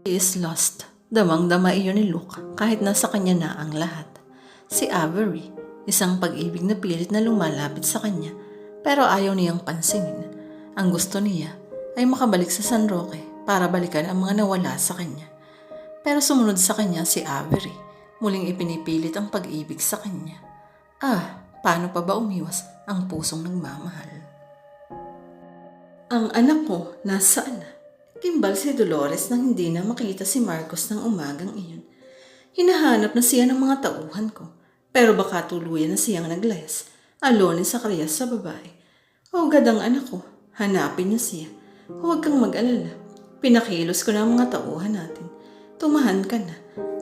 He is lost. Damang-dama iyon ni Luke kahit nasa kanya na ang lahat. Si Avery, isang pag-ibig na pilit na lumalapit sa kanya pero ayaw niyang pansinin. Ang gusto niya ay makabalik sa San Roque para balikan ang mga nawala sa kanya. Pero sumunod sa kanya si Avery, muling ipinipilit ang pag-ibig sa kanya. Paano pa ba umiwas ang pusong nagmamahal? Ang anak ko, nasaan na? Kimbal si Dolores nang hindi na makita si Marcos ng umagang iyon. Hinahanap na siya ng mga tauhan ko, pero baka tuluyan na siyang naglayas, alonin sa karyas sa babae. Hugad ang anak ko, hanapin niya siya. Huwag kang mag-alala, pinakilos ko na ang mga tauhan natin. Tumahan ka na,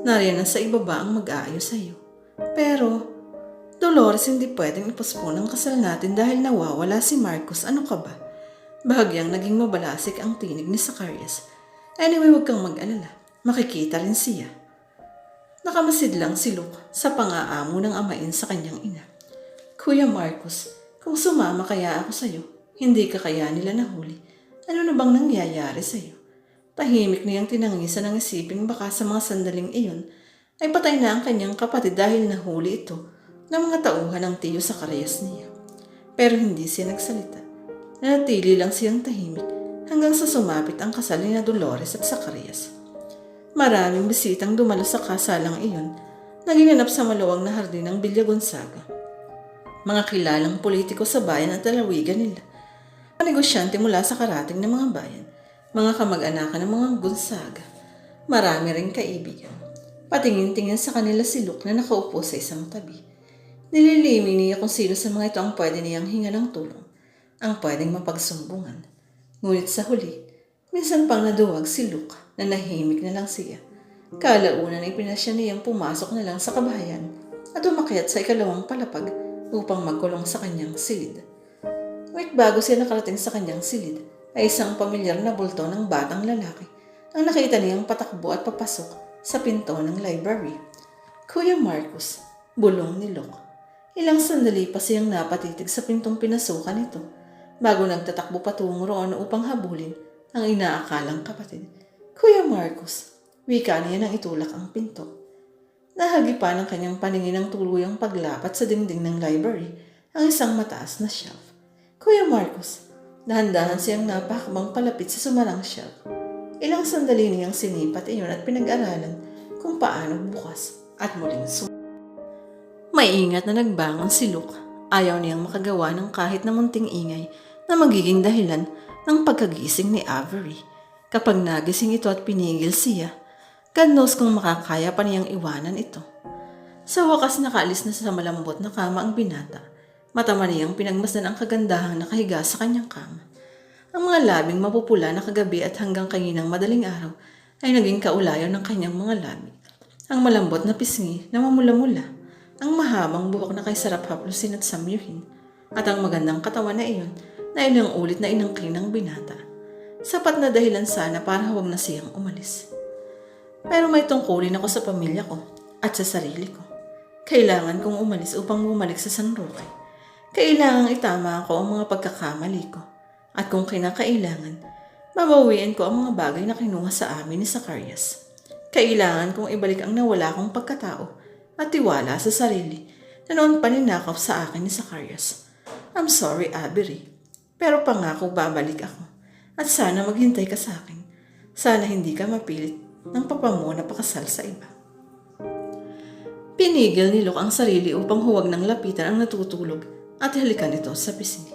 nariyan na sa ibaba ang mag-aayos sa iyo. Pero, Dolores, hindi pwedeng ipospon ang kasal natin dahil nawawala si Marcos. Ano ka ba? Bahagyang naging mabalasik ang tinig ni Zacarias. Anyway, huwag kang mag-alala. Makikita rin siya. Nakamasid lang si Luke sa pang-aamo ng amain sa kanyang ina. Kuya Marcos, kung sumama kaya ako sa'yo, hindi ka kaya nila nahuli. Ano na bang nangyayari sa'yo? Tahimik niyang tinangisan ng isiping baka sa mga sandaling iyon ay patay na ang kanyang kapatid dahil nahuli ito ng mga tauhan ng tiyo Zacarias niya. Pero hindi siya nagsalita. Nanatili lang siyang tahimik hanggang sa sumapit ang kasal ni Dolores at Zacarias. Maraming bisitang dumalo sa kasalang iyon na ginanap sa maluwang na hardin ng Villa Gonzaga. Mga kilalang politiko sa bayan at lalawigan nila. Mga negosyante mula sa karating ng mga bayan, mga kamag-anakan ng mga Gonzaga. Marami ring kaibigan. Patingin-tingin sa kanila si Luke na nakaupo sa isang tabi. Nililimi niya kung sino sa mga ito ang pwede niyang hinga ng tulong, ang pwedeng mapagsumbungan. Ngunit sa huli, minsan pang naduwag si Luke na nahimik na lang siya. Kalaunan ay pinasya niyang pumasok na lang sa kabahayan at umakyat sa ikalawang palapag upang magkulong sa kanyang silid. Ngunit bago siya nakarating sa kanyang silid, ay isang pamilyar na bulto ng batang lalaki ang nakita niyang patakbo at papasok sa pinto ng library. Kuya Marcos, bulong ni Luke. Ilang sandali pa siyang napatitig sa pintong pinasukan nito bago nagtatakbo patungo roon upang habulin ang inaakalang kapatid. Kuya Marcos, wika niya nang itulak ang pinto. Nahagipan ng kanyang paningin ang tuluyang paglapat sa dingding ng library ang isang mataas na shelf. Kuya Marcos, dahan-dahan siyang napakabang palapit sa sumarang shelf. Ilang sandali niyang sinipat iyon at pinag-aralan kung paano bukas at muling Maingat na nagbangon si Luke. Ayaw niyang makagawa ng kahit na munting ingay na magiging dahilan ng pagkagising ni Avery. Kapag nagising ito at pinigil siya, God knows kung makakaya pa niyang iwanan ito. Sa wakas nakaalis na sa malambot na kama ang binata. Matama niyang pinagmasdan ang kagandahang nakahiga sa kanyang kama. Ang mga labing mapupula na kagabi at hanggang kaninang madaling araw ay naging kaulayan ng kanyang mga labi. Ang malambot na pisngi na mamula-mula. Ang mahabang buhok na kay sarap haplusin at samyuhin, at ang magandang katawan na iyon na ilang ulit na inangkin ng binata. Sapat na dahilan sana para huwag na siyang umalis. Pero may tungkulin ako sa pamilya ko at sa sarili ko. Kailangan kong umalis upang bumalik sa San Roque. Kailangang itama ko ang mga pagkakamali ko. At kung kinakailangan, babawiin ko ang mga bagay na kinuha sa amin ni Zacarias. Kailangan kong ibalik ang nawala kong pagkatao at tiwala sa sarili na noon paninakaw sa akin ni Zacarias. I'm sorry, Avery. Pero pangako babalik ako. At sana maghintay ka sa akin. Sana hindi ka mapilit ng papa mo na pakasal sa iba. Pinigil ni Luke ang sarili upang huwag nang lapitan ang natutulog at halikan ito sa pisngi.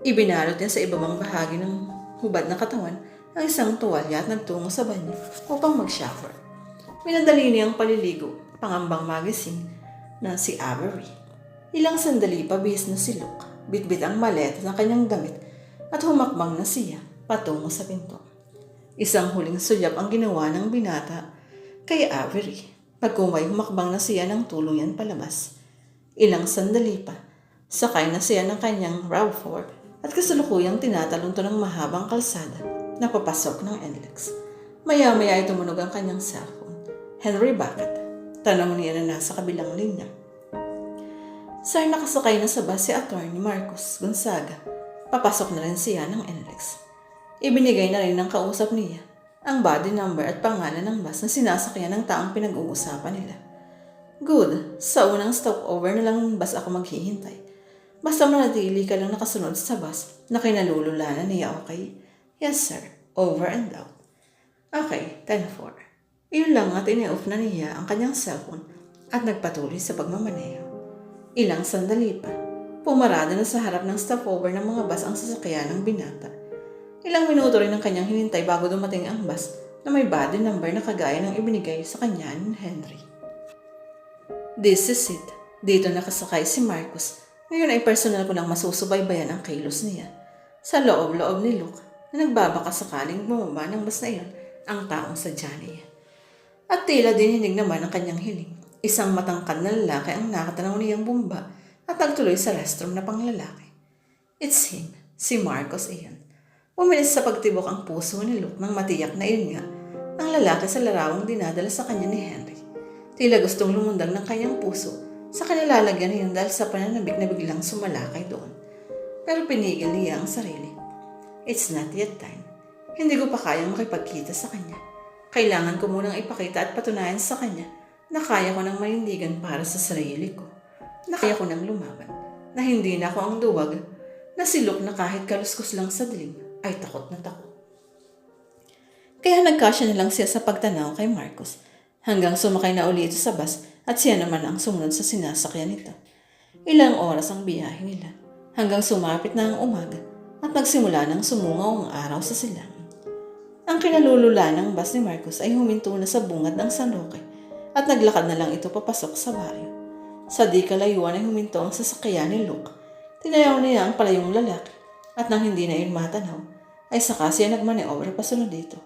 Ibinalot niya sa ibabang bahagi ng hubad na katawan ang isang tuwalya at nagtungo sa banyo upang mag-shower. Minadali niyang paliligo, pangambang magising na si Avery. Ilang sandali pa bihis na si Luke, bitbit ang maleta ng kanyang damit at humakbang na siya patungo sa pinto. Isang huling sulyap ang ginawa ng binata kay Avery. Pagkumay humakbang na siya ng tuluyan palabas. Ilang sandali pa, sakay na siya ng kanyang RAV4 at kasalukuyang tinatalon to ng mahabang kalsada na papasok ng NLEX. Maya-maya ay tumunog ang kanyang cellphone. Henry, bakit? Tanong niya na nasa kabilang linya. Sir, nakasakay na sa bus si Attorney Marcos Gonzaga. Papasok na rin siya ng NLEX. Ibinigay na rin ng kausap niya ang body number at pangalan ng bus na sinasakyan ng taong pinag-uusapan nila. Good, sa unang stopover na lang ng bus ako maghihintay. Basta manatili ka lang nakasunod sa bus na kinalululanan niya, okay? Yes sir, over and out. Okay, 10-4. Iyon lang at ini-off na niya ang kanyang cellphone at nagpatuloy sa pagmamaneho. Ilang sandali pa, pumarada na sa harap ng stopover ng mga bus ang sasakyan ng binata. Ilang minuto rin ang kanyang hinintay bago dumating ang bus na may body number na kagaya ng ibinigay sa kanya ni Henry. This is it. Dito nakasakay si Marcos. Ngayon ay personal ko lang masusubaybayan ang kilos niya. Sa loob-loob ni Luke na nagbabaka sakaling bumaba ng bus na iyon ang taong sadya niya. At tila dininig naman ang kanyang hiling. Isang matangkad na lalaki ang nakatanaw niyang bumba at nagtuloy sa restroom na panglalaki. It's him, si Marcos iyon. Pumilis sa pagtibok ang puso ni Luke nang matiyak na iyon nga ang lalaki sa larawang dinadala sa kanya ni Henry. Tila gustong lumundag ng kanyang puso sa kanilalagyan niyon dahil sa pananabik na biglang sumalakay doon. Pero pinigil niya ang sarili. It's not yet time. Hindi ko pa kayang makipagkita sa kanya. Kailangan ko munang ipakita at patunayan sa kanya na kaya ko ng manindigan para sa sarili ko. Na kaya ko ng lumaban. Na hindi na ako ang duwag. Na si Luke na kahit kaluskos lang sa dilim ay takot na takot. Kaya nagkasya na lang siya sa pagtanaw kay Marcos hanggang sumakay na uli ito sa bus at siya naman ang sumunod sa sinasakyan nito. Ilang oras ang biyahe nila hanggang sumapit na ang umaga at nagsimula ng sumungaw ang araw sa silangan. Ang kinalulula ng bus ni Marcos ay huminto na sa bungad ng San Roque at naglakad na lang ito papasok sa baryo. Sa di kalayuan ay huminto ang sasakyan ni Luke. Tinayaw niya ang palayong lalaki at nang hindi na yun matanaw ay saka siya nagmaneobra pasunod dito.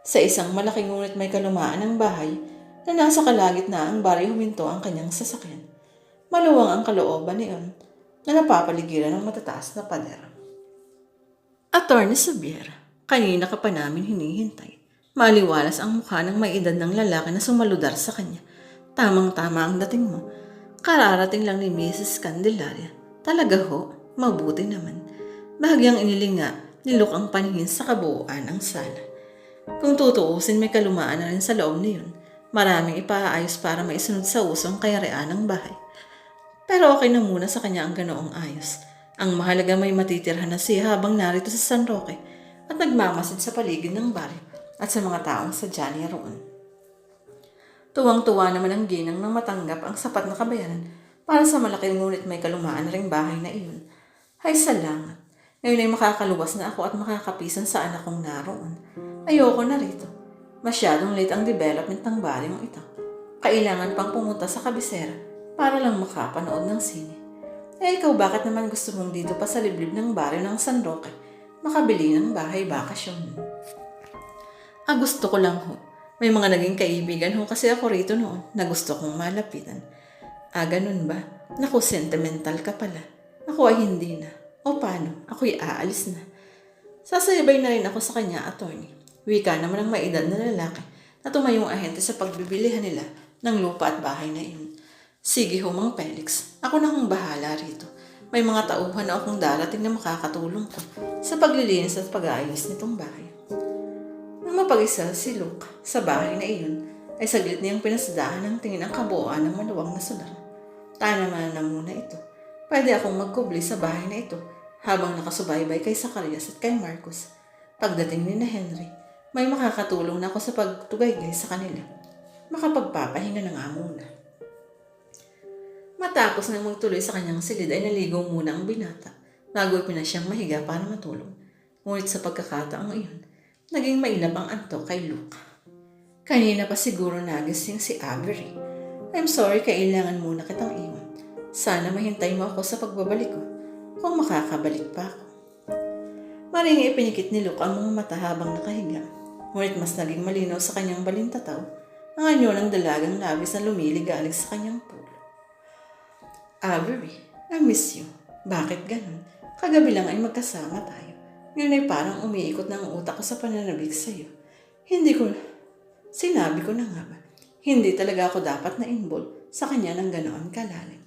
Sa isang malaking ngunit may kalumaan ng bahay na nasa kalagitnaan ang baryo huminto ang kanyang sasakyan. Maluwang ang kalooban niyon na napapaligiran ng matataas na pader. Attorney Xavier, kanina ka pa namin hinihintay. Maliwalas ang mukha ng may edad ng lalaki na sumaludar sa kanya. Tamang-tama ang dating mo. Kararating lang ni Mrs. Candelaria. Talaga ho, mabuti naman. Bahagyang iniling nga ni Luke ang paningin sa kabuuan ng sala. Kung tutuusin may kalumaan na rin sa loob niyon, maraming ipaayos para maisunod sa usong kayarian ng bahay. Pero okay na muna sa kanya ang ganoong ayos. Ang mahalaga may matitirhan na siya habang narito sa San Roque at nagmamasid sa paligid ng baryo at sa mga taong sadya niya roon. Tuwang-tuwa naman ang ginang nang matanggap ang sapat na kabayaran para sa malaking ngunit may kalumaan na ring bahay na iyon. Ay salamat! Ngayon ay makakaluwas na ako at makakapisan sa anak kong naroon. Ayoko na rito. Masyadong late ang development ng baryong ito. Kailangan pang pumunta sa kabisera para lang makapanood ng sine. Eh ikaw bakit naman gusto mong dito pa sa liblib ng baryo ng San Roque makabili ng bahay bakasyon? Gusto ko lang ho. May mga naging kaibigan ho kasi ako rito noon na gusto kong malapitan. Ganun ba? Naku, sentimental ka pala. Ako ay hindi na. O paano? Ako'y aalis na. Sasayabay na rin ako sa kanya, attorney. Wika naman ang maedad na lalaki na tumayong ahente sa pagbibilihan nila ng lupa at bahay na iyon. Sige ho, Mang Felix. Ako na hong bahala rito. May mga tauhan na akong darating na makakatulong ko sa paglilinis at pag-aayos nitong bahay. Nang mapag-isa si Luke sa bahay na iyon, ay saglit niyang pinasadahan ng tingin ang kabuuan ng maluwang na sulang. Tanaman na muna ito. Pwede akong magkubli sa bahay na ito habang nakasubaybay kay Zacarias at kay Marcos. Pagdating ni na Henry, may makakatulong na ako sa pagtugaygay sa kanila. Makapagpapahinga na nga muna. Matapos nang magtuloy sa kanyang silid ay naligaw muna ang binata bago pinasyang mahiga para matulog. Ngunit sa pagkakataong iyon, naging mailap ang antok kay Luke. Kanina pa siguro nagising si Avery. I'm sorry, kailangan muna kitang iwan. Sana mahintay mo ako sa pagbabalik ko kung makakabalik pa ako. Maring ipinikit ni Luke ang mga mata habang nakahiga. Ngunit mas naging malinaw sa kanyang balintataw ang anyo ng dalagang labis na lumiligalig sa kanyang pulo. Avery, I miss you. Bakit ganun? Kagabi lang ay magkasama tayo. Ngayon ay parang umiikot na ang utak ko sa pananabik sa iyo. Sinabi ko na nga ba, hindi talaga ako dapat na-involve sa kanya ng ganoon kalalim.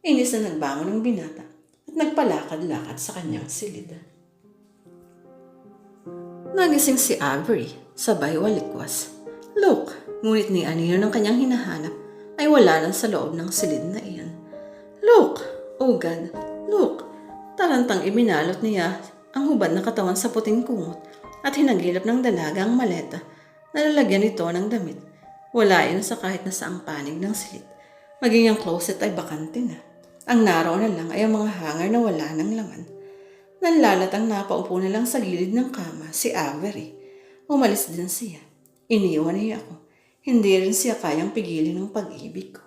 Inis na nagbangon ng binata at nagpalakad-lakad sa kanyang silid. Nagising si Avery, sabay walikwas. Look, ngunit ni anino ng kanyang hinahanap ay wala lang sa loob ng silid na iyon. Look! Oh God! Look! Tarantang ibinalot niya ang hubad na katawan sa puting kumot at hinagilap ng dalaga ang maleta na lalagyan nito ng damit. Wala iyon sa kahit na saang panig ng silid. Maging ang closet ay bakante na. Ang naroon na lang ay ang mga hanger na wala ng laman. Nanlalatang napaupo na lang sa gilid ng kama si Avery. Umalis din siya. Iniwan niya ako. Hindi rin siya kayang pigilin ng pag-ibig ko.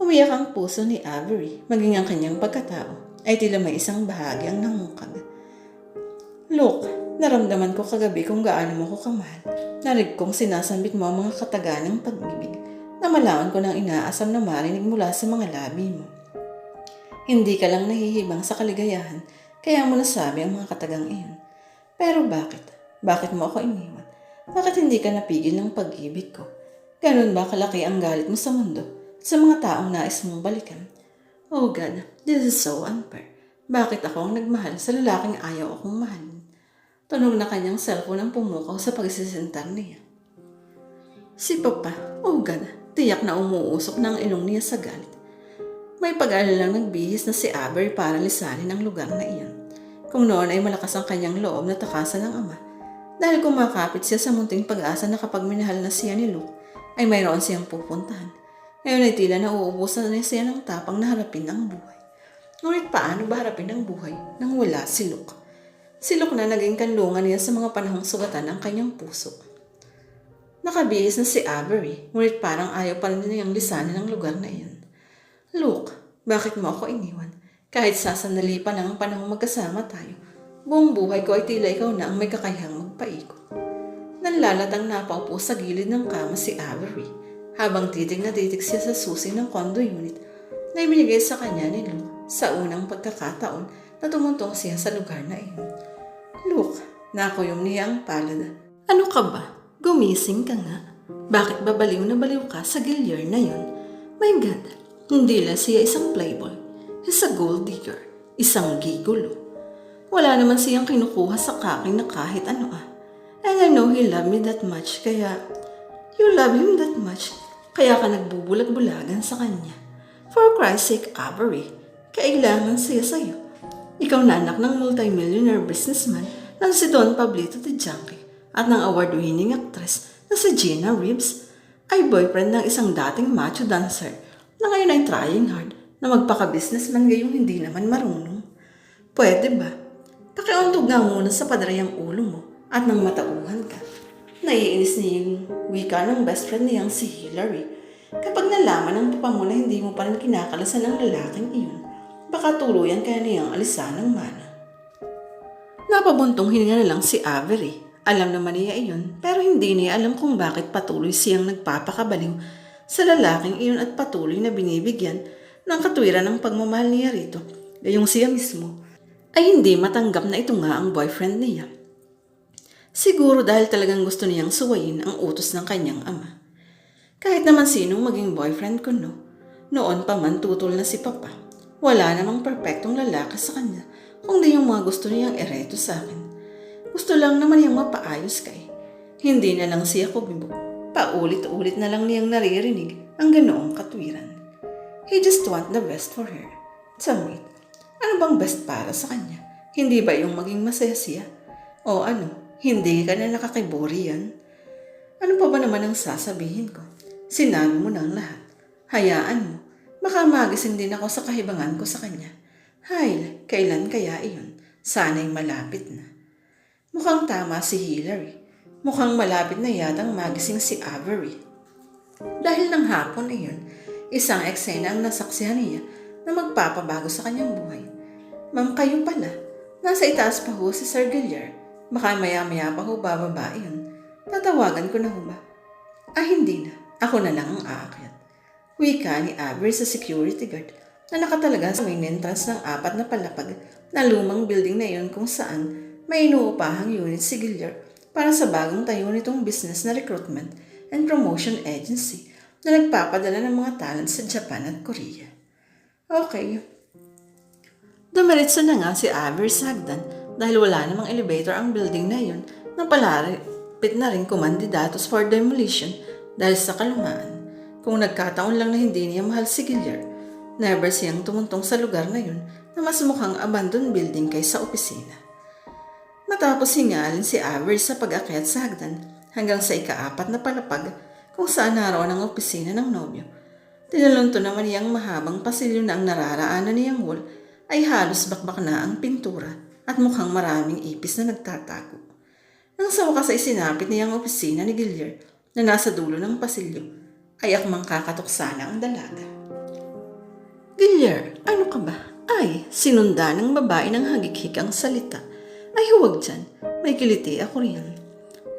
Umiyak ang puso ni Avery, maging ang kanyang pagkatao ay tila may isang bahagi ang namukag. Look, naramdaman ko kagabi kung gaano mo ko kamahal. Narig kong sinasambit mo ang mga kataganang pag-ibig na malaman ko ng inaasam na marinig mula sa mga labi mo. Hindi ka lang nahihibang sa kaligayahan, kaya mo nasabi ang mga katagang iyon. Pero bakit? Bakit mo ako iniwan? Bakit hindi ka napigil ng pag-ibig ko? Ganun ba kalaki ang galit mo sa mundo at sa mga taong nais mong balikan? Oh God, this is so unfair. Bakit ako ang nagmahal sa lalaking ayaw akong mahalin? Tunog na kanyang cellphone ang pumukaw sa pagsisintar niya. Si Papa, oh God, tiyak na umuusok ng ilong niya sa galit. May pag-alalang nagbihis na si Avery para lisanin ang lugar na iyon. Kung noon ay malakas ang kanyang loob na takasan ng ama, dahil kumakapit siya sa munting pag-asa na kapag minahal na siya ni Luke, ay mayroon siyang pupuntahan. Ngayon ay tila na uubusan na siya ng tapang na harapin ang buhay. Ngunit paano ba harapin ang buhay nang wala si Luke? Si Luke na naging kanlungan niya sa mga panahong sugatan ang kanyang puso. Nakabihis na si Avery, ngunit parang ayaw pa rin niyang lisanin ang lugar na iyon. Luke, bakit mo ako iniwan? Kahit sasandali pa lang ang panahong magkasama tayo, buong buhay ko ay tila ikaw na ang may kakayahang magpaikot. Nanlalatang napaupo sa gilid ng kama si Avery, habang titig na titig siya sa susi ng condo unit na ibinigay sa kanya ni Luke sa unang pagkakataon na tumuntong siya sa lugar na iyon. Luke, nakuyom niya ang palad. Ano ka ba? Gumising ka nga. Bakit ba baliw na baliw ka sa gilyar na yon? My God, hindi lang siya isang playboy. He's a gold digger. Isang gigolo. Wala naman siyang kinukuha sa kaking na kahit ano ah. And I know he loved me that much, kaya... You love him that much, kaya ka nagbubulag-bulagan sa kanya. For Christ's sake, Avery, kailangan siya sa'yo. Ikaw na anak ng multi-millionaire businessman na si Don Pablito de Junque at ng award-winning actress na si Gina Reeves ay boyfriend ng isang dating macho dancer na ngayon ay trying hard na magpaka-businessman ngayong hindi naman marunong. Pwede ba? Pakiuntog nga muna sa padarayang ulo mo at nang matauhan ka. Naiinis niya yung wika ng best friend niyang si Hillary. Kapag nalaman ng papa mo na hindi mo pa rin kinakalasan ng lalaking iyon, baka tuluyan kaya niyang alisan ng mana. Napabuntong hininga na lang si Avery. Alam naman niya iyon, pero hindi niya alam kung bakit patuloy siyang nagpapakabaliw sa lalaking iyon at patuloy na binibigyan ng katwiran ng pagmamahal niya rito. Gayong siya mismo ay hindi matanggap na ito nga ang boyfriend niya. Siguro dahil talagang gusto niyang suwayin ang utos ng kanyang ama. Kahit naman sinong maging boyfriend ko noon pa man tutol na si Papa. Wala namang perpektong lalaki sa kanya, kundi yung mga gusto niyang ereto sa akin. Gusto lang naman niyang mapaayos kay. Hindi na lang siya kubibog. Paulit-ulit na lang niyang naririnig ang ganoong katwiran. He just want the best for her. Tell me, ano bang best para sa kanya? Hindi ba yung maging masaya siya? O ano? Hindi ka na nakakibori yan? Ano pa ba naman ang sasabihin ko? Sinabi mo ng lahat. Hayaan mo. Baka magising din ako sa kahibangan ko sa kanya. Hay, kailan kaya iyon? Sana'y malapit na. Mukhang tama si Hillary. Mukhang malapit na yatang magising si Avery. Dahil ng hapon iyon, isang eksena ang nasaksihan niya na magpapabago sa kanyang buhay. Ma'am, kayo pala. Nasa itaas pa ho si Sir Gilliard. Baka maya-maya pa ho bababa yun. Tatawagan ko na ho ba? Hindi na. Ako na lang ang aakyat. Wika ni Avery sa security guard na nakatalaga sa main entrance ng 4 na palapag na lumang building na iyon kung saan may inuupahang unit si Gilliard para sa bagong tayo nitong business na recruitment and promotion agency na nagpapadala ng mga talent sa Japan at Korea. Okay. Dumiretso na nga si Avery sa hagdan dahil wala namang elevator ang building na yun Napalapit na rin kumandidatos for demolition dahil sa kalumaan. Kung nagkataon lang na hindi niya mahal si Gilliard, never siyang tumuntong sa lugar na yun na mas mukhang abandoned building kaysa opisina. Matapos hingalin si Avery sa pag-akyat sa hagdan hanggang sa ika-4 na palapag kung saan naroon ang opisina ng nobyo, tinalunto naman niyang mahabang pasilyo na ang nararaanan niyang wall ay halos bakbak na ang pintura at mukhang maraming ipis na nagtatago. Nang sa wakas ay sinapit niyang opisina ni Gilliard na nasa dulo ng pasilyo, ay akmang kakatok sana ang dalaga. Gilliard, ano ka ba? Ay, sinunda ng babae ng hagik-hik ang salita. Ay huwag dyan, may kiliti ako riyan.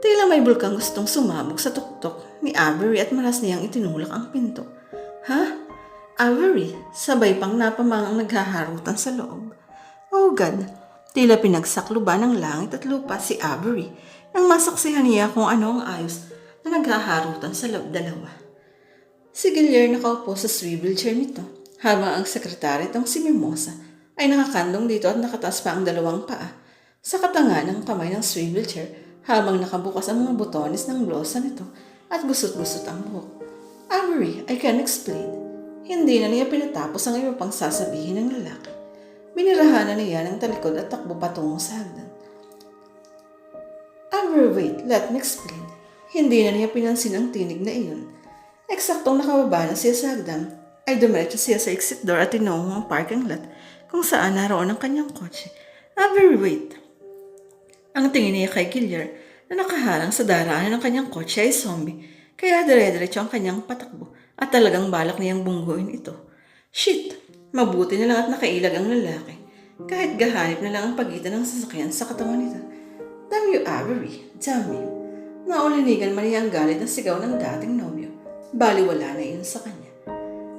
Tila may bulkang gustong sumabog sa tuktok ni Avery at maras niyang itinulak ang pinto. Ha? Avery, sabay pang napamangang naghaharutan sa loob. Oh God, tila pinagsakluba ng langit at lupa si Avery nang masaksihan niya kung ano ang ayos na naghaharutan sa loob dalawa. Si Gilliard nakaupo sa swivel chair nito habang ang sekretary itong si Mimosa ay nakakandong dito at nakataas pa ang dalawang paa sa katanga ng kamay ng swivel chair habang nakabukas ang mga botones ng blusa nito at gusot-gusot ang buhok. Avery, I can explain. Hindi na niya pinatapos ang iba pang sasabihin ng lalaki. Binirahan na niya ng talikod at takbo patungo sa hagdan. Avery, wait, let me explain. Hindi na niya pinansin ang tinig na iyon. Eksaktong nakababa na siya sa hagdan, ay dumiretso siya sa exit door at tinungo ang parking lot kung saan naroon ang kanyang kotse. Avery, wait. Ang tingin niya kay Gilliard na nakaharang sa daraanan ng kanyang kotse ay zombie, kaya dire-diretso ang kanyang patakbo at talagang balak niyang bungguin ito. Shit! Mabuti na lang at nakailag ang lalaki. Kahit gahanip na lang ang pagitan ng sasakyan sa katawan nito. Damn you, Avery. Damn you. Naulinigan man niya ang galit na sigaw ng dating nobyo. Baliwala na iyon sa kanya.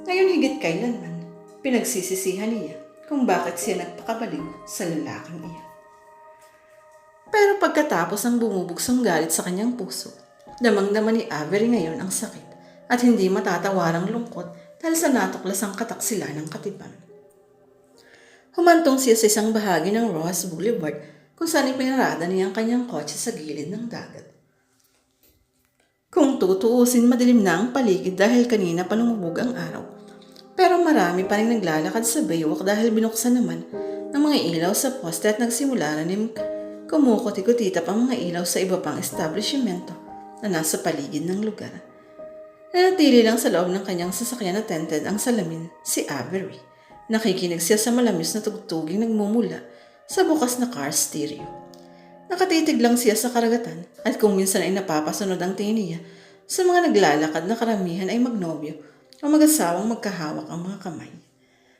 Ngayon higit kailanman, pinagsisisihan niya kung bakit siya nagpakabaliw sa lalaking iyon. Pero pagkatapos ng bumubugsong galit sa kanyang puso, damang-dama ni Avery ngayon ang sakit at hindi matatawarang lungkot dahil sa natuklasang kataksila ng katipan. Humantong siya sa isang bahagi ng Rojas Boulevard kung saan ipinarada niya ang kanyang kotse sa gilid ng dagat. Kung tutuusin, madilim na ang paligid dahil kanina pa lumubog ang araw. Pero marami pa rin naglalakad sa baywalk dahil binuksan naman ng mga ilaw sa poste at nagsimula na rin kumukuti-kutitap ang mga ilaw sa iba pang establishmento na nasa paligid ng lugar. Nanatili lang sa loob ng kanyang sasakyan na tented ang salamin si Avery. Nakikinig siya sa malamis na tugtuging nagmumula sa bukas na car stereo. Nakatitig lang siya sa karagatan at kung minsan ay napapasunod ang tingin niya sa mga naglalakad na karamihan ay magnobyo o mag-asawang magkahawak ang mga kamay.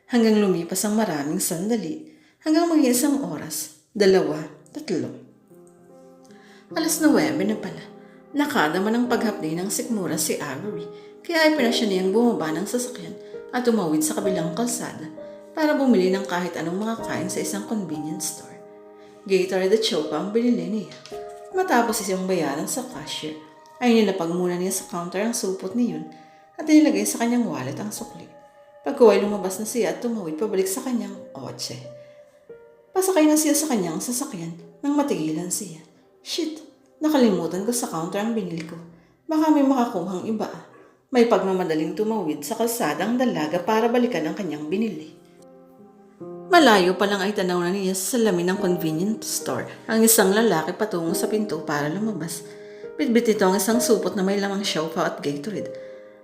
Hanggang lumipas ang maraming sandali, hanggang maging 1 oras, 2, 3. 9:00 na pala. Nakadama ng paghapdi ng sikmura si Avery, kaya ay pinasya niyang bumaba ng sasakyan at tumawid sa kabilang kalsada para bumili ng kahit anong mga kain sa isang convenience store. Gatorade at Chopa ang binili niya. Matapos isang bayaran sa cashier, ay nilapag muna niya sa counter ang supot niyon at inilagay sa kanyang wallet ang sukli. Pagkuway lumabas na siya at tumawid pabalik sa kanyang kotse. Pasakay na siya sa kanyang sasakyan nang matigilan siya. Shit, nakalimutan ko sa counter ang binili ko. Baka may makakuhang iba. May pagmamadaling tumawid sa kalsada ang dalaga para balikan ang kanyang binili. Malayo pa lang ay tanaw na niya sa salamin ng convenience store ang isang lalaki patungo sa pinto para lumabas. Bitbit ito ang isang supot na may lamang siopaw at Gatorade.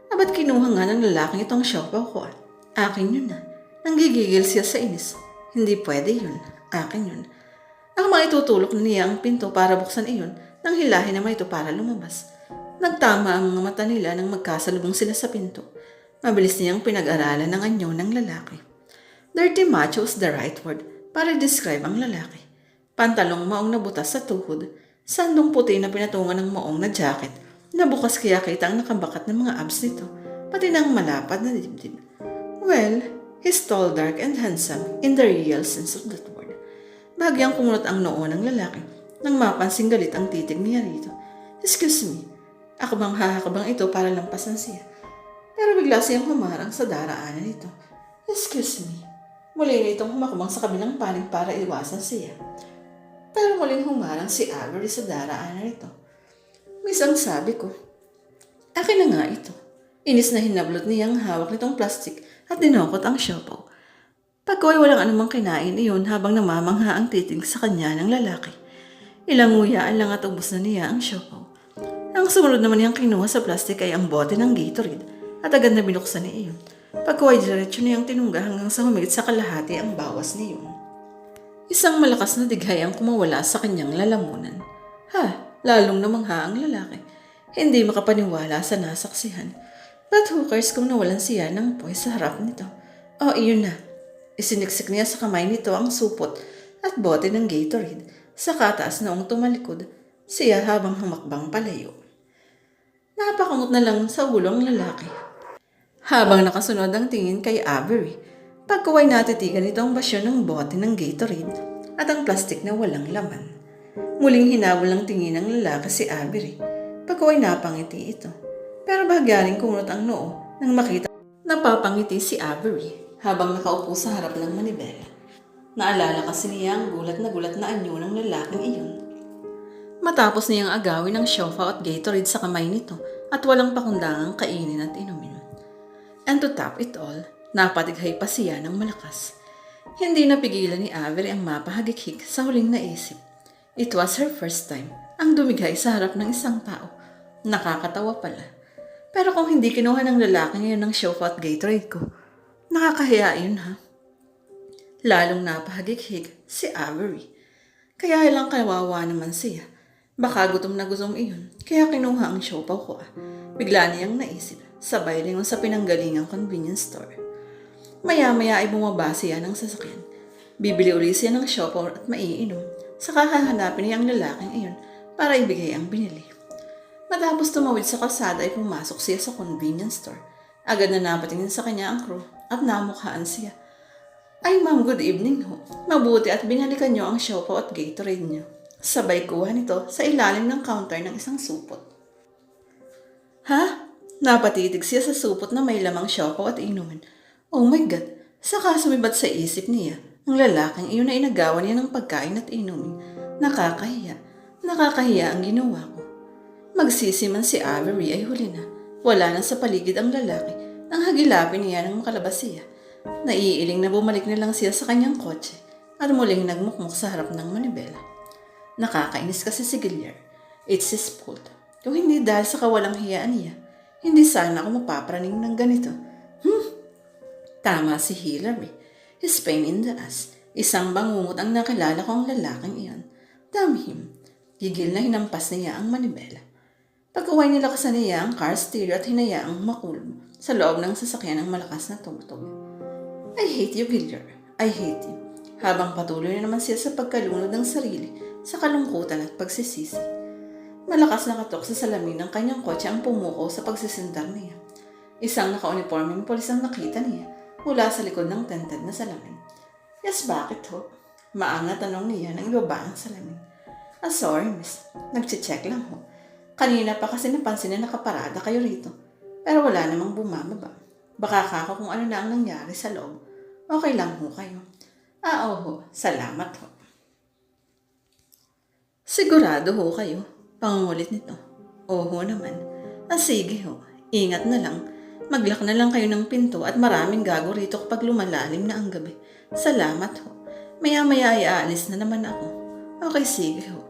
Abat kinuha nga ng lalaking itong siopaw ko. Akin yun na. Nanggigigil siya sa inis. Hindi pwede yun. Akin yun. Ako maitutulok na niya ang pinto para buksan iyon nang hilahin naman ito para lumabas. Nagtama ang mga mata nila nang magkasalubong sila sa pinto. Mabilis niyang pinag-aralan ng anyo ng lalaki. Dirty macho is the right word para describe ang lalaki. Pantalong maong nabutas sa tuhod, sandong puti na pinatungan ng maong na jacket, na bukas kaya kita ang nakabakat ng mga abs nito, pati ng malapad na dibdib. Well, he's tall, dark, and handsome in the real sense of that word. Bahagyang kumunot ang noo ng lalaki nang mapansing galit ang titig niya rito. Excuse me, akabang hahakabang ito para lampasan siya. Pero bigla siyang humarang sa daraanan nito. Excuse me. Muli na itong humakbang sa kabilang panig para iwasan siya. Pero muling humarang si Avery sa daraanan nito. Miss, ang sabi ko, akin na nga ito. Inis na hinablot niya ang hawak nitong plastic at dinukot ang siopaw. Pagko'y walang anumang kinain iyon habang namamangha ang titig sa kanya ng lalaki. Ilang nguyaan lang at ubos na niya ang siopaw. Ang sumunod naman niyang kinuha sa plastic ay ang bote ng Gatorade at agad na binuksan niya iyon. Pagko'y diretso niyang tinungga hanggang sa humigit sa kalahati ang bawas niyon. Isang malakas na dighay ang kumawala sa kanyang lalamunan. Lalong namangha ang lalaki. Hindi makapaniwala sa nasaksihan. But who cares kung nawalan siya ng poy sa harap nito? Iyon na. Isiniksik niya sa kamay nito ang supot at bote ng Gatorade sa kataas noong tumalikod siya habang humakbang palayo. Napakamot na lang sa ulo ang lalaki. Habang nakasunod ang tingin kay Avery, pagkuway natitigan ito ang basyo ng bote ng Gatorade at ang plastik na walang laman. Muling hinabol ang tingin ng lalaki si Avery. Pagkuway napangiti ito. Pero bahagyaring kumunot ang noo nang makita napapangiti si Avery habang nakaupo sa harap ng manibela. Naalala kasi niya ang gulat na anyo ng lalaking iyon. Matapos niyang agawin ang siopaw at Gatorade sa kamay nito at walang pakundangang kainin at inumin. And to top it all, napatighay pa siya ng malakas. Hindi napigilan ni Avery ang mapahagikik sa huling naisip. It was her first time ang dumighay sa harap ng isang tao. Nakakatawa pala. Pero kung hindi kinuha ng lalaki ngayon ng siopaw at Gatorade ko, nakakahiya yun ha. Lalong napahagikik si Avery. Kaya lang kawawa naman siya. Baka gutom na gutom iyon, kaya kinuha ang siopaw ko Bigla niyang naisip, sabay lingon sa pinanggalingang convenience store. Maya-maya ay bumaba siya ng sasakyan. Bibili uli siya ng siopaw at maiinom, saka hahanapin niya ang lalaking iyon para ibigay ang binili. Matapos tumawid sa kalsada ay pumasok siya sa convenience store. Agad na napatingin sa kanya ang crew at namukhaan siya. Ay ma'am, good evening ho. Mabuti at binalikan niyo ang siopaw at Gatorade niyo. Sabay kuha nito sa ilalim ng counter ng isang supot. Napatitig siya sa supot na may lamang siopaw at inumin. Oh my God! Saka sumibat sa isip niya, ang lalaking iyon na inagawan niya ng pagkain at inumin. Nakakahiya. Nakakahiya ang ginawa ko. Magsisi man si Avery ay huli na. Wala na sa paligid ang lalaki nang hagilapin niya nang makalabas siya. Naiiling na bumalik na lang siya sa kanyang kotse at muling nagmukmuk sa harap ng manibela. Nakakainis kasi si Gilliard. It's his fault. Kung hindi dahil sa kawalang hiyaan niya, hindi sana ako mapapraning ng ganito. Tama si Hillary. His pain in the ass. Isang bangungot ang nakilala ko ang lalaking iyon. Damn him. Gigil na hinampas niya ang manibela. Pagkaway nilakasan niya ang car stereo at hinayaang makulog sa loob ng sasakyan ng malakas na tugtog. I hate you, Gilliard. I hate you. Habang patuloy na naman siya sa pagkalunod ng sarili sa kalungkutan at pagsisisi. Malakas na katok sa salamin ng kanyang kotse ang pumuko sa pagsisindar niya. Isang naka-uniforming polis ang nakita niya mula sa likod ng tented na salamin. Yes, bakit ho? Maangat tanong niya nang ibaba ang salamin. Sorry miss, nag-check lang ho. Kanina pa kasi napansin na nakaparada kayo rito, pero wala namang bumababa. Baka kako kung ano na ang nangyari sa loob. Okay lang ho kayo. Oo, salamat ho. Sigurado ho kayo, pangungulit nito. Oo naman. Sige ho, ingat na lang. Maglock na lang kayo ng pinto at maraming gago rito kapag lumalalim na ang gabi. Salamat ho. Maya-maya ay aalis na naman ako. Okay, sige ho.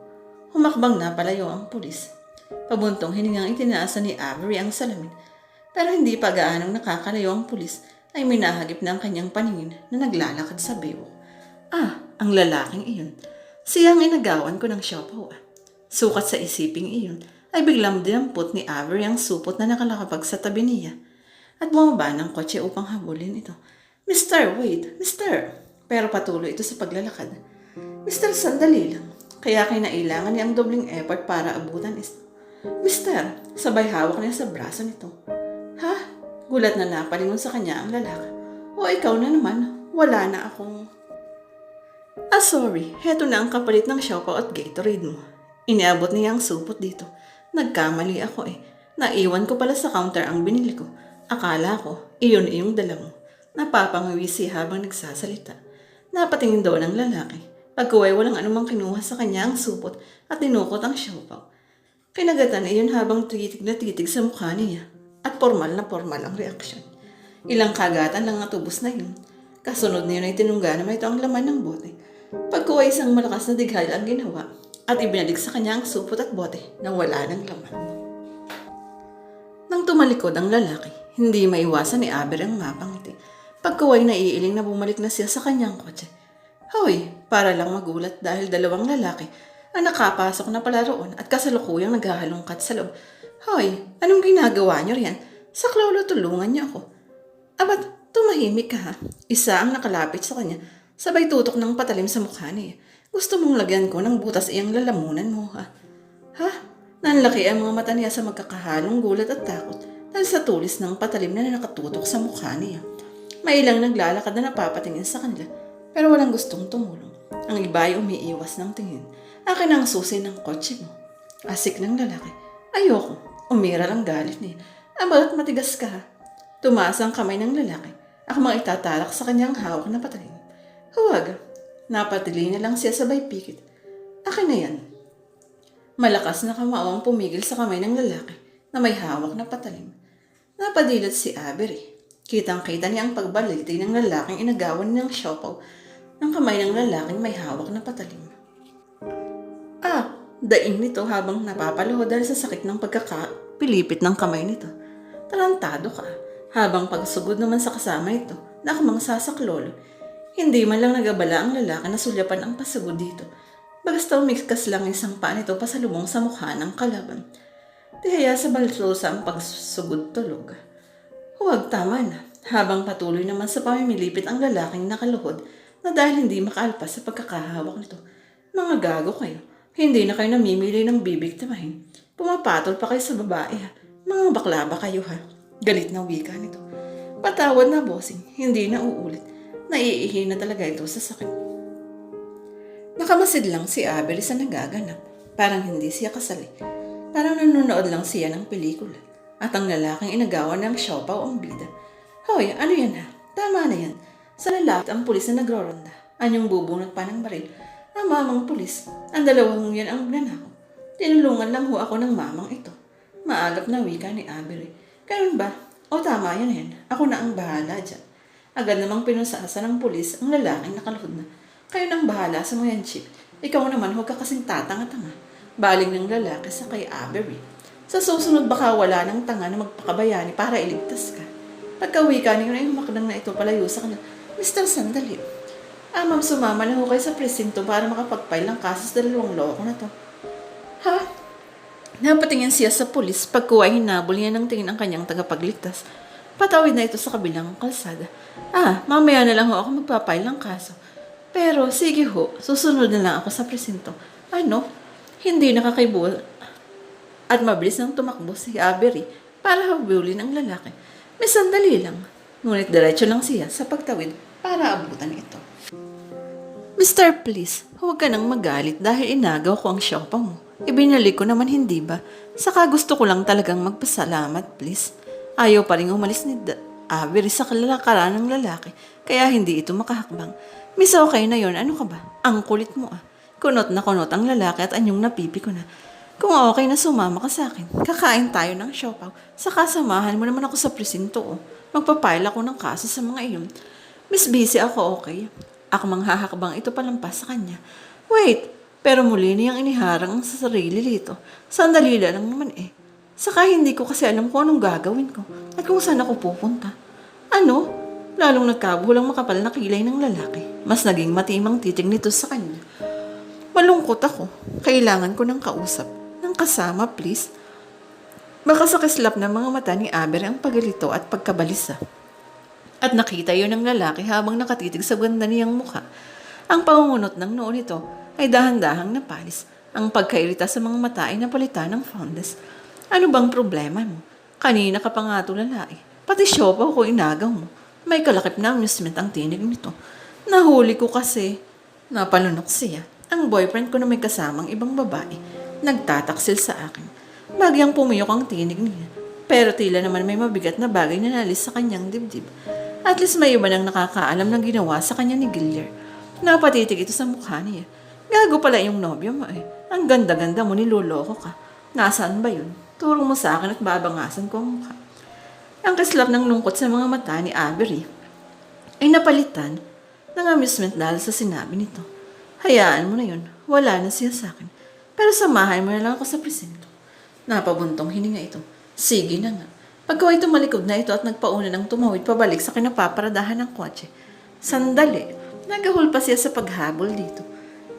Humakbang na palayo ang pulis. Pabuntong hiningang itinaasa ni Avery ang salamin. Pero hindi pa gaanong nakakalayo ang pulis ay minahagip na ang kanyang paningin na naglalakad sa bewok. Ang lalaking iyon. Siya ang inagawan ko ng siopaw. Sukat sa isiping iyon ay biglang dinampot ni Avery ang supot na nakalakapag sa tabi niya at bumaba ng kotse upang habulin ito. Mister, wait! Mister! Pero patuloy ito sa paglalakad. Mister, sandali lang. Kaya kinailangan niya ang dobling effort para abutan ito. Mister! Sabay hawak niya sa braso nito. Gulat na napalingon sa kanya ang lalaki. Ikaw na naman. Wala na akong... sorry. Heto na ang kapalit ng siopaw at Gatorade mo. Iniabot niya ang supot dito. Nagkamali ako Naiwan ko pala sa counter ang binili ko. Akala ko, iyon iyong dala mo. Napapangawi siya habang nagsasalita. Napatingin daw ng lalaki. Pagkuway walang anumang kinuha sa kanya ang supot at dinukot ang siopaw. Kinagatan iyon habang titig na titig sa mukha niya at formal na formal ang reaksyon. Ilang kagatan lang natubos na yun. Kasunod niyon ay tinungga naman ito ang laman ng bote. Pagkuway isang malakas na dighal ang ginawa at ibinalik sa kanya ang supot at bote nang wala ng laman. Nang tumalikod ang lalaki, hindi maiwasan ni Aber ang mapangiti. Pagkuway naiiling na bumalik na siya sa kanyang kotse. Hoy, para lang magulat dahil dalawang lalaki ang nakapasok na pala roon at kasalukuyang naghahalongkat sa loob. Hoy, anong ginagawa niyo riyan? Sa klolo tulungan niyo ako. Abat, tumahimik ka ha. Isa ang nakalapit sa kanya, sabay tutok ng patalim sa mukha niya. Gusto mong lagyan ko ng butas iyang lalamunan mo ha? Ha? Nanlaki ang mga mata niya sa magkakahalong gulat at takot dahil sa tulis ng patalim na nakatutok sa mukha niya. May ilang naglalakad na napapatingin sa kanila pero walang gustong tumulong. Ang iba ay umiiwas ng tingin. Akin ang susi ng kotse mo. Asik ng lalaki. Ayoko. Umira lang galit niya. Aba't matigas ka ha. Tumaas ang kamay ng lalaki. Ako mang itatalak sa kanyang hawak na patalim. Huwag. Napatili na lang siya sabay pikit. Akin na yan. Malakas na kamao ang pumigil sa kamay ng lalaki na may hawak na patalim. Napadilat si Aber. Kitang-kita niya ang pagbaliti ng lalaking inagawan ng siopaw ng kamay ng lalaking may hawak na patalim. Daing nito habang napapaluhod dahil sa sakit ng pagkakapilipit ng kamay nito. Tarantado ka. Habang pagsugod naman sa kasama nito, nakamang sasaklolo. Hindi man lang nagabala ang lalaki na sulyapan ang pasugod dito. Basta umikas lang isang paa nito pasalubong sa mukha ng kalaban. Tihaya sa balsosa ang pagsugod tulog. Huwag, tama na. Habang patuloy naman sa pamimilipit ang lalaking nakaluhod na dahil hindi makaalpas sa pagkakahawak nito. Mga gago kayo. Hindi na kayo namimili ng bibiktimahin. Pumapatol pa kayo sa babae ha. Mga bakla ba kayo ha? Galit na wika nito. Patawad na bossing. Hindi na uulit. Naiihi na talaga ito sa sakit. Nakamasid lang si Aber sa nagaganap. Parang hindi siya kasali. Parang nanonood lang siya ng pelikula. At ang lalaking inagawan ng siopaw ang bida. Hoy, ano yan ha? Tama na yan. Sa lalaki ang pulis na nagroronda. Anyong bubunot pa ng baril. Ang mamang pulis. Ang dalawang yan ang nanakaw. Tinulungan lang ho ako ng mamang ito. Maagap na wika ni Aber. Ganun ba? O tama yan. Ako na ang bahala dyan. Agad namang pinusasa ng pulis ang lalaking nakaluhod na. Kayo nang bahala sa mga chip. Ikaw naman huwag ka kasing tatanga-tanga. Baling ng lalaki sa kay Aber. Sa susunod baka wala ng tanga na magpakabayani para iligtas ka. Pagka-uwi ka niyo na yung makadang na ito palayo sa kanila. Mr. Sandali. Ma'am, sumama na ho kayo sa presinto para makapag-file ng kaso sa dalawang loko na to. Ha? Napatingin siya sa pulis pagkuha hinabol niya ng tingin ang kanyang tagapagligtas. Patawid na ito sa kabilang kalsada. Mamaya na lang ho ako magpapile ng kaso. Pero sige ho, susunod na lang ako sa presinto. Ano? Hindi nakakaibuo at mabilis nang tumakbo si Avery para habulin ang lalaki. May sandali lang. Ngunit diretso lang siya sa pagtawid para abutan ito. Mr. Please, huwag ka nang magalit dahil inagaw ko ang siopaw mo. Ibinalik ko naman, hindi ba? Saka gusto ko lang talagang magpasalamat, please. Ayaw pa rin umalis ni Avery sa kalakaran ng lalaki, kaya hindi ito makahakbang. Miss, okay na yon, ano ka ba? Ang kulit mo Kunot na kunot ang lalaki at anyong napipi ko na. Kung okay na sumama ka sa akin, kakain tayo ng siopaw. Saka samahan mo naman ako sa presinto. Magpapile ako ng kaso sa mga iyon. Miss busy ako, okay? Ako manghahakbang ito palampas sa kanya. Wait, pero muli niyang iniharang sa sarili dito. Sandali lang naman Saka hindi ko kasi alam kung anong gagawin ko at kung saan ako pupunta. Ano? Lalong nagkabulang makapal na kilay ng lalaki. Mas naging matimang titig nito sa kanya. Malungkot ako. Kailangan ko ng kausap. Ng kasama, please. Baka sa kislap ng mga mata ni Aber ang pagalito at pagkabalisa. At nakita yun ng lalaki habang nakatitig sa ganda niyang mukha. Ang pangungunot ng noo nito ay dahan-dahang napalis. Ang pagkairita sa mga mata ay napalitan ng fondness. Ano bang problema mo? Kanina ka pa nga tulala Pati siopaw ko inagaw mo. May kalakip na amusement ang tinig nito. Nahuli ko kasi. Napalunok siya. Ang boyfriend ko na may kasamang ibang babae. Nagtataksil sa akin. Bagyang pumiyok ang tinig niya. Pero tila naman may mabigat na bagay na nalis sa kanyang dibdib. At least may iba nang nakakaalam ng ginawa sa kanya ni Gillier. Napatitig ito sa mukha niya. Gago pala yung nobyo mo eh. Ang ganda-ganda mo, niloloko ka. Nasaan ba yun? Turo mo sa akin at babangasan ko ang mukha. Ang kislap ng lungkot sa mga mata ni Avery ay napalitan ng amusement dahil sa sinabi nito. Hayaan mo na yun. Wala na siya sa akin. Pero samahan mo na lang ako sa presinto. Napabuntong hininga ito. Sige na nga. Pagkaway tumalikod na ito at nagpauna ng tumawid pabalik sa kinapaparadahan ng kotse. Sandali. Nagahol pa siya sa paghabol dito.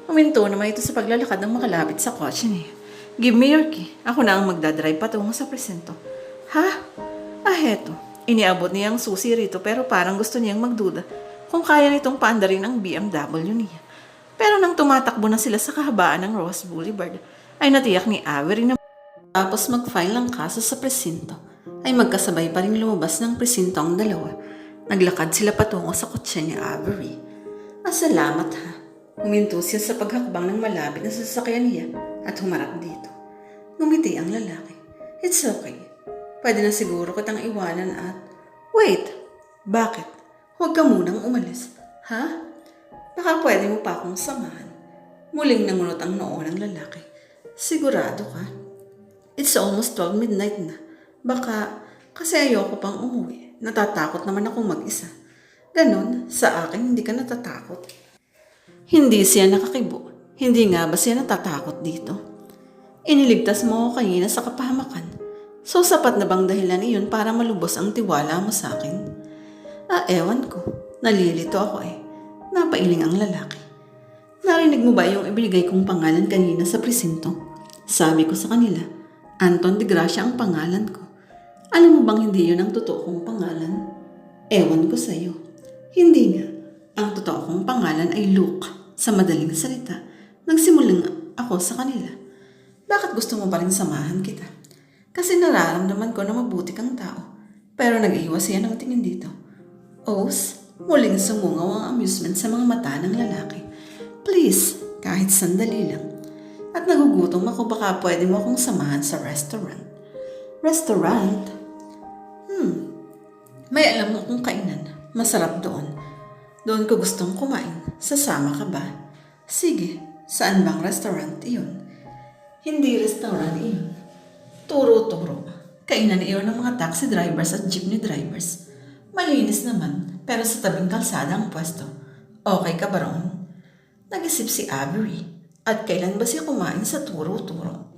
Huminto naman ito sa paglalakad ng makalapit sa kotse niya. Give me your key. Ako na ang magdadrive patungo sa presinto. Ha? Heto. Iniabot niya ang susi rito pero parang gusto niyang magduda kung kaya nitong paandarin ang BMW niya. Pero nang tumatakbo na sila sa kahabaan ng Ross Boulevard, ay natiyak ni Avery na tapos mag-file ng kaso sa presinto, ay magkasabay pa rin lumabas ng presinto ang dalawa. Naglakad sila patungo sa kotse ni Avery. Salamat ha. Huminto siya sa paghakbang ng malapit na sasakyan niya at humarap dito. Ngumiti ang lalaki. It's okay. Pwede na siguro kitang iwanan at... Wait! Bakit? Huwag ka munang umalis. Ha? Baka pwede mo pa akong samahan. Muling nangunot ang noo ng lalaki. Sigurado ka? It's almost 12 midnight na. Baka kasi ayoko pang umuwi. Natatakot naman akong mag-isa. Ganon, sa akin hindi ka natatakot. Hindi siya nakakibo. Hindi nga ba siya natatakot dito? Iniligtas mo ako kanina sa kapahamakan. So sapat na bang dahilan iyon para malubos ang tiwala mo sa akin? Ewan ko. Nalilito ako eh. Napailing ang lalaki. Narinig mo ba yung ibinigay kong pangalan kanina sa presinto? Sabi ko sa kanila, Anton de Gracia ang pangalan ko. Alam mo bang hindi yun ang totoo kong pangalan? Ewan ko sa'yo. Hindi nga. Ang totoo kong pangalan ay Luke. Sa madaling salita, nagsimulang ako sa kanila. Bakit gusto mo pa rin samahan kita? Kasi nararamdaman ko na mabuti kang tao. Pero nag-iwas siya ng tingin dito. Os, muling sumungaw ang amusement sa mga mata ng lalaki. Please, kahit sandali lang. At nagugutom ako, baka pwede mo akong samahan sa restaurant. Restaurant? May alam mo kung kainan. Masarap doon. Doon ko gustong kumain. Sasama ka ba? Sige, saan bang restaurant iyon? Hindi restaurant iyon. Turo-turo. Kainan iyon ng mga taxi drivers at jeepney drivers. Malinis naman, pero sa tabing kalsada ang pwesto. Okay ka ba roon? Nag-isip si Avery. At kailan ba siya kumain sa turo-turo?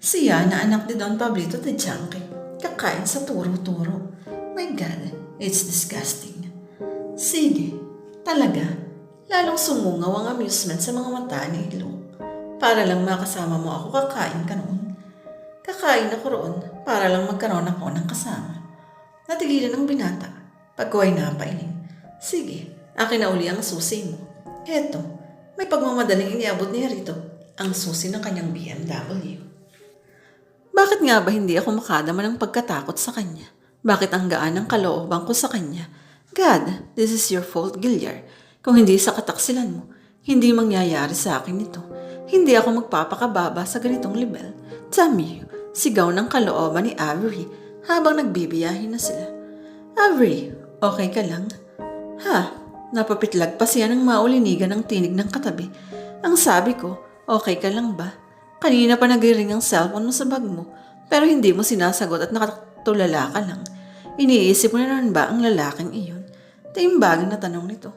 Siya na anak ni Don Pablito de Chanque. Kakain sa turo-turo. My God, it's disgusting. Sige, talaga. Lalong sumungaw ang amusement sa mga mata ni Luke. Para lang makasama mo ako, kakain ka noon. Kakain ako roon para lang magkaroon ako ng kasama. Natigilan ang binata. Pagkaway napailing. Sige, akin na uli ang susi mo. Eto, may pagmamadaling iniabot niya rito ang susi ng kanyang BMW. Bakit nga ba hindi ako makadama ng pagkatakot sa kanya? Bakit ang gaan ng kalooban ko sa kanya? God, this is your fault, Gilliard. Kung hindi sa kataksilan mo, hindi mangyayari sa akin ito. Hindi ako magpapakababa sa ganitong level. Damn, sigaw ng kalooban ni Avery habang nagbibiyahin na sila. Avery, okay ka lang? Ha? Napapitlag pa siya ng maulinigan ng tinig ng katabi. Ang sabi ko, okay ka lang ba? Kanina pa nag-ring ang cellphone mo sa bag mo, pero hindi mo sinasagot at nakatulala ka lang. Iniisip mo na naman ba ang lalaking iyon? Taimbagan na tanong nito.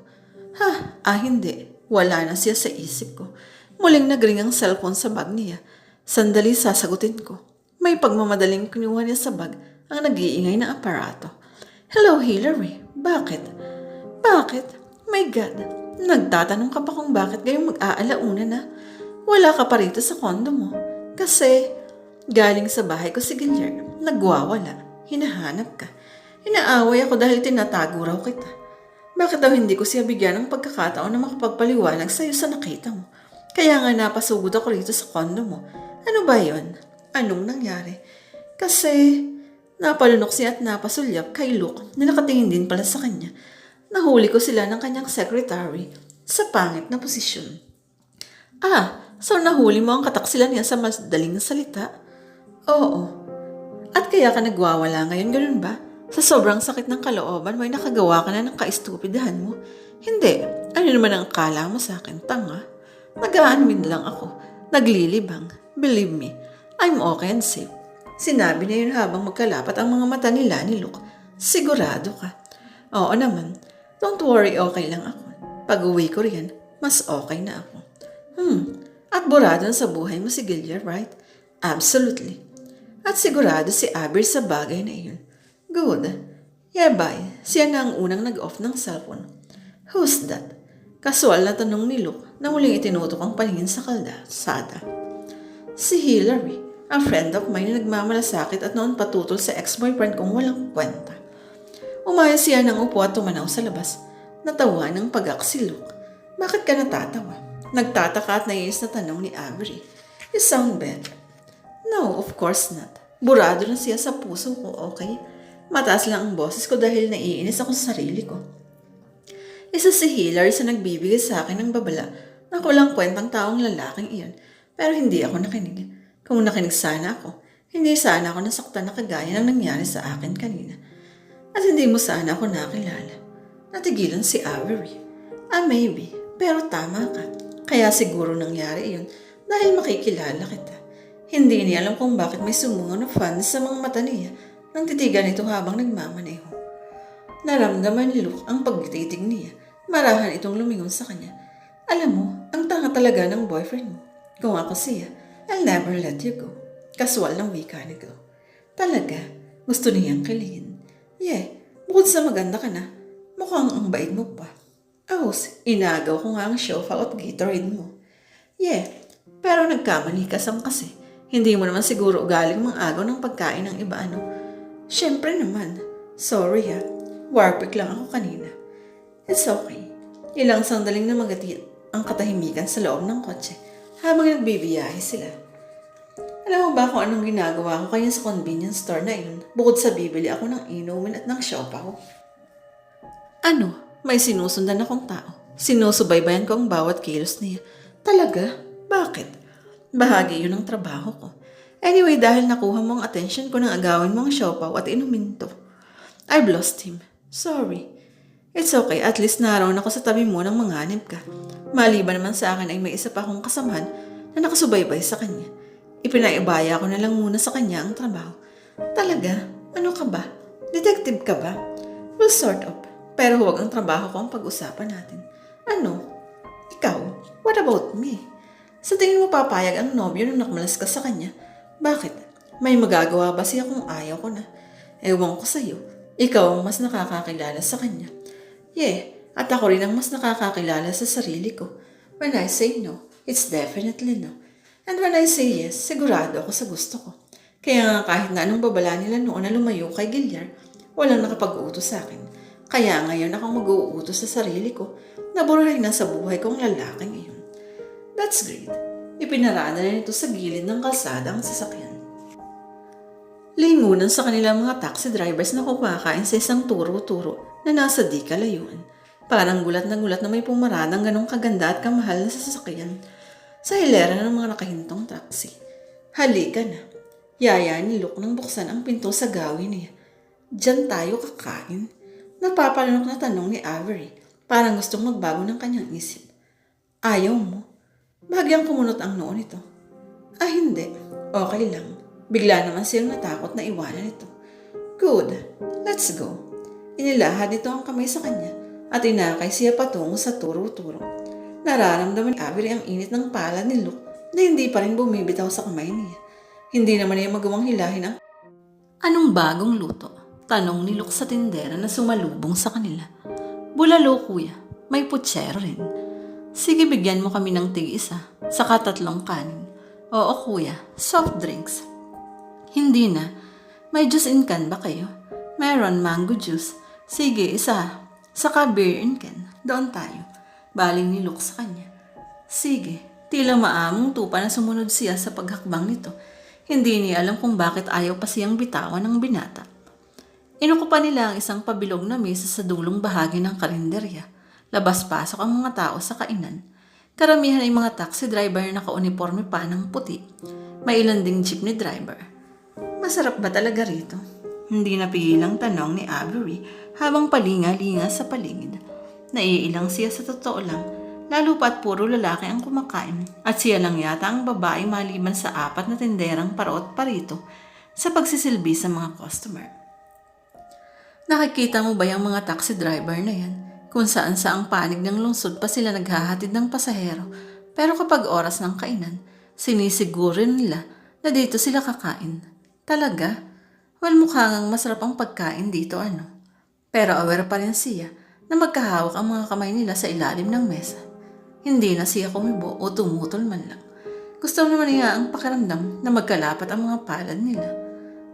Hindi. Wala na siya sa isip ko. Muling nag-ring ang cellphone sa bag niya. Sandali sasagutin ko. May pagmamadaling kinuha niya sa bag ang nag-iingay na aparato. Hello, Hillary. Bakit? Bakit? My God. Nagtatanong ka pa kung bakit ngayong mag-aalauna na? Wala ka pa rito sa kondo mo. Kasi, galing sa bahay ko si Gilliard. Nagwawala. Hinahanap ka. Inaaway ako dahil tinatago raw kita. Bakit daw hindi ko siya bigyan ng pagkakataon na makapagpaliwanag sa'yo sa nakita mo? Kaya nga napasugod ako rito sa kondo mo. Ano ba yon? Anong nangyari? Kasi napalunok siya at napasulyap kay Luke na nakatingin din pala sa kanya. Nahuli ko sila ng kanyang secretary sa pangit na posisyon. So nahuli mo ang kataksilan niya sa madaling salita? Oo. At kaya ka nagwawala ngayon, ganun ba? Sa sobrang sakit ng kalooban, may nakagawa ka na ng kaistupidahan mo. Hindi. Ano naman ang akala mo sa akin? Tanga. Nag-aanmin lang ako. Naglilibang. Believe me, I'm okay and safe. Sinabi na yun habang magkalapat ang mga mata nila ni Luke. Sigurado ka? Oo naman. Don't worry, okay lang ako. Pag-uwi ko riyan, mas okay na ako. At burado na sa buhay mo si Gilliard, right? Absolutely. At sigurado si Aber sa bagay na iyon. Good. Yeah, bye. Siya na ang unang nag-off ng cellphone. Who's that? Kasual na tanong ni Luke na muling itinutok ang paningin sa kalsada. Si Hillary, ang friend of mine na nagmamalasakit at noon patutol sa ex-boyfriend kong walang kwenta. Umayos siya ng upo at tumanaw sa labas. Natawa ng pagak si Luke. Bakit ka natatawa? Nagtataka at naiis na tanong ni Avery. You sound bad. No, of course not. Burado na siya sa puso ko, okay? Mataas lang ang boses ko dahil naiinis ako sa sarili ko. Isa si Hillary sa nagbibigay sa akin ng babala na walang kwentang taong lalaking iyon. Pero hindi ako nakinig. Kung nakinig sana ako, hindi sana ako nasaktan na kagaya ng nangyari sa akin kanina. At hindi mo sana ako nakilala. Natigilan si Avery. Maybe, pero tama ka. Kaya siguro nangyari iyon dahil makikilala kita. Hindi niya alam kung bakit may sumungaw na fans sa mga mata niya nang titigan ito habang nagmamaneho. Naramdaman ni Luke ang pagtitig niya. Marahan itong lumingon sa kanya. Alam mo, ang tanga talaga ng boyfriend mo. Kung ako siya, I'll never let you go. Kaswal ng wika ni Go. Talaga, gusto niyang kiligin. Yeah, bukod sa maganda ka na, mukhang ang bait mo pa. Inagaw ko nga ang sofa at Gatorade mo. Yeah, pero nagkamali ka kasi. Hindi mo naman siguro ugaling mang-agaw ng pagkain ng iba, ano? Siyempre naman. Sorry ha. Warpick lang ako kanina. It's okay. Ilang sandaling na magati ang katahimikan sa loob ng kotse habang nagbibiyahe sila. Alam mo ba kung anong ginagawa ko kaya sa convenience store na yun bukod sa bibili ako ng inumin at ng siopaw? Ano? May sinusundan akong tao. Sinusubaybayan ko ang bawat kilos niya. Talaga? Bakit? Bahagi yun ng trabaho ko. Anyway, dahil nakuha mo ang attention ko nang agawin mo ang siopaw at inumin to. I've lost him. Sorry. It's okay, at least naroon ako sa tabi mo nang manganib ka. Maliban naman sa akin ay may isa pa akong kasamahan na nakasubaybay sa kanya. Ipinaibaya ko na lang muna sa kanya ang trabaho. Talaga? Ano ka ba? Detective ka ba? Well, sort of. Pero huwag ang trabaho ko ang pag-usapan natin. Ano? Ikaw? What about me? Sa tingin mo papayag ang nobyo nung nakamalas ka sa kanya? Bakit? May magagawa ba siya kung ayaw ko na? Ewan ko sa'yo. Ikaw ang mas nakakakilala sa kanya. Yeah, at ako rin ang mas nakakakilala sa sarili ko. When I say no, it's definitely no. And when I say yes, sigurado ako sa gusto ko. Kaya nga kahit na anong babala nila noon na lumayo kay Gilliard, walang nakapag-uutos sa akin. Kaya ngayon akong mag-uutos sa sarili ko na burahin na sa buhay kong lalaki ngayon. That's great. Ipinarada na nito sa gilid ng kalsada ang sasakyan. Lingunan sa kanilang mga taxi drivers na kumakain sa isang turo-turo na nasa di kalayuan. Parang gulat na may pumaradang ganong kaganda at kamahal na sasakyan sa hilera ng mga nakahintong taxi. Halika na. Yaya ni Luke nang buksan ang pinto sa gawin niya. Diyan tayo kakain? Napapalanok na tanong ni Avery. Parang gustong magbago ng kanyang isip. Ayaw mo? Bahagyang kumunot ang noo nito. Hindi. Okay lang. Bigla naman siyang natakot na iwanan ito. Good. Let's go. Inilahad nito ang kamay sa kanya at inakay siya patungo sa turo-turo. Nararamdaman ni Avery ang init ng palad ni Luke na hindi pa rin bumibitaw sa kamay niya. Hindi naman niya magawang hilahin ang anong bagong luto? Tanong ni Luke sa tindera na sumalubong sa kanila. Bulalo kuya, may putsero rin. Sige, bigyan mo kami ng tig-isa, saka 3 kanin. Oo kuya, soft drinks. Hindi na. May juice in can ba kayo? Meron, mango juice. Sige, isa. Saka beer in can. Doon tayo. Baling ni Luke sa kanya. Sige. Tila maamong tupa na sumunod siya sa paghakbang nito. Hindi niya alam kung bakit ayaw pa siyang bitawan ng binata. Inukupa nila ang isang pabilog na mesa sa dulong bahagi ng karinderya. Labas-pasok ang mga tao sa kainan. Karamihan ay mga taxi driver na naka-uniforme pa ng puti. May ilan ding jeepney driver. Masarap ba talaga rito? Hindi napigilang tanong ni Avery habang palinga-linga sa paligid. Naiilang siya sa totoo lang, lalo pa't puro lalaki ang kumakain at siya lang yata ang babae maliban sa 4 na tinderang paraot parito sa pagsisilbi sa mga customer. Nakikita mo ba yung mga taxi driver na yan? Kung saan sa ang panig ng lungsod pa sila naghahatid ng pasahero, pero kapag oras ng kainan, sinisiguro nila na dito sila kakain. Talaga? Well, mukha ngang masarap ang pagkain dito Pero aware pa rin siya na magkahawak ang mga kamay nila sa ilalim ng mesa. Hindi na siya kumibo o tumutol man lang. Gusto naman niya ang pakiramdam na magkalapat ang mga palad nila.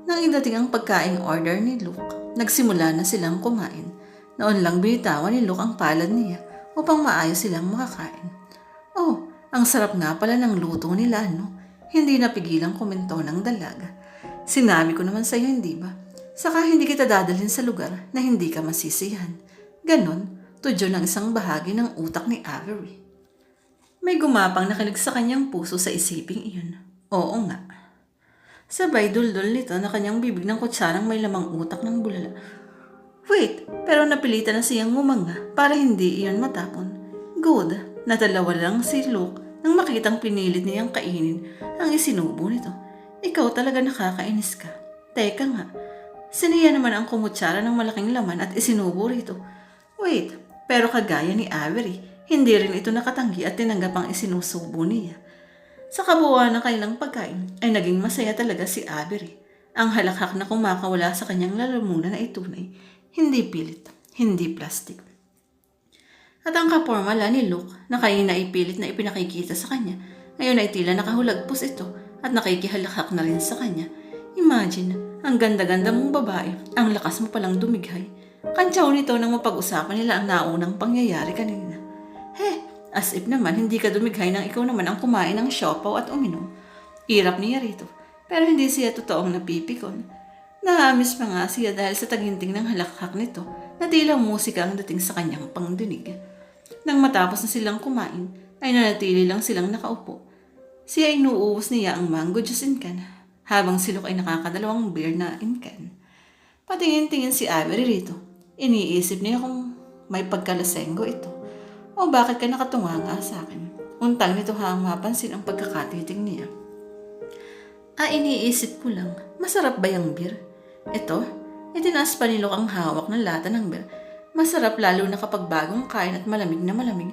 Nang indating ang pagkain order ni Luke, nagsimula na silang kumain. Noon lang binitawan ni Luke ang palad niya upang maayos silang makakain. Oh, ang sarap nga pala ng luto nila, Hindi napigilang komento ng dalaga. Sinabi ko naman sa iyo, hindi ba? Saka hindi kita dadalhin sa lugar na hindi ka masisiyahan. Ganon, tudyo ng isang bahagi ng utak ni Avery. May gumapang nakilig sa kanyang puso sa isiping iyon. Oo nga. Sabay duldol nito na kanyang bibig ng kutsarang may lamang utak ng bulala. Wait, pero napilitan na siyang ngumanga para hindi iyon matapon. Good, natalawa lang si Luke nang makitang pinilit niyang kainin ang isinubo nito. Ikaw talaga nakakainis ka. Teka nga, siniya naman ang kumutsara ng malaking laman at isinubo rito. Wait, pero kagaya ni Avery, hindi rin ito nakatanggi at tinanggap ang isinusubo niya. Sa kabuuan ng kanilang pagkain ay naging masaya talaga si Avery. Ang halakhak na kumakawala sa kanyang lalamunan na itunay, hindi pilit, hindi plastic. At ang kapormala ni Luke na kanina ay pilit na ipinakikita sa kanya, ngayon ay tila nakahulagpos ito at nakikihalakhak na rin sa kanya. Imagine, ang ganda-ganda mong babae, ang lakas mo palang dumighay. Kantsaw nito nang mapag-usapan nila ang naunang pangyayari kanina. As if naman hindi ka dumighay nang ikaw naman ang kumain ng siopaw at uminom. Irap niya rito, pero hindi siya totoong napipikon. Naamis pa nga siya dahil sa taginting ng halakhak nito na tila musika ang dating sa kanyang pangdinig. Nang matapos na silang kumain, ay nanatili lang silang nakaupo. Siya ay inuubos niya ang mango juice in can, habang si Luke ay nakakadalawang beer na in can. Patingin-tingin si Avery rito. Iniisip niya kung may pagkalasenggo ito. O bakit ka nakatunga nga sa akin? Untang nito hang mapansin ang pagkakatiting niya. Iniisip ko lang, masarap ba yung beer? Ito, itinaas pa ni Luke ang hawak ng lata ng beer. Masarap lalo na kapag bagong kain at malamig na malamig.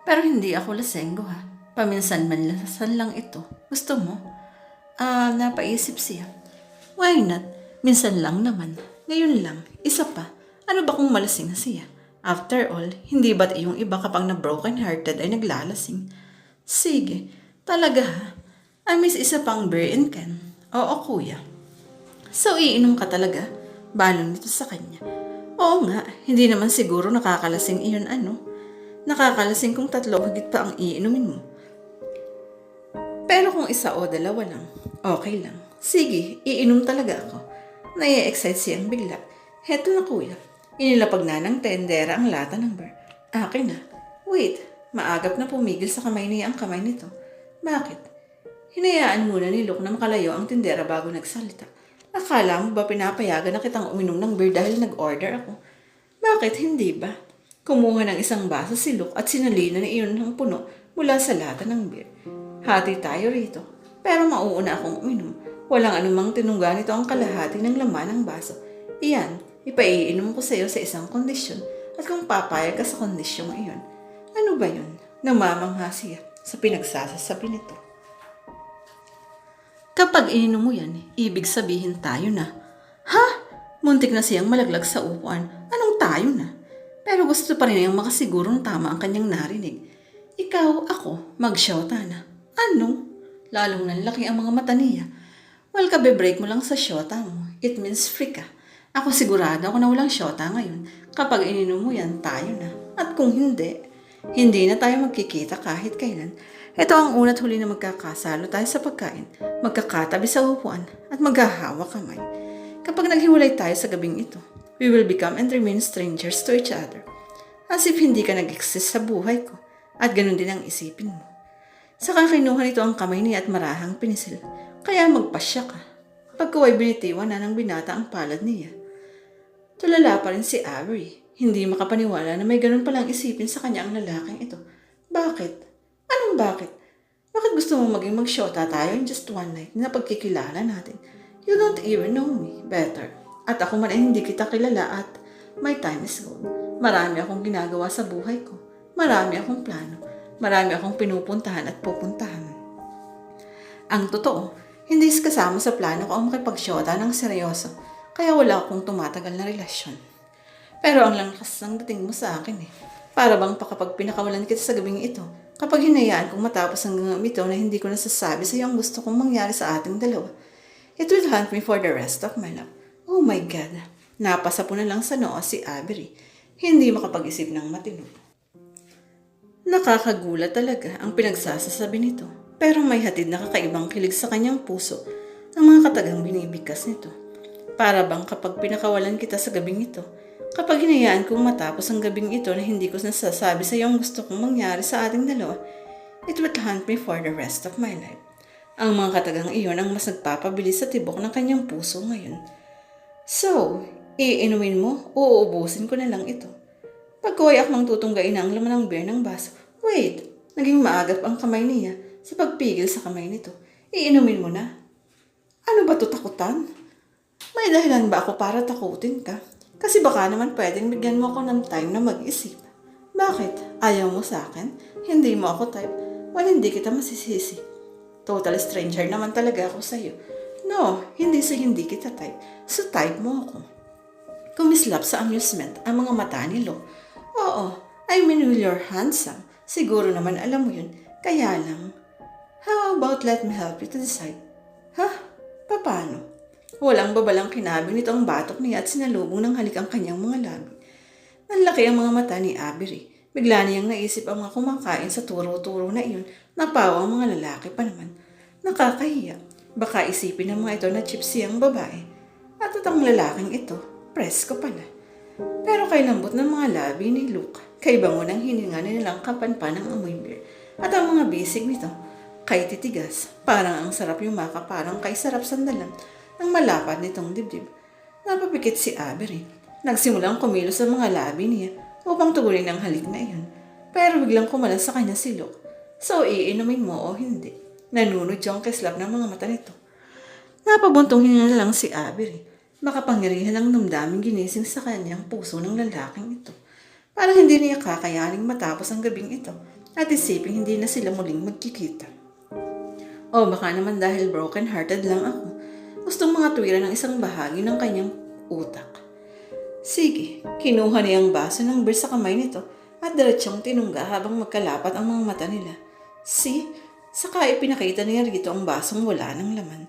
Pero hindi ako lasenggo Paminsan-manlasan lang ito. Gusto mo? Napaisip siya. Why not? Minsan lang naman. Ngayon lang. Isa pa. Ano ba kung malasing siya? After all, hindi ba't yung iba kapag na broken-hearted ay naglalasing? Sige. Talaga miss isa pang beer in can. Oo, kuya. So, iinom ka talaga? Balon nito sa kanya. Oo nga. Hindi naman siguro nakakalasing iyon Nakakalasing kung 3 higit pa ang iinumin mo. Pero kung 1 o 2 lang, okay lang. Sige, iinom talaga ako. Nai-excite siyang bigla. Heto na kuya. Inilapag na ng tendera ang lata ng beer. Akin na. Wait, maagap na pumigil sa kamay niya ang kamay nito. Bakit? Hinayaan muna ni Luke na makalayo ang tendera bago nagsalita. Akala mo ba pinapayagan na kitang uminom ng beer dahil nag-order ako? Bakit hindi ba? Kumuha ng isang baso si Luke at sinalina na iyon ng puno mula sa lata ng beer. Hati tayo rito, pero mauuna akong uminom. Walang anumang tinungga nito ang kalahati ng laman ng baso. Iyan, ipaiinom ko sa iyo sa isang kondisyon at kung papayag ka sa kondisyong iyon. Ano ba yun? Namamangha siya sa pinagsasasabi nito. Kapag ininom mo yan, ibig sabihin tayo na. Ha? Muntik na siyang malaglag sa upuan. Anong tayo na? Pero gusto pa rin niyang makasigurong tama ang kanyang narinig. Ikaw, ako, mag-shota na. Ano? Lalong nanlaki ang mga mata niya. Well, kabe-break mo lang sa shota mo. It means free ka. Ako sigurado ako na walang shota ngayon. Kapag ininom mo yan, tayo na. At kung hindi, hindi na tayo magkikita kahit kailan. Ito ang una't huli na magkakasalo tayo sa pagkain, magkakatabi sa upuan, at maghahawak kamay. Kapag naghiwalay tayo sa gabing ito, we will become and remain strangers to each other. As if hindi ka nag-exist sa buhay ko, at ganun din ang isipin mo. Saka kinuha nito ang kamay niya at marahang pinisil, kaya magpasya ka. Pagkaway binitiwan na ng binata ang palad niya. Tulala pa rin si Avery. Hindi makapaniwala na may ganun palang isipin sa kanya ang lalaking ito. Bakit? Anong bakit? Bakit gusto mo maging mag-shota tayo in just one night na pagkikilala natin? You don't even know me better. At ako man ay hindi kita kilala at my time is gold. Marami akong ginagawa sa buhay ko. Marami akong plano. Marami akong pinupuntahan at pupuntahan. Ang totoo, hindi kasama sa plano ko ang makipag-shota ng seryoso. Kaya wala akong tumatagal na relasyon. Pero ang lakas ng dating mo sa akin eh. Para bang kapag pinakawalan kita sa gabing ito, kapag hinayaan kong matapos ang ito na hindi ko nasasabi sa iyo ang gusto kong mangyari sa ating dalawa, it will haunt me for the rest of my life. Oh my God, napasa po na lang sa noo si Avery. Hindi makapag-isip ng matino. Nakakagulat talaga ang pinagsasasabi nito. Pero may hatid na kakaibang kilig sa kanyang puso ang mga katagang binibigkas nito. Para bang kapag pinakawalan kita sa gabing ito, kapag hinayaan kong matapos ang gabing ito na hindi ko nasasabi sa iyo ang gusto kong mangyari sa ating dalawa, it will haunt me for the rest of my life. Ang mga katagang iyon ang mas nagpapabilis sa tibok ng kanyang puso ngayon. So, iinumin mo o uubusin ko na lang ito. Pagkuhay akmang tutunggain na ang laman ng beer ng baso. Wait, naging maagap ang kamay niya sa pagpigil sa kamay nito. Iinumin mo na. Ano ba to takutan? May dahilan ba ako para takutin ka? Kasi baka naman pwedeng bigyan mo ako ng time na mag-isip. Bakit? Ayaw mo sa akin? Hindi mo ako type? Well, hindi kita masisisi. Total stranger naman talaga ako sa'yo. No, hindi kita type. So type mo ako. Kumislap sa amusement ang mga mata ni Lo. Oo, I mean well, you're handsome. Siguro naman alam mo yun. Kaya lang, how about let me help you to decide? Paano? Walang babalang kinabing nito ang batok niya at sinalubong ng halik ang kanyang mga labi. Nanlaki ang mga mata ni Avery. Bigla niyang naisip ang mga kumakain sa turo-turo na iyon. Napawa ang mga lalaki pa naman. Nakakahiya. Baka isipin ng mga ito na gypsy ang babae. At ang lalaking ito, presko pala. Pero kay lambot ng mga labi ni Luke, kay bango ng hininga nilang kapanpan ng amoy beer. At ang mga bisig nito, kay titigas. Parang ang sarap yung maka, parang kay sarap sandalan. Ang malapad nitong dibdib. Napapikit si Avery. Nagsimulang kumilos sa mga labi niya upang tugunin ang halik na iyon. Pero biglang kumalas sa kanya si Luke. So, iinumin mo o hindi? Nanunod yung kislap ng mga mata nito. Napabuntong hininga na lang si Avery. Makapangyarihan ang damdaming ginising sa kanyang puso ng lalaking ito. Parang hindi niya kakayaning matapos ang gabing ito at isipin hindi na sila muling magkikita. O baka naman dahil broken-hearted lang ako. Gustong mga tuwira ng isang bahagi ng kanyang utak. Sige, kinuha niya ang baso ng beer sa kamay nito at diretsyong tinungga habang magkalapat ang mga mata nila. See, saka ipinakita niya rito ang basong wala ng laman.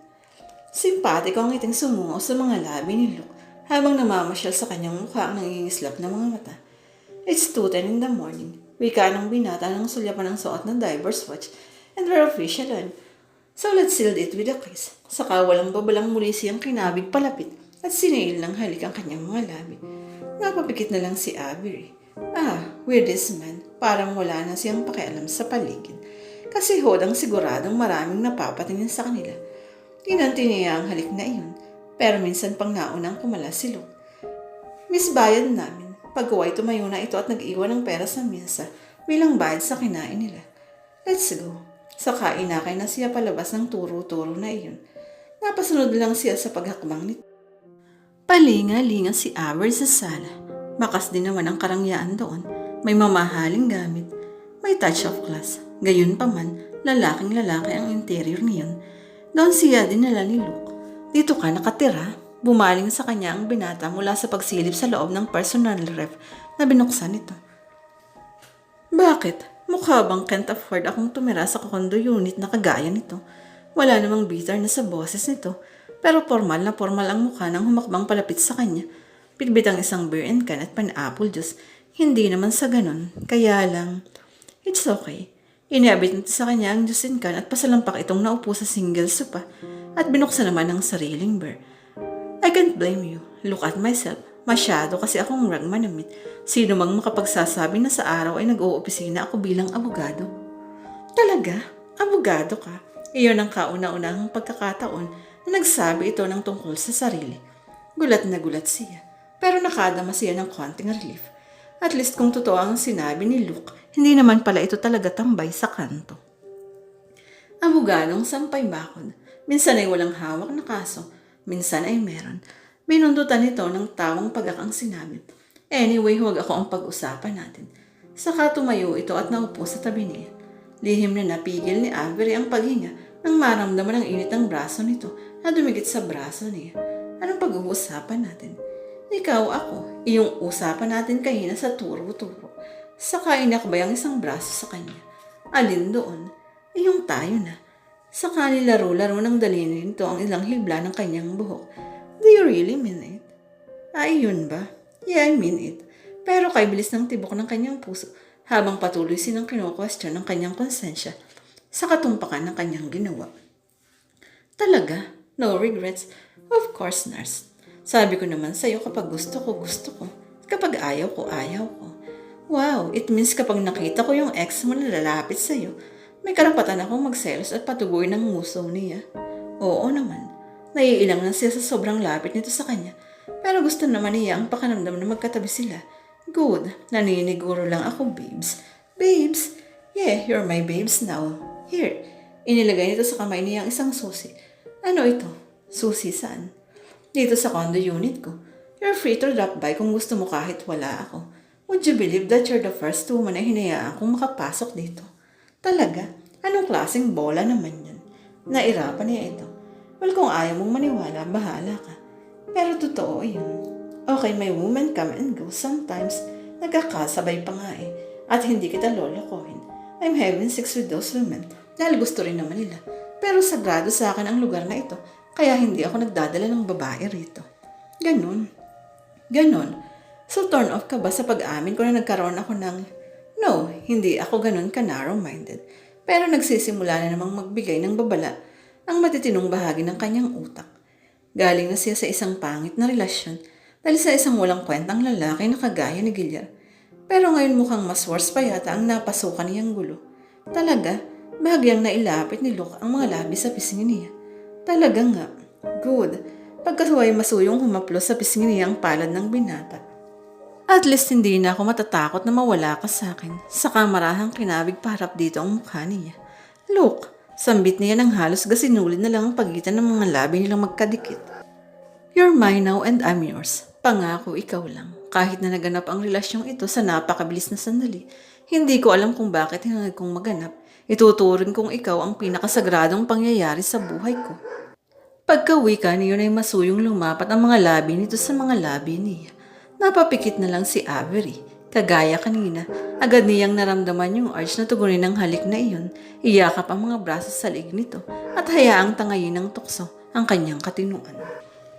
Simpatiko ang ngiting sumungaw sa mga labi ni Luke habang namamasyal sa kanyang mukha ang nangingislap na mga mata. It's 2:10 in the morning. Wika ng binata ng sulyapan ng suot ng diver's watch and we're official on. So let's seal it with a kiss. Saka walang babalang muli siyang kinabig palapit at sinail ng halik ang kanyang mga labi. Napapikit na lang si Avery. With this man, parang wala na siyang pakialam sa paligid. Kasi hodang siguradong maraming napapatingin sa kanila. Tinanti niya ang halik na iyon, pero minsan pang naunang kumalas si Luke. Miss bayad namin. Pagkuway tumayo na ito at nag-iwan ng pera sa mesa bilang bayad sa kinain nila. Let's go. Saka inakay na siya palabas ng turo-turo na iyon. Napasunod lang siya sa paghakbang nito. Palinga-linga si Avery sa sala. Bakas din naman ang karangyaan doon. May mamahaling gamit. May touch of class. Gayun pa man, lalaking-lalaki ang interior niyon. Doon siya dinala ni Luke. Dito ka nakatira. Bumaling sa kanya ang binata mula sa pagsilip sa loob ng personal ref na binuksan nito. Bakit? Mukha bang can't afford akong tumira sa condo unit na kagaya nito? Wala namang bitter na sa boses nito. Pero formal na formal ang mukha ng humakbang palapit sa kanya. Pitbit ang isang beer and can at pineapple juice. Hindi naman sa ganon. Kaya lang, it's okay. Inabit nito sa kanya ang juice and can at pasalampak itong naupo sa single sopa at binuksan naman ng sariling beer. I can't blame you. Look at myself. Masyado kasi akong rag manamit. Sino mang makapagsasabi na sa araw ay nag-oopisina ako bilang abogado? Talaga? Abogado ka? Iyon ang kauna-unahang pagkakataon na nagsabi ito ng tungkol sa sarili. Gulat na gulat siya, pero nakadama siya ng konting relief. At least kung totoo ang sinabi ni Luke, hindi naman pala ito talaga tambay sa kanto. Abogadong sampay bakod. Minsan ay walang hawak na kaso, minsan ay meron. Binundutan ito ng tawang pagkakang sinabi. Anyway, huwag ako ang pag-usapan natin. Saka tumayo ito at naupo sa tabi niya. Lihim na napigil ni Avery ang paghinga nang maramdaman ang init ng braso nito na dumikit sa braso niya. Anong pag-uusapan natin? Ikaw ako, iyong usapan natin kanina sa turo-turo. Saka inakbay ang isang braso sa kanya. Alin doon? Iyong tayo na. Saka nilaro-laro ng daliri nito ang ilang hibla ng kanyang buhok. Do you really mean it? Ay, yun ba? Yeah, I mean it. Pero kay bilis ng tibok ng kanyang puso habang patuloy silang kino-question ng kanyang konsensya sa katumpakan ng kanyang ginawa. Talaga? No regrets? Of course, nurse. Sabi ko naman sa'yo kapag gusto ko, gusto ko. Kapag ayaw ko, ayaw ko. Wow, it means kapag nakita ko yung ex mo na lalapit sa'yo, may karapatan akong magselos at patugoy ng muso niya. Oo naman. Naiilang na siya sa sobrang lapit nito sa kanya. Pero gusto naman niya ang pakiramdam na magkatabi sila. Good. Naniniguro lang ako, babes. Babes? Yeah, you're my babes now. Here. Inilagay nito sa kamay niya ang isang susi. Ano ito? Susi saan? Dito sa condo unit ko. You're free to drop by kung gusto mo kahit wala ako. Would you believe that you're the first woman na hinayaan kong makapasok dito? Talaga? Anong klaseng bola naman yan? Nairapan niya ito. Well, kung ayaw mong maniwala, bahala ka. Pero totoo yun. Okay, may woman come and go. Sometimes, nagkakasabay pa nga eh. At hindi kita lolokohin. I'm having sex with those women. Dahil gusto rin naman nila. Pero sagrado sa akin ang lugar na ito. Kaya hindi ako nagdadala ng babae rito. Ganon. So turn off ka ba sa pag-amin ko na nagkaroon ako ng... No, hindi ako ganon ka narrow-minded. Pero nagsisimula na namang magbigay ng babala ang matitinong bahagi ng kanyang utak. Galing na siya sa isang pangit na relasyon dahil sa isang walang kwentang lalaki na kagaya ni Gillian. Pero ngayon mukhang mas worse pa yata ang napasukan niyang gulo. Talaga, bahagyang nailapit ni Luke ang mga labi sa pisngi niya. Talaga nga. Good. Pagkasuway masuyong humaplos sa pisngi niya ang palad ng binata. At least hindi na ako matatakot na mawala ka sa akin. Sa kamarahang kinabig parap dito ang mukha niya. Look, sambit niya ng halos gasinulid na lang ang pagitan ng mga labi nilang magkadikit. You're mine now and I'm yours. Pangako ikaw lang. Kahit na naganap ang relasyong ito sa napakabilis na sandali, hindi ko alam kung bakit hinangad kong maganap. Ituturing kong ikaw ang pinakasagradong pangyayari sa buhay ko. Pagka-uwi ka niyon ay masuyong lumapat ang mga labi nito sa mga labi niya. Napapikit na lang si Avery. Kagaya kanina, agad niyang naramdaman yung urge na tugunin ng halik na iyon, iyakap ang mga braso sa liig nito at hayaang tangayin ng tukso ang kanyang katinuan.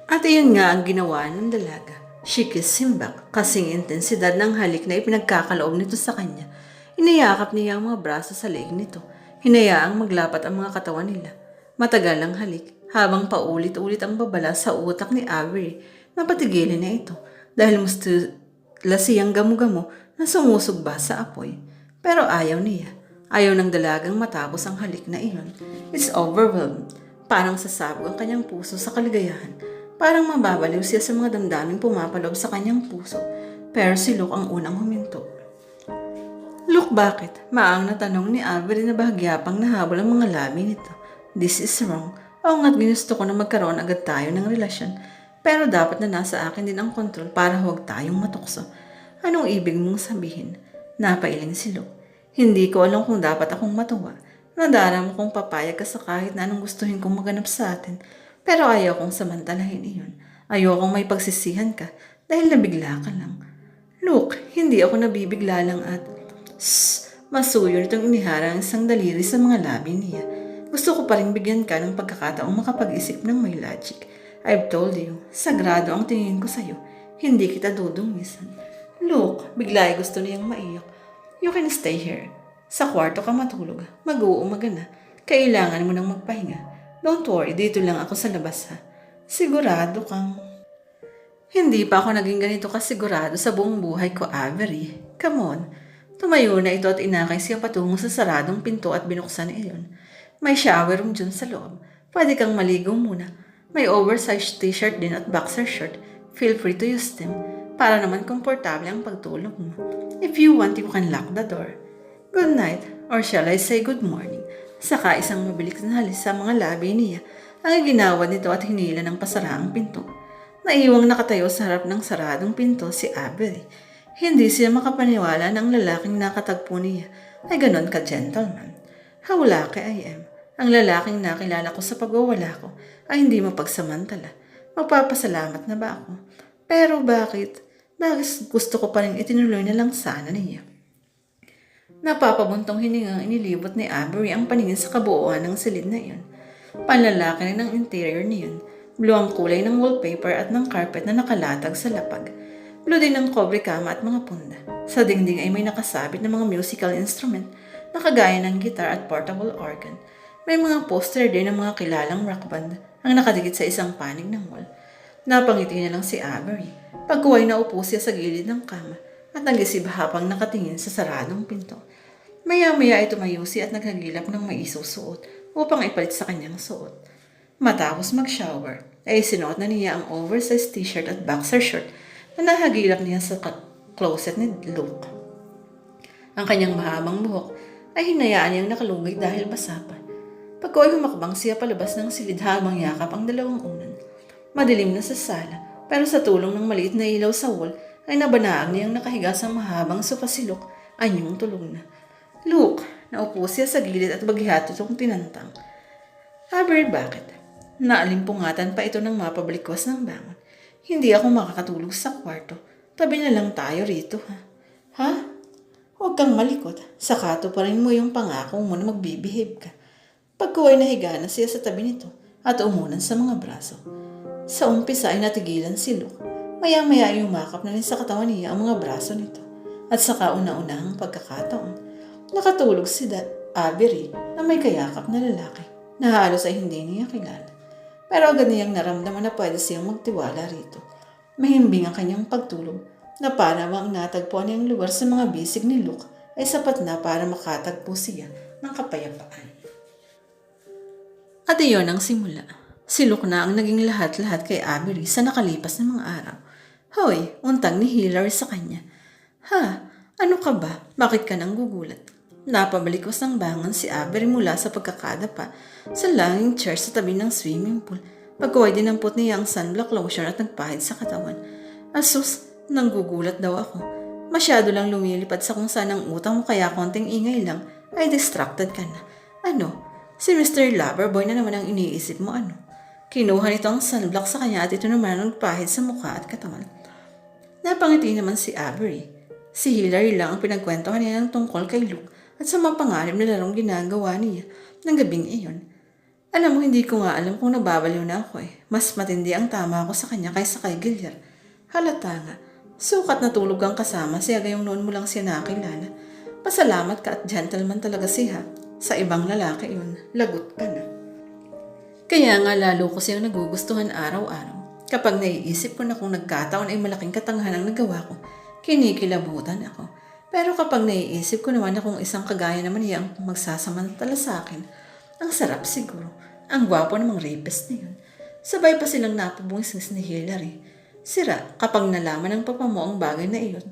At iyon nga ang ginawa ng dalaga. She kissed him back, kasing intensidad ng halik na ipinagkakaloob nito sa kanya. Iniyakap niya ang mga braso sa liig nito, hinayaang maglapat ang mga katawan nila. Matagal ang halik, habang paulit-ulit ang babala sa utak ni Avery na patigilin na ito dahil mustula siyang gamu-gamo na sumusugba sa apoy. Pero ayaw niya. Ayaw ng dalagang matapos ang halik na iyon. It's overwhelmed. Parang sasabog ang kanyang puso sa kaligayahan. Parang mababaliw siya sa mga damdaming pumapalob sa kanyang puso. Pero si Luke ang unang huminto. Luke, bakit? Maang na tanong ni Avery na bahagyapang nahabol ang mga labi nito. This is wrong. Oo nga't ginusto ko na magkaroon agad tayo ng relasyon. Pero dapat na nasa akin din ang kontrol para huwag tayong matukso. Anong ibig mong sabihin? Napailing si Luke. Hindi ko alam kung dapat akong matuwa. Nadarama kong papayag ka sa kahit na anong gustuhin kong maganap sa atin. Pero ayaw kong samantalahin iyon. Ayaw kong may pagsisihan ka dahil nabigla ka lang. Luke, hindi ako nabibigla lang at... Masuyo nitong iniharang isang daliri sa mga labi niya. Gusto ko pa rin bigyan ka ng pagkakataong makapag-isip ng may logic. I've told you, sagrado ang tingin ko sa'yo. Hindi kita dudungisan. Look, bigla ay gusto niyang maiyak. You can stay here. Sa kwarto ka matulog. Mag-uumaga na. Kailangan mo nang magpahinga. Don't worry, dito lang ako sa labas ha. Sigurado kang... Hindi pa ako naging ganito kasigurado sa buong buhay ko, Avery. Come on. Tumayo na ito at inakay siya patungo sa saradong pinto at binuksan iyon. May shower room dyan sa loob. Pwede kang maligo muna. May oversized t-shirt din at boxer short. Feel free to use them para naman komportable ang pagtulog mo. If you want, you can lock the door. Good night, or shall I say good morning. Saka isang mabilis na halis sa mga labi niya ang ginawa nito at hinila ng pasara ang pinto. Naiwang nakatayo sa harap ng saradong pinto si Avery. Hindi siya makapaniwala na ang lalaking nakatagpo niya ay ganon ka-gentleman. How lucky I am. Ang lalaking nakilala ko sa pagwawala ko ay hindi mapagsamantala. Magpapasalamat na ba ako? Pero bakit? Bakit gusto ko pa rin itinuloy na lang sana niya? Napapabuntong hiningang inilibot ni Avery ang paningin sa kabuuan ng silid na iyon. Panlalaki na ng interior niyon. Blue ang kulay ng wallpaper at ng carpet na nakalatag sa lapag. Blue din ang kobre kama at mga punda. Sa dingding ay may nakasabit na mga musical instrument na kagaya ng guitar at portable organ. May mga poster din ng mga kilalang rock band ang nakadikit sa isang panig ng wall. Napangiti na lang si Avery. Pagkuway na upo siya sa gilid ng kama at nagisib habang nakatingin sa saradong pinto. Maya-maya ay tumayo siya at naghagilap ng may isusuot upang ipalit sa kanyang suot. Matapos mag-shower, ay sinuot na niya ang oversized t-shirt at boxer short na nahagilap niya sa closet ni Luke. Ang kanyang mahabang buhok ay hinayaan niyang nakalugay dahil basa pa. Pagko'y humakbang siya palabas ng silid habang yakap ang dalawang unan. Madilim na sa sala, pero sa tulong ng maliit na ilaw sa wall ay nabanaag niyang nakahiga sa mahabang sofa si Luke anyong tulog na. Luke, naupo siya sa gilid at baghihato itong tinantang. Avery, bakit? Naalimpungatan pa ito ng mapablikwas ng bangon. Hindi ako makakatulog sa kwarto. Tabi na lang tayo rito, ha? Ha? Huwag kang malikot. Saka pa rin mo yung pangako mo na magbibehave ka. Pagkuway nahiga na siya sa tabi nito at umunan sa mga braso. Sa umpisa ay natigilan si Luke. Maya-maya ay umakap na rin sa katawan niya ang mga braso nito. At sa kauna-unahang pagkakataon, nakatulog si Avery na may kayakap na lalaki na halos ay hindi niya kilala. Pero agad niyang naramdaman na pwede siyang magtiwala rito. Mahimbing ang kanyang pagtulog na para bang natagpuan niyang lugar sa mga bisig ni Luke ay sapat na para makatagpo siya ng kapayapaan. At iyon ang simula. Si Luke na ang naging lahat-lahat kay Avery sa nakalipas na mga araw. Hoy, untang ni Hillary sa kanya. Ha? Ano ka ba? Bakit ka nang gugulat? Napabalikos ng bangon si Avery mula sa pagkakadapa sa langing chair sa tabi ng swimming pool. Pagkuway dinampot niya ang sunblock lotion at nagpahid sa katawan. Asus, nanggugulat daw ako. Masyado lang lumilipad sa kung saan ang utang mo kaya konting ingay lang ay distracted ka na. Ano? Si Mr. Loverboy na naman ang iniisip mo ano? Kinuha nito ang sunblock sa kanya at ito naman ang nagpahid sa mukha at katawan. Napangiti naman si Avery. Si Hillary lang ang pinagkwentuhan niya ng tungkol kay Luke at sa mga pangarap na larong ginagawa niya ng gabing iyon. Alam mo, hindi ko nga alam kung nababaliw na ako eh. Mas matindi ang tama ko sa kanya kaysa kay Gillian. Halata nga. Sukat na tulog ang kasama siya gayong noon mo lang siya nakilala. Pasalamat ka at gentleman talaga siya. Sa ibang lalaki yun, lagot ka na. Kaya nga lalo ko siyang nagugustuhan araw-araw. Kapag naiisip ko na kung nagkataon ay malaking katanghan ang nagawa ko, kinikilabutan ako. Pero kapag naiisip ko naman na kung isang kagaya naman niya ang magsasamantala sa akin, ang sarap siguro. Ang gwapo namang rapist na yun. Sabay pa silang napabungis ni Hillary. Sira, kapag nalaman ng papa mo ang bagay na iyon,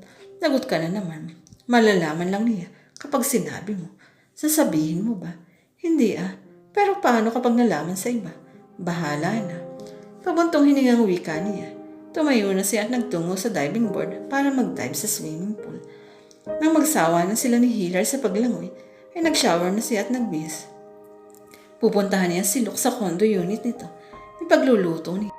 lagot ka na naman. Malalaman lang niya kapag sinabi mo. Sasabihin mo ba? Hindi ah. Pero paano kapag nalaman sa iba? Bahala na. Pabuntong hiningang wika niya. Tumayo na siya at nagtungo sa diving board para mag-dive sa swimming pool. Nang magsawa na sila ni Hillary sa paglangoy, ay nag-shower na siya at nagbihis. Pupuntahan niya si Luke sa condo unit nito. Ipagluluto niya.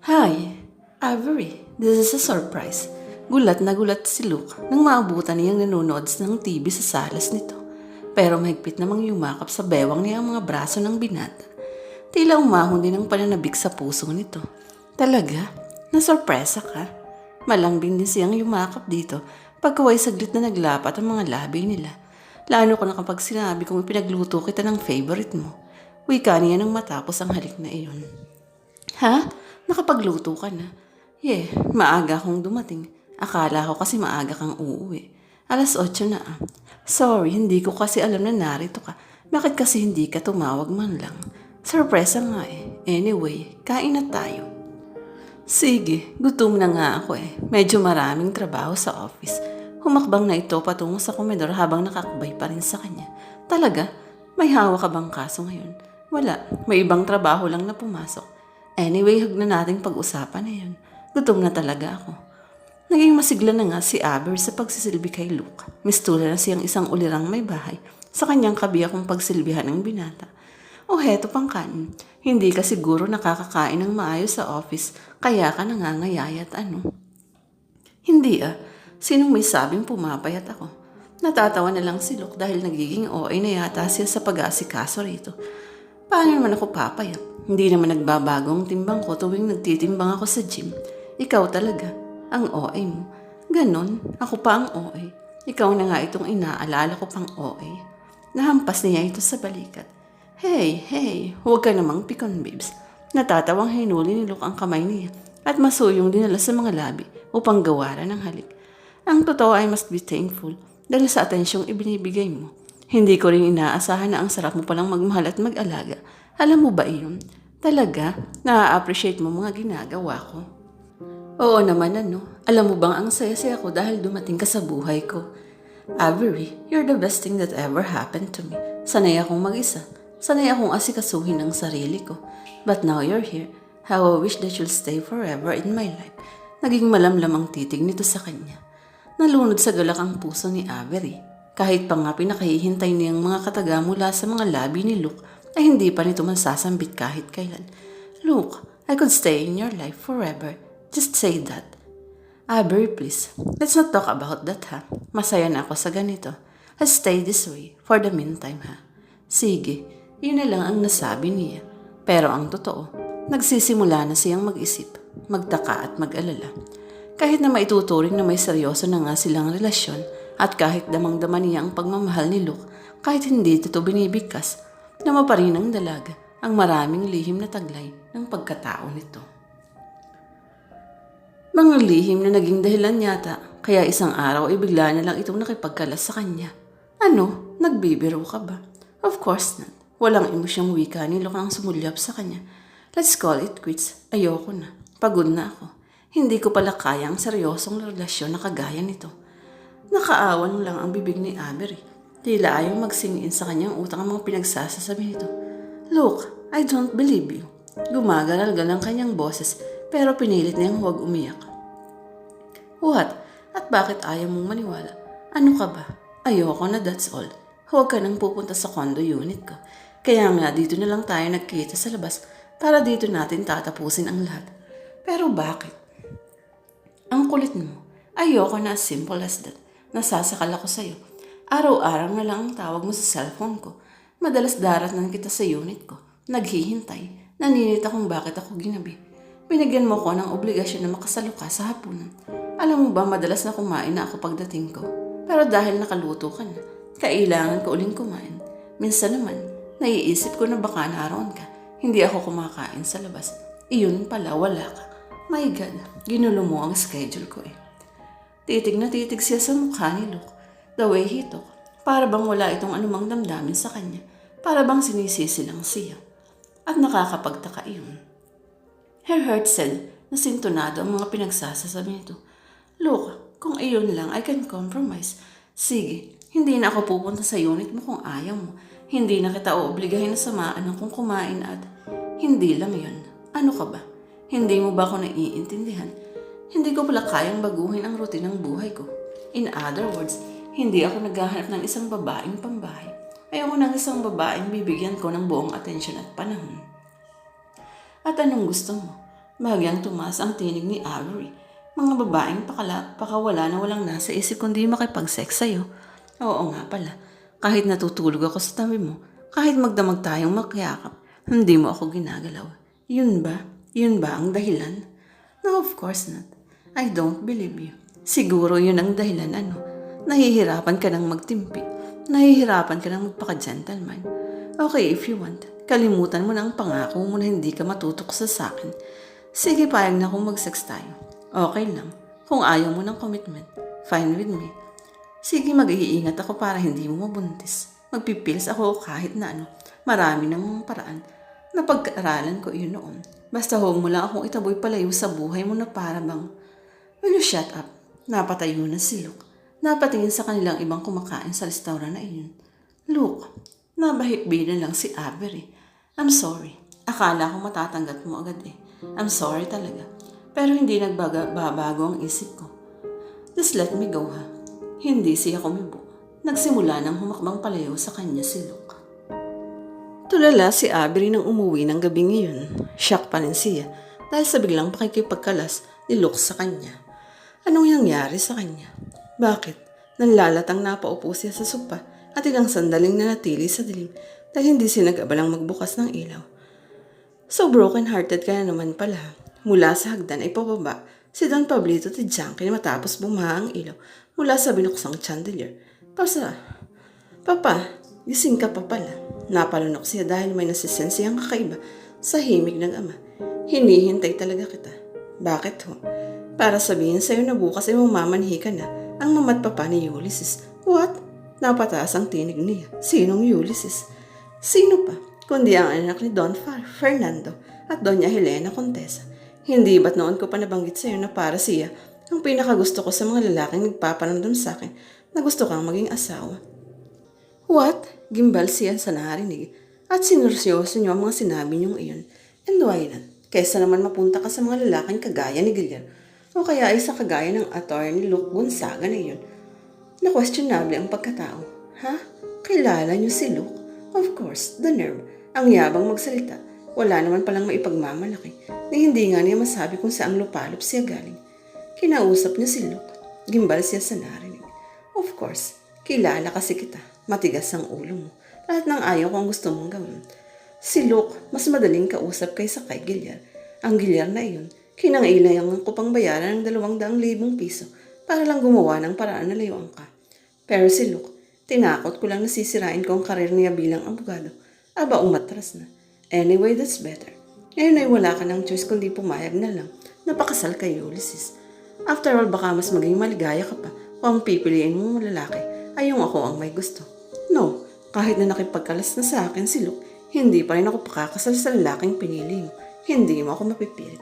Hi, Avery. This is a surprise. Gulat na gulat si Luke nang maabutan niyang nanonood ng TV sa salas nito. Pero mahigpit namang yumakap sa bewang niya ang mga braso ng binata. Tila umahon din ang pananabik sa puso nito. Talaga? Nasorpresa ka? Malambing din siyang yumakap dito pagkaway saglit na naglapat ang mga labi nila. Lalo ko na kapag sinabi kong ipinagluto kita ng favorite mo. Wika niya nang matapos ang halik na iyon. Ha? Nakapagluto ka na? Maaga akong dumating. Akala ko kasi maaga kang uuwi. 8:00 na ah. Sorry, hindi ko kasi alam na narito ka. Bakit kasi hindi ka tumawag man lang? Sorpresa nga eh. Anyway, kain na tayo. Sige, gutom na nga ako eh. Medyo maraming trabaho sa office. Humakbang na ito patungo sa komedor habang nakakabay pa rin sa kanya. Talaga? May hawak ka bang kaso ngayon? Wala, may ibang trabaho lang na pumasok. Anyway, huwag na nating pag-usapan na yun. Gutom na talaga ako. Naging masigla na nga si Aber sa pagsisilbi kay Luke. Mistula na siyang isang ulirang may bahay sa kanyang kabiyakong pagsilbihan ng binata. O heto pang kanin, hindi ka siguro nakakakain ng maayos sa office kaya ka nangangayayat ano? Hindi sinong may sabing pumapayat ako? Natatawa na lang si Luke dahil nagiging OA na yata siya sa pag-aasikaso rito. Paano naman ako papayat? Hindi naman nagbabago ang timbang ko tuwing nagtitimbang ako sa gym. Ikaw talaga, ang OA mo. Ganon, ako pa ang OA. Ikaw na nga itong inaalala ko pang OA. Nahampas niya ito sa balikat. Hey, huwag ka namang pikon, babes. Natatawang hinuli ni Luke ang kamay niya at masuyong dinala sa mga labi upang gawaran ng halik. Ang totoo ay must be thankful dahil sa atensyong ibinibigay mo. Hindi ko rin inaasahan na ang sarap mo palang magmahal at mag-alaga. Alam mo ba iyon? Talaga, na-appreciate mo mga ginagawa ko. Oo naman Alam mo bang ang saya-saya ko dahil dumating ka sa buhay ko. Avery, you're the best thing that ever happened to me. Sanay akong mag-isa. Sanay akong asikasuhin ang sarili ko. But now you're here. How I wish that you'll stay forever in my life. Naging malamlam ang titig nito sa kanya. Nalunod sa galak ang puso ni Avery. Kahit pa nga pinakahihintay niyang mga kataga mula sa mga labi ni Luke, ay hindi pa nito masasambit kahit kailan. Luke, I could stay in your life forever. Just say that. Avery, please. Let's not talk about that, ha? Masaya na ako sa ganito. Let's stay this way for the meantime, ha? Sige, yun na lang ang nasabi niya. Pero ang totoo, nagsisimula na siyang mag-isip, magtaka at mag-alala. Kahit na maituturing na may seryoso na nga silang relasyon at kahit damang-dama niya ang pagmamahal ni Luke, kahit hindi ito binibigkas, nama pa rin ang dalaga ang maraming lihim na taglay ng pagkatao nito. Mga lihim na naging dahilan yata, kaya isang araw ay bigla na lang itong nakipagkalas sa kanya. Ano? Nagbibiro ka ba? Of course not. Walang emosyong wika ni Luke ang sumulyap sa kanya. Let's call it quits. Ayoko na. Pagod na ako. Hindi ko pala kaya ang seryosong relasyon na kagaya nito. Nakaawan lang ang bibig ni Avery. Tila ayaw magsingin sa kanyang utang ang mga pinagsasasabi nito. Look, I don't believe you. Gumagalal-gal ang kanyang boses pero pinilit niyang huwag umiyak. What? At bakit ayaw mong maniwala? Ano ka ba? Ayoko na, that's all. Huwag ka nang pupunta sa condo unit ko. Kaya nga dito na lang tayo nagkita sa labas para dito natin tatapusin ang lahat. Pero bakit? Ang kulit mo. Ayoko na as simple as that. Nasasakal ako sa'yo. Araw-araw na lang ang tawag mo sa cellphone ko. Madalas daratnan kita sa unit ko. Naghihintay. Naninita kung bakit ako ginabi. Binigyan mo ko ng obligasyon na makasalo ka sa hapunan. Alam mo ba madalas na kumain na ako pagdating ko. Pero dahil nakaluto ka na, kailangan ko uling kumain. Minsan naman, naiisip ko na baka naroon ka. Hindi ako kumakain sa labas. Iyon pala, wala ka. My God, ginulo mo ang schedule ko eh. Titig na titig siya sa mukha ni Luke. The way he talk, para bang wala itong anumang damdamin sa kanya. Para bang sinisisi lang siya. At nakakapagtaka iyon. Her heart said na sintonado ang mga pinagsasasabi nito. Look, kung iyon lang, I can compromise. Sige, hindi na ako pupunta sa unit mo kung ayaw mo. Hindi na kita oobligahin na samaan kung kumain at hindi lang yun. Ano ka ba? Hindi mo ba ako naiintindihan? Hindi ko pala kayang baguhin ang routine ng buhay ko. In other words, hindi ako naghahanap ng isang babaeng pambahay. Ayoko ng isang babaeng bibigyan ko ng buong atensyon at panahon. At anong gusto mo? Bahagyang tumaas ang tinig ni Avery. Mga babaeng pakawala na walang nasa isip kundi makipag-sex sa'yo. Oo nga pala. Kahit natutulog ako sa tabi mo, kahit magdamag tayong makyakap, hindi mo ako ginagalaw. Yun ba? Yun ba ang dahilan? No, of course not. I don't believe you. Siguro yun ang dahilan Nahihirapan ka nang magtimpi. Nahihirapan ka nang magpaka-gentleman. Okay, if you want, kalimutan mo na ang pangako mo na hindi ka matutukso sa akin. Sige, payag na kung mag-sex tayo. Okay lang. Kung ayaw mo ng commitment, fine with me. Sige, mag-iingat ako para hindi mo mabuntis. Magpipils ako kahit na Marami ng paraan. Napag-aralan ko iyon noon. Basta huwag mo lang akong itaboy palayo sa buhay mo na para bang, will you shut up? Napatayo na si Luke. Napatingin sa kanilang ibang kumakain sa restaurant na iyon. Luke, nabahitbinan lang si Avery. I'm sorry. Akala ko matatanggap mo agad eh. I'm sorry talaga. Pero hindi nagbabago ang isip ko. Just let me go ha. Hindi siya kumibo. Nagsimula ng humakbang palayo sa kanya si Luke. Tulala si Avery nang umuwi ng gabing iyon. Shock pa rin siya dahil sa biglang pakikipagkalas ni Luke sa kanya. Anong nangyari sa kanya? Bakit? Nanlalatang napaupo siya sa sopa at ilang sandaling nanatili sa dilim dahil hindi siya nag-abalang magbukas ng ilaw. So broken-hearted ka na naman pala. Mula sa hagdan ay pababa si Don Pablito Tijankin matapos bumaha ang ilaw mula sa binuksang chandelier. Papa, gising ka pa pala. Napalunok siya dahil may nasisensiyang kakaiba sa himig ng ama. Hinihintay talaga kita. Bakit ho? Para sabihin sa'yo na bukas ay mamamanhi ka na ang mama't papa ni Ulysses. What? Napataas ang tinig niya. Sinong Ulysses? Sino pa? Kundi ang anak ni Don Fernando at Doña Helena Contesa. Hindi ba't noon ko pa nabanggit sa'yo na para siya ang pinakagusto ko sa mga lalaking nagpapanandam sa akin na gusto kang maging asawa? What? Gimbal siya sa narinig at sinursiyoso niyo ang mga sinabi niyong iyon. And why not? Kaysa naman mapunta ka sa mga lalaking kagaya ni Guillermo o kaya ay sa kagaya ng attorney Luke Gonzaga na iyon na questionable ang pagkatao. Ha? Kilala niyo si Luke? Of course, the nerve. Ang yabang magsalita. Wala naman palang maipagmamalaki na hindi nga niya masabi kung saang lupalop siya galing. Kinausap niya si Luke. Gimbal siya sa narinig. Of course, kilala kasi kita. Matigas ang ulo mo. Lahat ng ayaw ko ang gusto mong gawin. Si Luke, mas madaling kausap kaysa kay Guillermo. Ang Guillermo na iyon, kinangailangan ko pang bayaran ng 200,000 piso para lang gumawa ng paraan na layuan ka. Pero si Luke, tinakot ko lang nasisirain ko ang karir niya bilang abogado. Aba, umatras na. Anyway, that's better. Ngayon ay wala ka ng choice kundi pumayag na lang. Napakasal kay Ulysses. After all, baka mas maging maligaya ka pa kung ang pipiliin mong lalaki ay yung ako ang may gusto. No, kahit na nakipagkalas na sa akin si Luke, hindi pa rin ako pakakasal sa lalaking pinili mo. Hindi mo ako mapipilit.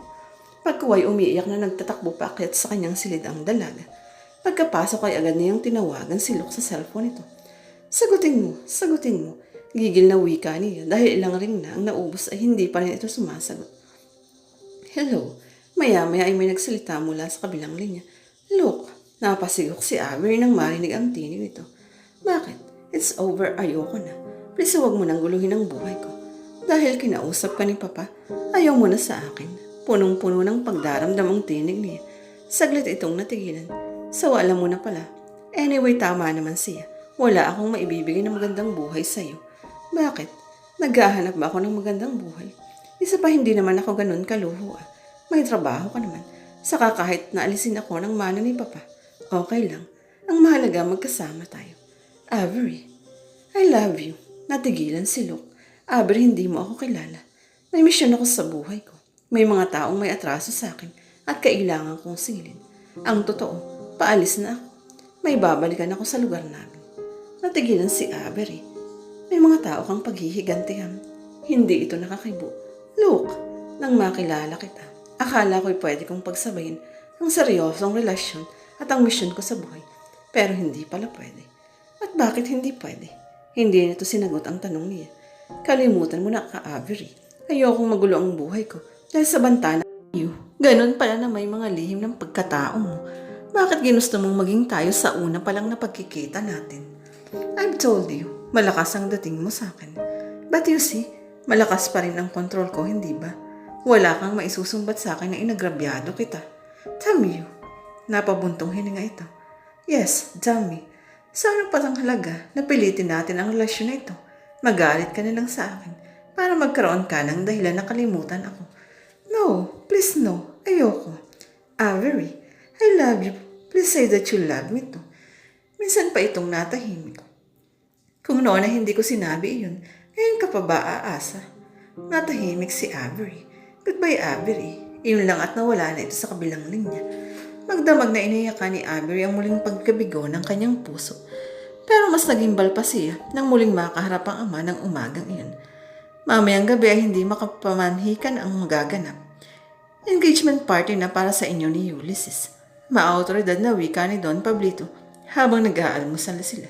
Pagkaway umiiyak na nagtatakbo pa akyat sa kanyang silid ang dalaga. Pagkapasok ay agad niyang tinawagan si Luke sa cellphone ito. Sagutin mo. Gigil na wika niya dahil ilang ring na ang naubos ay hindi pa rin ito sumasagot. Hello, maya-maya ay may nagsalita mula sa kabilang linya. Luke, napasigok si Avery nang marinig ang tinig nito. Bakit? It's over, ayoko na. Please huwag mo nang guluhin ang buhay ko. Dahil kinausap ka ni Papa, ayaw mo na sa akin. Punong-puno ng pagdaramdam ang tinig niya. Saglit itong natigilan. So alam mo na pala. Anyway, tama naman siya. Wala akong maibibigay ng magandang buhay sa'yo. Bakit? Naghahanap ba ako ng magandang buhay? Isa pa hindi naman ako ganun kaluho ah. May trabaho ka naman. Saka kahit naalisin ako ng mana ni Papa, okay lang. Ang mahalaga magkasama tayo. Avery, I love you. Natigilan si Luke. Avery, hindi mo ako kilala. May misyon ako sa buhay ko. May mga taong may atraso sa akin at kailangan kong singilin. Ang totoo, paalis na ako. May babalikan ako sa lugar namin. Natigilan si Avery. May mga tao kang paghihigantihan. Hindi ito nakakibo. Luke, nang makilala kita, akala ko'y pwede kong pagsabayin ang seryosong relasyon at ang misyon ko sa buhay. Pero hindi pala pwede. At bakit hindi pwede? Hindi nito sinagot ang tanong niya. Kalimutan mo na ka-Avery. Ayokong magulo ang buhay ko dahil sa banta na iyo. Ganon pala na may mga lihim ng pagkatao mo. Bakit ginusto mong maging tayo sa una palang na pagkikita natin? I've told you, malakas ang dating mo sa akin. But you see, malakas pa rin ang kontrol ko, hindi ba? Wala kang maisusumbat sa akin na inagrabyado kita. Damn you. Napabuntong hininga ito. Yes, damn me. Sana palang halaga na pilitin natin ang relasyon na ito. Magalit ka na lang sa akin para magkaroon ka ng dahilan na kalimutan ako. No, please no. Ayoko. Avery, I love you. Please say that you love me too. Minsan pa itong natahimik. Kung noon na hindi ko sinabi iyon, ngayon ka pa ba aasa? Natahimik si Avery. Goodbye, Avery. Iyon lang at nawala na ito sa kabilang linya. Magdamag na iniyakan ni Avery ang muling pagkabigo ng kanyang puso. Pero mas nagimbal pa siya nang muling makaharap ang ama ng umagang iyon. Mamayang gabi ay hindi makapamanhikan ang magaganap. Engagement party na para sa inyo ni Ulysses. Maautoridad na wika ni Don Pablito habang nag-aalmusal sila.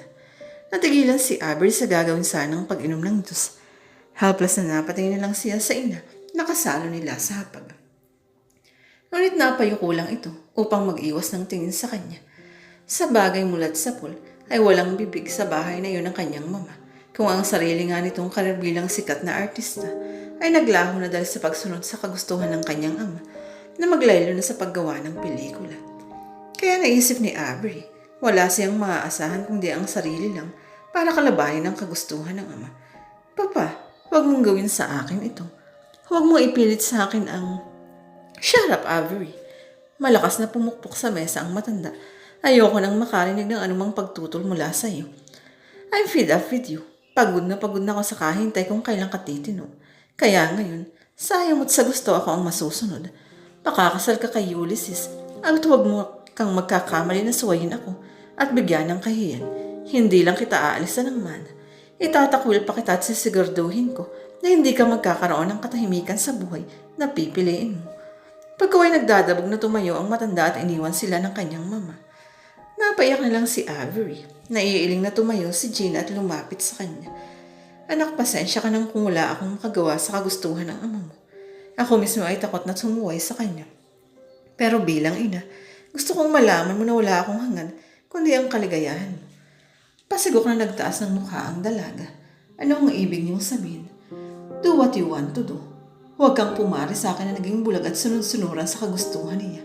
Natigilan si Avery sa gagawin sanang pag-inom ng juice. Helpless na napatingin na lang siya sa ina na kasalo nila sa hapag. Ngunit napayuko lang ito upang mag-iwas ng tingin sa kanya. Sa bagay mulat sa pool ay walang bibig sa bahay na yun ng kanyang mama. Kung ang sarili nga nitong karir bilang sikat na artista ay naglaho na dahil sa pagsunod sa kagustuhan ng kanyang ama na maglaylo na sa paggawa ng pelikula. Kaya naisip ni Avery, wala siyang maaasahan kundi ang sarili lang para kalabanin ang kagustuhan ng ama. Papa, huwag mong gawin sa akin ito. Huwag mong ipilit sa akin ang... Shut up, Avery. Malakas na pumukpok sa mesa ang matanda. Ayoko nang makarinig ng anumang pagtutol mula sa iyo. I'm fed up with you. Pagod na ako sa kahintay kung kailan ka titino. Kaya ngayon, sayang mo't sa gusto ako ang masusunod. Pakakasal ka kay Ulysses at huwag mo kang magkakamali na suwayin ako at bigyan ng kahiyan. Hindi lang kita aalisan ng mana. Itatakwil pa kita at sisigurduhin ko na hindi ka magkakaroon ng katahimikan sa buhay na pipiliin mo. Pagkaway nagdadabog na tumayo ang matanda at iniwan sila ng kanyang mama. Napaiyak na lang si Avery. Naiiling na tumayo si Gina at lumapit sa kanya. Anak, pasensya ka nang kung wala akong makagawa sa kagustuhan ng ama mo. Ako mismo ay takot na sumuway sa kanya. Pero bilang ina, gusto kong malaman mo na wala akong hangad, kundi ang kaligayahan mo. Pasigok na nagtaas ng mukha ang dalaga. Ano ang ibig niyong sabihin? Do what you want to do. Huwag kang pumari sa akin na naging bulag at sunod-sunuran sa kagustuhan niya.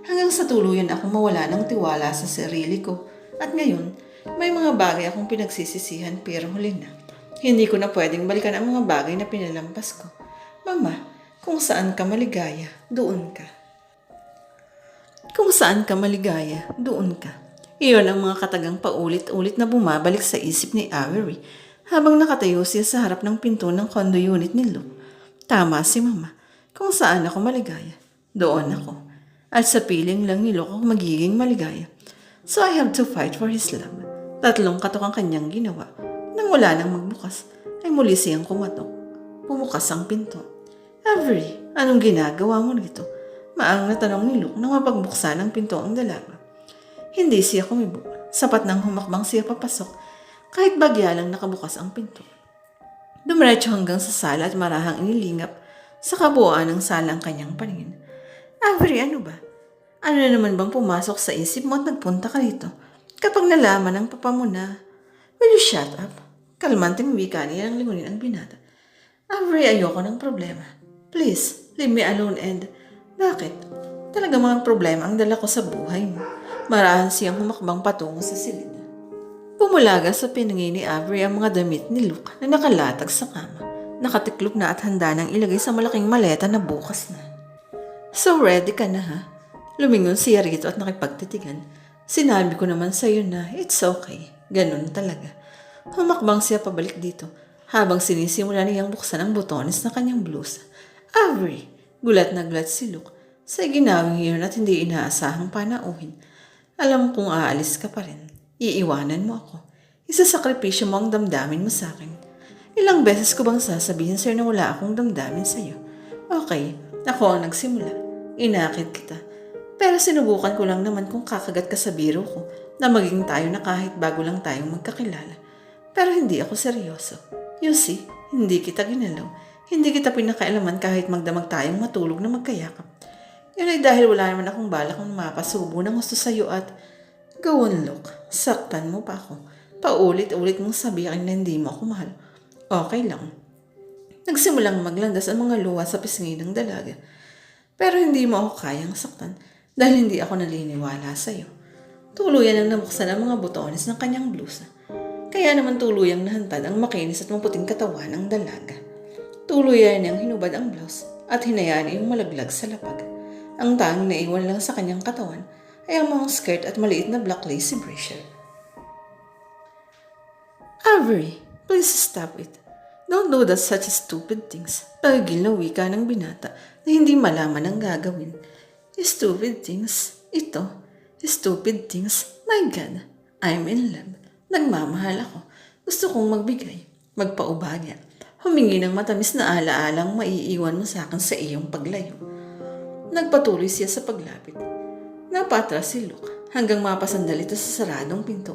Hanggang sa tuluyan ako mawala ng tiwala sa sarili ko. At ngayon, may mga bagay akong pinagsisisihan pero huli na. Hindi ko na pwedeng balikan ang mga bagay na pinalampas ko. Mama, kung saan ka maligaya, doon ka. Kung saan ka maligaya, doon ka. Iyon ang mga katagang paulit-ulit na bumabalik sa isip ni Avery habang nakatayo siya sa harap ng pinto ng condo unit ni Luke. Tama si Mama. Kung saan ako maligaya, doon ako. At sa piling lang ni Luke ako magiging maligaya. So I have to fight for his love. 3 katok ang kanyang ginawa. Nang wala nang magbukas, ay muli siyang kumatok. Pumukas ang pinto. Avery, anong ginagawa mo nito? Maang natanong ni Luke nang mapagbuksan ang pinto ang dalaga. Hindi siya kumibo. Sapat nang humakbang siya papasok kahit bagya lang nakabukas ang pinto. Dumiretso hanggang sa sala at marahang inilingap sa kabuuan ng sala ang kanyang paningin. Avery, ano ba? Ano na naman bang pumasok sa isip mo at nagpunta ka rito? Kapag nalaman ng papa mo na, will you shut up? Kalmanting wika niya ang lingunin ang binata. Avery, ayoko ng problema. Please, leave me alone and... Bakit? Talaga mga problema ang dala ko sa buhay mo. Marahan siyang humakbang patungo sa silid. Pumulaga sa pinangi ni Avery ang mga damit ni Luke na nakalatag sa kama. Nakatiklop na at handa nang ilagay sa malaking maleta na bukas na. So ready ka na ha? Lumingon siya rito at nakipagtitigan. Sinabi ko naman sa iyo na it's okay. Ganun talaga. Humakbang siya pabalik dito habang sinisimula niyang buksan ang butones ng kanyang blusa. Avery! Gulat na gulat si Luke sa ginawang iyon at hindi inaasahang panauhin. Alam kong aalis ka pa rin. Iiwanan mo ako. Isasakripisyo mo ang damdamin mo sa akin. Ilang beses ko bang sasabihin sa'yo na wala akong damdamin sa'yo? Okay, ako ang nagsimula. Inakit kita. Pero sinubukan ko lang naman kung kakagat ka sa biro ko na maging tayo na kahit bago lang tayong magkakilala. Pero hindi ako seryoso. You see, hindi kita ginalaw. Hindi kita pinakailaman kahit magdamag tayong matulog na magkayakap. Yun ay dahil wala naman akong balak kung mapasubo ng gusto sa'yo at go on, Luke. Saktan mo pa ako. Paulit-ulit mong sabihin na hindi mo ako mahal. Okay lang. Nagsimulang maglandas ang mga luha sa pisngi ng dalaga. Pero hindi mo ako kayang saktan dahil hindi ako naliniwala sa'yo. Tuluyan ang nabuksan ang mga butones ng kanyang blusa. Kaya naman tuluyang nahantad ang makinis at maputing katawan ng dalaga. Tuluyan niyang hinubad ang blouse at hinayaan iyong malaglag sa lapag. Ang tanging naiwan lang sa kanyang katawan ay ang mga skirt at maliit na black lacy brassiere. Avery, please stop it. Don't do that such stupid things. Pagigil na wika ng binata na hindi malaman ang gagawin. Stupid things. Ito. Stupid things. My God. I'm in love. Nagmamahal ako. Gusto kong magbigay. Magpaubaya. Humingi ng matamis na alaalang maiiwan mo sa akin sa iyong paglayo. Nagpatuloy siya sa paglapit. Napatras si Luke hanggang mapasandal ito sa saradong pinto.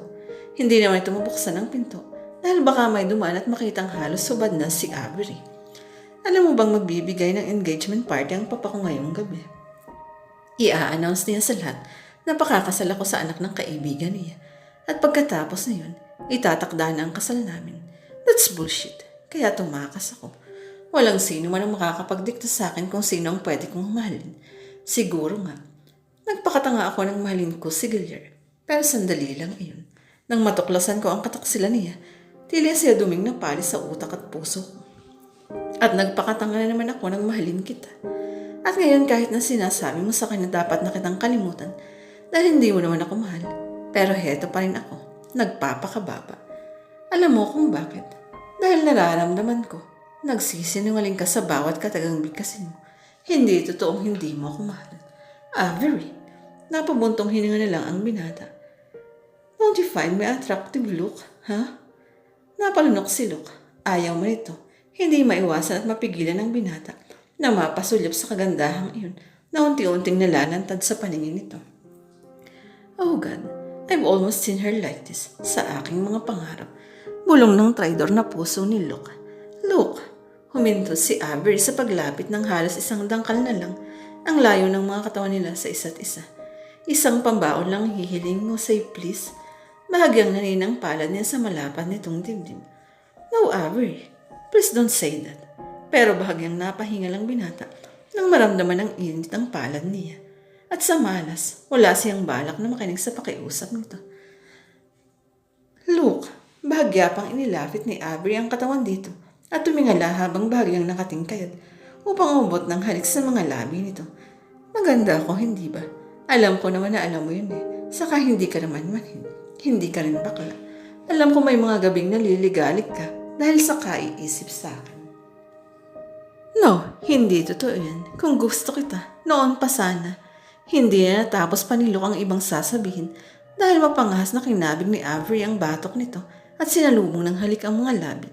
Hindi naman ito mabuksan ang pinto dahil baka may dumaan at makitang halos subad na si Avery. Alam mo bang magbibigay ng engagement party ang papa ko ngayong gabi? Ia-announce niya sa lahat na pakakasal ako sa anak ng kaibigan niya. At pagkatapos na yun, itatakda na ang kasal namin. That's bullshit. Kaya tumakas ako. Walang sino man ang makakapagdikta sa akin kung sino ang pwede kong mahalin. Siguro nga. Nagpakatanga ako ng mahalin ko si Gillier. Pero sandali lang iyon. Nang matuklasan ko ang kataksilan niya, tila siya duming na palis sa utak at puso ko. At nagpakatanga na naman ako ng mahalin kita. At ngayon kahit na sinasabi mo sa akin na dapat na kitang kalimutan dahil hindi mo naman ako mahal. Pero heto pa rin ako. Nagpapakababa. Alam mo kung bakit? Dahil nararamdaman ko, nagsisinungaling ka sa bawat katagang bigkasin mo. Hindi totoong hindi mo ako mahal. Avery, napabuntong hininga na lang ang binata. Don't you find me attractive, Luke? Ha? Napalunok si Luke. Ayaw mo nito. Hindi maiwasan at mapigilan ng binata na mapasulyap sa kagandahang iyon na unti-unting nalalantad sa paningin nito. Oh God, I've almost seen her like this sa aking mga pangarap. Bulong ng traidor na puso ni Luke. Luke, huminto si Avery sa paglapit ng halos isang dangkal na lang ang layo ng mga katawan nila sa isa't isa. Isang pambaon lang hihiling mo say please. Bahagyang naninang palad niya sa malapad nitong dibdib. No, Avery, please don't say that. Pero bahagyang napahinga lang binata nang maramdaman ang init ng palad niya. At sa malas, wala siyang balak na makinig sa pakiusap nito. Luke, bahagya pang inilapit ni Avery ang katawan dito at tumingala habang bahagyang nakatingkayad upang umabot ng halik sa mga labi nito. Maganda ako, hindi ba? Alam ko naman na alam mo yun eh. Saka hindi ka naman manhin. Hindi ka rin bakla. Alam ko may mga gabing naliligalig ka dahil sa kaiisip sa akin. No, hindi totoo yan. Kung gusto kita, noon pa sana. Hindi na natapos pa ni Luke ang ibang sasabihin dahil mapangahas na kinabig ni Avery ang batok nito at sinalubong ng halik ang mga labi.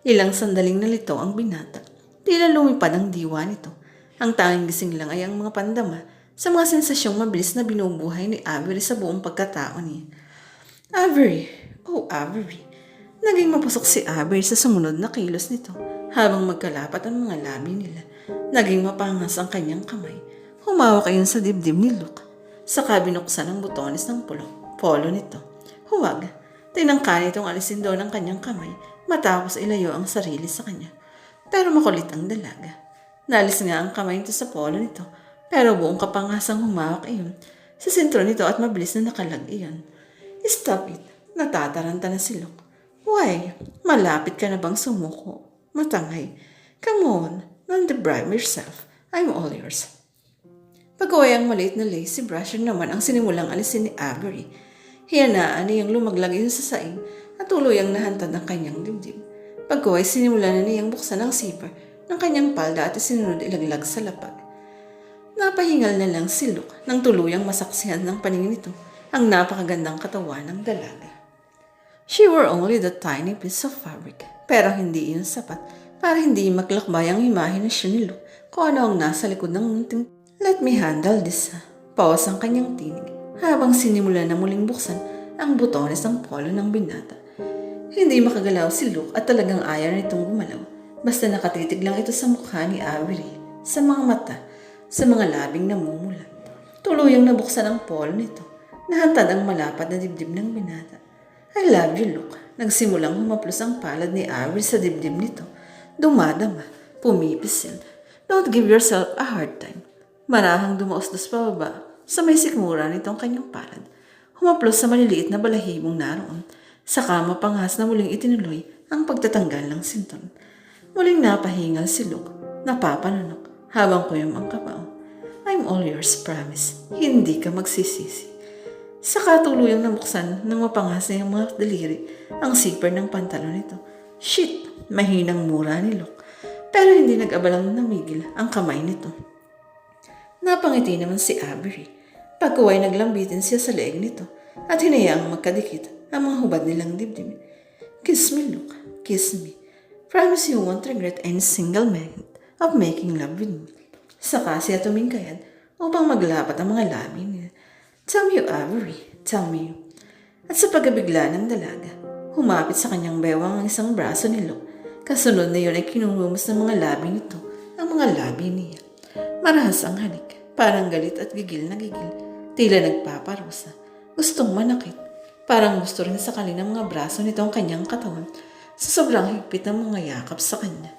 Ilang sandaling nalito ang binata. Tila lumipad ang diwa nito. Ang tanging gising lang ay ang mga pandama sa mga sensasyong mabilis na binubuhay ni Avery sa buong pagkatao niya. Avery, oh Avery. Naging mapusok si Avery sa sumunod na kilos nito habang magkalapat ang mga labi nila. Naging mapangas ang kanyang kamay. Humawak ayon sa dibdib ni Luke. Saka binuksan ang butones ng polo nito. Huwag. Tinangka nitong alisin daw ng kanyang kamay matapos ilayo ang sarili sa kanya. Pero makulit ang dalaga. Nalis nga ang kamay nito sa polo nito pero buong kapangasang humawak iyon sa sentro nito at mabilis na nakalag iyon. Stop it. Natataranta na si Luke. Why? Malapit ka na bang sumuko? Matangay. Come on. Don't deprive yourself. I'm all yours. Pag-uwi ang maliit na lacy brusher naman ang sinimulang alisin ni Avery. Hiyanaan niyang lumaglag yun sa saing at tuluyang nahantad ng kanyang dibdib. Pag-uwi sinimulan na niyang buksan ang zipper ng kanyang palda at isinunod ilaglag sa lapag. Napahingal na lang si Luke nang tuluyang masaksihan ng paningin nito ang napakagandang katawan ng dalaga. She wore only the tiny piece of fabric pero hindi iyon sapat para hindi maglakbay ang imahinasyon ni Luke kung ano ang nasa likod ng munting. Let me handle this. Pause ang kanyang tinig habang sinimula na muling buksan ang butones ng polo ng binata. Hindi makagalaw si Luke at talagang ayaw nitong gumalaw. Basta nakatitig lang ito sa mukha ni Avery, sa mga mata, sa mga labing namumulat. Tuluyang nabuksan ang polo nito. Nahantad ang malapad na dibdib ng binata. I love you, Luke. Nagsimulang humaplos ang palad ni Avery sa dibdib nito. Dumadama, pumipisil. Don't give yourself a hard time. Marahang dumaos-dos pababa sa may sikmura nitong kanyang palad. Humaplos sa maliliit na balahibong naroon. Saka mapanghas na muling itinuloy ang pagtatanggal ng sinton. Muling napahingal si Luke, napapanunok habang kuyom ang kapao. I'm all yours, promise. Hindi ka magsisisi. Saka tuluyang nabuksan ng mapanghas na yung mga daliri ang zipper ng pantalon nito. Shit! Mahinang mura ni Luke. Pero hindi nag-abalang namigil ang kamay nito. Napangiti naman si Avery. Pagkuway naglambitin siya sa leeg nito at hinayaang magkadikit ang mga hubad nilang dibdib. Kiss me, Luke. Kiss me. Promise you won't regret any single minute of making love with me. Saka siya tumingkayad upang maglapat ang mga labi niya. Tell me you, Avery. Tell me you. At sa pagkabigla ng dalaga, humapit sa kanyang bewang ang isang braso ni Luke. Kasunod na yun ay kinumumos ng mga labi nito ang mga labi niya. Marahas ang halik, parang galit at gigil na gigil. Tila nagpaparusa. Gustong manakit. Parang gusto rin sakalin ng mga braso nito ang kanyang katawan sa sobrang higpit ng mga yakap sa kanya.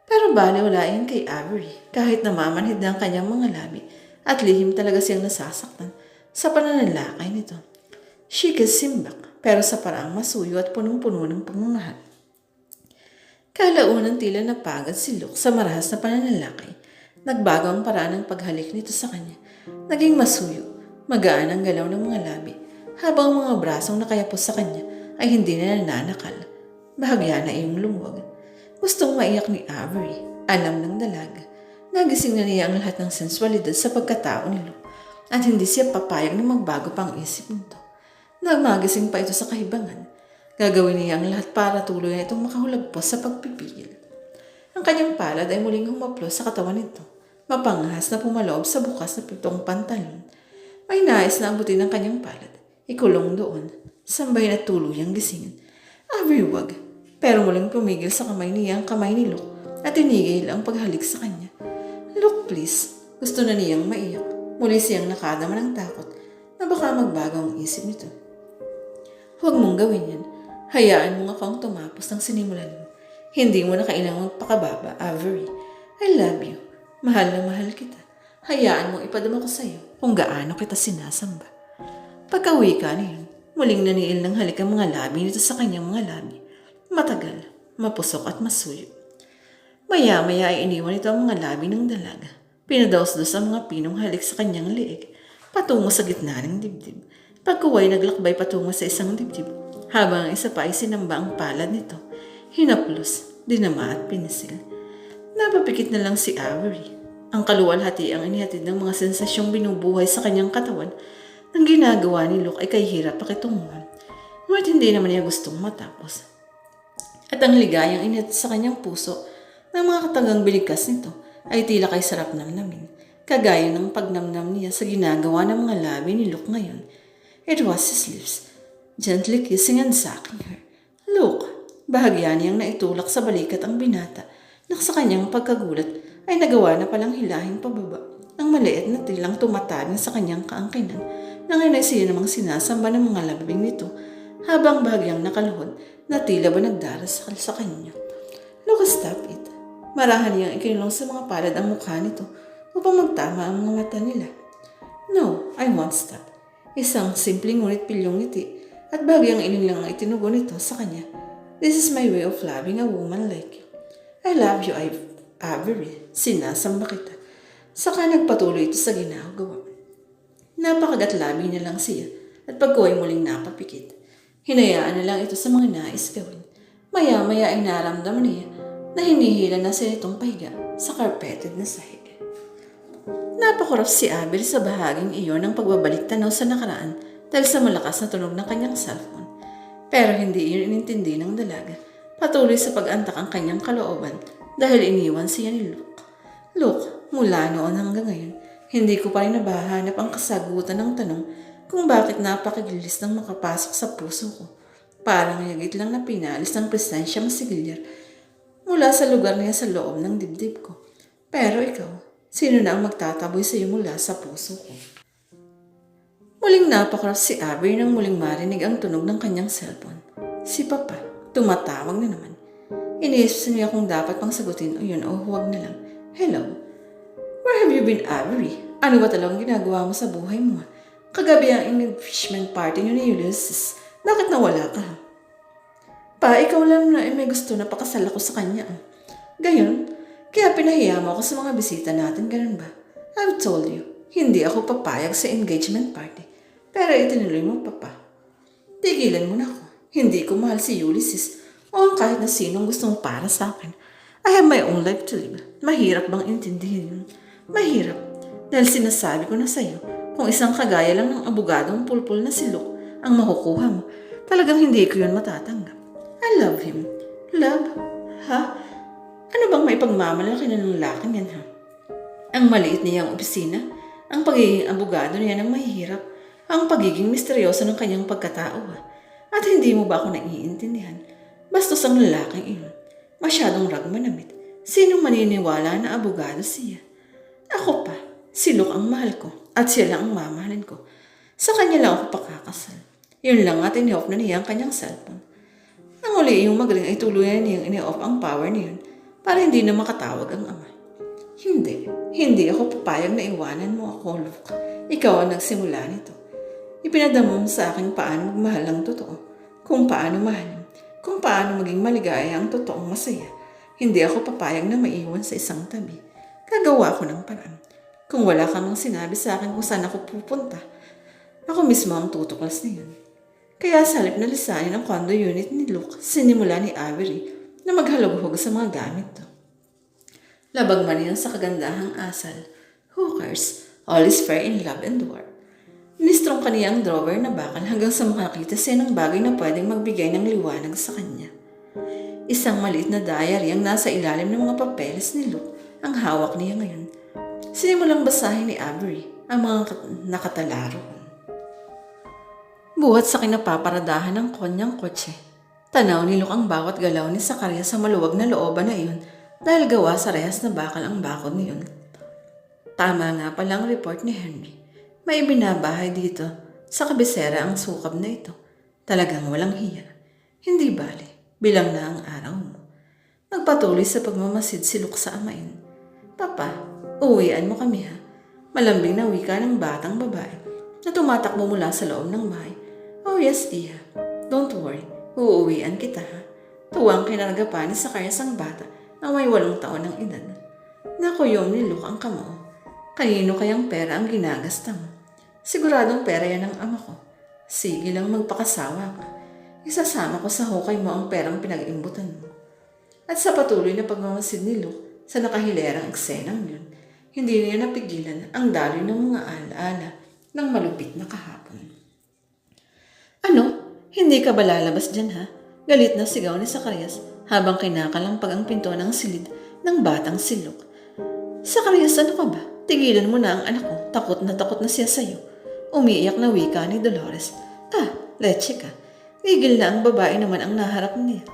Pero baliwala yan kay Avery kahit namamanhid na ang kanyang mga labi at lihim talaga siyang nasasaktan sa pananalakay nito. She kissed him back pero sa paraang masuyo at punong-puno ng pagmamahal. Kalaunan tila napagad si Luke sa marahas na pananalakay. Nagbago ang paraan ng paghalik nito sa kanya. Naging masuyo, magaan ang galaw ng mga labi habang ang mga brasong nakayapos sa kanya ay hindi na nananakal. Bahagya na iyong lumuwag. Gustong maiyak ni Avery. Alam ng dalaga. Nagising na niya ang lahat ng sensualidad sa pagkatao ni Luke at hindi siya papayag na magbago pang isip nito. Nagmagising pa ito sa kahibangan. Gagawin niya ang lahat para tuloy na itong makahulagpos sa pagpipigil. Ang kanyang palad ay muling humaplos sa katawan nito. Mapangahas na pumaloob sa bukas na pitong pantalon. May nais na abutin ang kanyang palad. Ikulong doon. Sambay na tuluyang gisingin. Avery, wag. Pero muling pumigil sa kamay niya ang kamay ni Luke at tinigil ang paghalik sa kanya. Luke, please. Gusto na niyang maiyak. Muli siyang nakadama ng takot na baka magbago ang isip nito. Huwag mong gawin yan. Hayaan mo nga akong tumapos ng sinimulan mo. Hindi mo na kailangang magpakababa, Avery. I love you. Mahal na mahal kita. Hayaan mong ipadama ko sa'yo kung gaano kita sinasamba. Pagka-uwi ka na yun, muling naniil ng halik ang mga labi nito sa kanyang mga labi. Matagal, mapusok at masuyo. Maya-maya ay iniwan ito ang mga labi ng dalaga. Pinadaos-dos ang mga pinong halik sa kanyang liig, patungo sa gitna ng dibdib. Pagkuway naglakbay patungo sa isang dibdib, habang ang isa pa ay sinamba ang palad nito. Hinaplos, dinama at pinisil. Napapikit na lang si Avery. Ang kaluwalhati ang inihatid ng mga sensasyong binubuhay sa kanyang katawan. Ang ginagawa ni Luke ay kahirap pakitunguhan. Ngunit hindi naman niya gustong matapos. At ang ligayang inihatid sa kanyang puso ng mga katagang biligkas nito ay tila kay sarap namnamin. Kagaya ng pagnamnam niya sa ginagawa ng mga labi ni Luke ngayon. It was his lips, gently kissing and sucking her. Luke, bahagya niyang naitulak sa balikat ang binata na sa kanyang pagkagulat ay nagawa na palang hilahin pababa ang maliit na tilang tumatabing sa kanyang kaangkinan na ngayon ay siya namang sinasamba ng mga labing nito habang bahagyang nakaluhod na tila ba nagdarasal sa kanya. Luke, stop it. Marahan niyang ikinulong sa mga palad ang mukha nito upang magtama ang mga mata nila. No, I won't stop. Isang simpleng ngunit pilyong ngiti at bahagyang iling lang ang itinugon nito sa kanya. This is my way of loving a woman like you. I love you, Avery. Sinasamba kita. Saka nagpatuloy ito sa ginagawa. Napakagatlabi na lang siya at pagkuhay muling napapikit. Hinayaan na lang ito sa mga nais gawin. Maya-maya ay naramdaman niya na hinihila na siya itong pahiga sa carpeted na sahig. Napakurap si Abel sa bahaging iyon ng pagbabalik tanaw sa nakaraan dahil sa malakas na tunog ng kanyang cellphone. Pero hindi iyon inintindi ng dalaga. Patuloy sa pag-antak ang kanyang kalooban dahil iniwan siya ni Luke. Luke, mula noon hanggang ngayon, hindi ko pa rin nabahanap ang kasagutan ng tanong kung bakit napakigilis nang makapasok sa puso ko. Parang higit lang na pinalis ng presensya masigilyar mula sa lugar niya sa loob ng dibdib ko. Pero ikaw, sino na ang magtataboy sa iyo mula sa puso ko? Muling napakurap si Avery nang muling marinig ang tunog ng kanyang cellphone. Si Papa, tumatawag na naman. Iniisip niya kung dapat pang sagutin o yun o huwag na lang. Hello? Where have you been, Avery? Ano ba talagang ginagawa mo sa buhay mo? Kagabi ang engagement party niyo ni Ulysses. Bakit nawala ka? Pa, ikaw lang na may gusto na pakasal ako sa kanya. Gayon, kaya pinahiya mo ako sa mga bisita natin, ganun ba? I've told you, hindi ako papayag sa engagement party. Pero itinuloy mo, Papa. Tigilan mo na ako. Hindi ko mahal si Ulysses o kahit na sinong gustong para sa akin. I have my own life to live. Mahirap bang intindihin yun? Mahirap. Dahil sinasabi ko na sa'yo, kung isang kagaya lang ng abogadong pulpul na si Luke ang makukuha mo, talagang hindi ko yun matatanggap. I love him. Love? Ha? Ano bang may pagmamalaki na ng lalaking yan ha? Ang maliit niyang opisina, ang pagiging abogado niya ng mahihirap, ang pagiging misteryoso ng kanyang pagkatao ha? At hindi mo ba ako naiintindihan? Bastos ang lalaking iyon. Masyadong ragmanamit. Sinong maniniwala na abogado siya? Ako pa, si Luke ang mahal ko at siya lang ang mamahalin ko. Sa kanya lang ako pakakasal. Yun lang at ini-off na niya ang kanyang cellphone. Ang uli yung magaling ay tuluyan niyang ini-off ang power niyon para hindi na makatawag ang ama. Hindi ako papayag na iwanan mo ako, Luke. Ikaw ang nagsimula nito. Ipinadamo mo sa akin paano magmahal ang totoo, kung paano mahalin, kung paano maging maligaya ang totoong masaya. Hindi ako papayag na maiwan sa isang tabi. Gagawa ko ng paraan. Kung wala ka mang sinabi sa akin kung saan ako pupunta, ako mismo ang tutuklas niyan. Kaya sa halip na lisanin ang condo unit ni Luke, sinimula ni Avery na maghalughog sa mga gamit to. Labag man yan sa kagandahang asal. Who cares? All is fair in love and war. Nistrong kaniya ang drawer na bakal hanggang sa makakita siya ng bagay na pwedeng magbigay ng liwanag sa kanya. Isang maliit na diary ang nasa ilalim ng mga papeles ni Luke ang hawak niya ngayon. Sinimulang basahin ni Avery ang mga nakatalaro. Buhat sa kinapaparadahan ng kanyang kotse, tanaw ni Luke ang bawat galaw ni Sakarya sa maluwag na looban na iyon dahil gawa sa rehas na bakal ang bakod niyon. Tama nga palang report ni Henry. May binabahay dito sa kabisera ang sukab na ito. Talagang walang hiya. Hindi bale, bilang na ang araw mo. Nagpatuloy sa pagmamasid si Luke sa amain. Papa, uwian mo kami ha. Malambing na wika ng batang babae na tumatakbo mula sa loob ng bahay. Oh yes, Tia. Don't worry. Uuwian kita ha. Tuwang kinarga pa ni Zacarias ang bata na may 8 taon ng edad. Nakuyom ni Luke ang kamao. Kanino kayang pera ang ginagasta mo? Siguradong pera yan ng ama ko. Sige lang magpakasawa ka. Isasama ko sa hukay mo ang perang pinag-imbutan mo. At sa patuloy na pagmamasid ni Luke sa nakahilerang eksenang yun, hindi niya napigilan ang daloy ng mga alaala ng malupit na kahapon. Ano? Hindi ka ba lalabas dyan ha? Galit na sigaw ni Zacarias habang kinakalampag ang pinto ng silid ng batang si Luke. Zacarias, ano ka ba? Tigilan mo na ang anak ko. Takot na siya sa'yo. Umiiyak na wika ni Dolores. Leche ka. Gigil na ang babae naman ang naharap niya.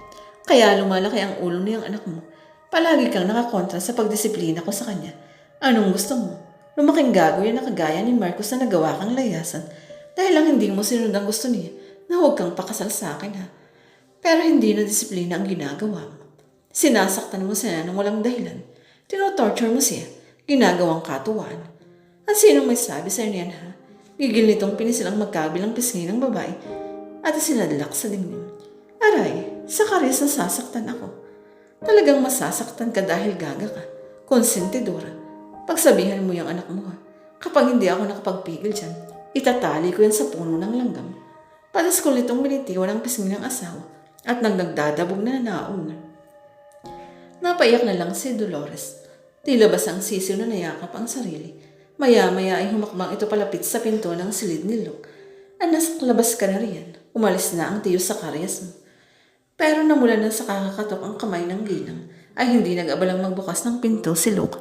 Kaya lumalaki ang ulo niyang anak mo. Palagi kang nakakontra sa pagdisiplina ko sa kanya. Anong gusto mo? Lumaking gago yan na kagaya ni Marcos na nagawa kang layasan dahil lang hindi mo sinunod ang gusto niya na huwag kang pakasal sa akin ha. Pero hindi na disiplina ang ginagawa mo. Sinasaktan mo siya ng walang dahilan. Tinotorture mo siya. Ginagawang katuwaan. At sinong may sabi sa niyan ha? Gigil nitong pinisilang magkabilang pisngi ng babae at sinadlak sa dingding. Aray, Zacarias, nasasaktan ako. Talagang masasaktan ka dahil gaga ka. Konsentidora. Pagsabihan mo yung anak mo ha. Kapag hindi ako nakapagpigil dyan, itatali ko yan sa puno ng langgam. Patas ko nitong binitiwan ang pisngi ng asawa at nagdadabog na nauna. Napaiyak na lang si Dolores. Tilabas ang sisiw na nayakap ang sarili. Maya-maya ay humakbang ito palapit sa pinto ng silid ni Luke. Anas, labas ka na riyan. Umalis na ang tiyo Zacarias mo. Pero namula na sa kakakatok ang kamay ng ginang, ay hindi nag-abalang magbukas ng pinto si Luke.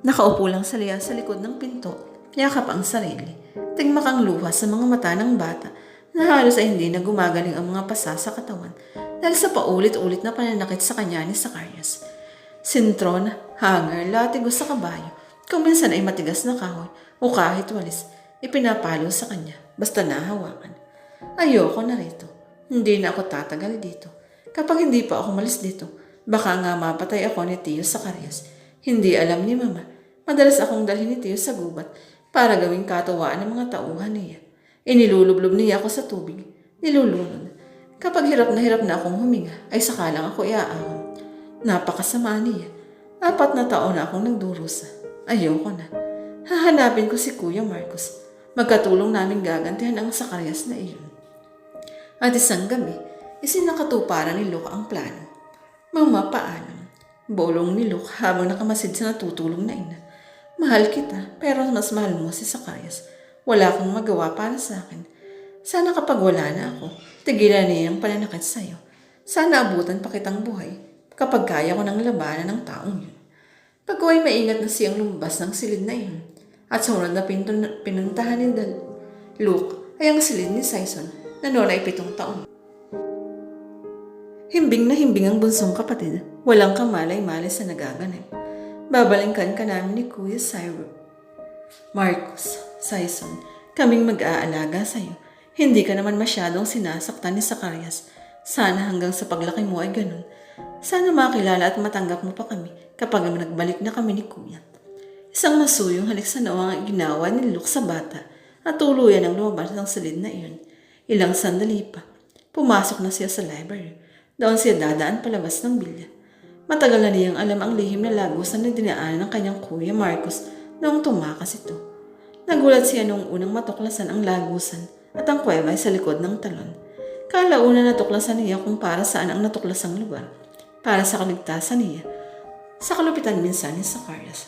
Nakaupo lang sa liya sa likod ng pinto, yakap ang sarili. Tigmak ang luha sa mga mata ng bata na halos ay hindi na gumagaling ang mga pasa sa katawan dahil sa paulit-ulit na pananakit sa kanya ni Zacarias. Sintron, hanger, latigo sa kabayo, kung minsan ay matigas na kahoy o kahit walis, ipinapalo sa kanya basta nahawakan. Ayoko na rito. Hindi na ako tatagal dito. Kapag hindi pa ako malis dito, baka nga mapatay ako ni Tio Zacarias. Hindi alam ni Mama. Madalas akong dalhin ni Tio sa gubat para gawing katuwaan ng mga tauhan niya. Inilulublob niya ako sa tubig. Nilulunod. Kapag hirap na akong huminga, ay saka lang ako iaahon. Napakasama niya. 4 na taon na akong nagdurusa. Ayoko na. Hahanapin ko si Kuya Marcos. Magkatulong namin gagantihan ang Zacarias na iyon. At isang gabi, isinakatuparan ni Luke ang plano. Mama, paalam. Bolong ni Luke habang nakamasid sa natutulong na ina. Mahal kita, pero mas mahal mo si Zacarias. Wala kang magawa para sa akin. Sana kapag wala na ako, tigilan niya ang pananakit sa'yo. Sana abutan pa kitang buhay. kapag kaya ko ng labanan ng taong yun. Pag ay maingat na siyang lumabas ng silid na iyon. At sumunod na pinuntahan ni Luke ay ang silid ni Sison na noon ay 7 taon. Himbing na himbing ang bunsong kapatid. Walang kamalay-malay sa nagaganap. Babalingkan ka namin ni Kuya Marcos, Sison, kaming mag-aalaga sa'yo. Hindi ka naman masyadong sinasaktan ni Zacarias. Sana hanggang sa paglaki mo ay ganun. Sana makilala at matanggap mo pa kami kapag nagbalik na kami ni Kuya. Isang masuyong halik sa noo ang ginawa ni Luke sa bata at tuluyan ang lumabas ng silid na iyon. Ilang sandali pa, pumasok na siya sa library. Doon siya dadaan palabas ng bilya. Matagal na niyang alam ang lihim na lagusan na dinaanan ng kanyang Kuya Marcos noong tumakas ito. Nagulat siya noong unang matuklasan ang lagusan at ang kuweba ay sa likod ng talon. Kalauna natuklasan niya kung para saan ang natuklasang lugar. Para sa kaligtasan niya, sa kalupitan minsan ni Zacarias.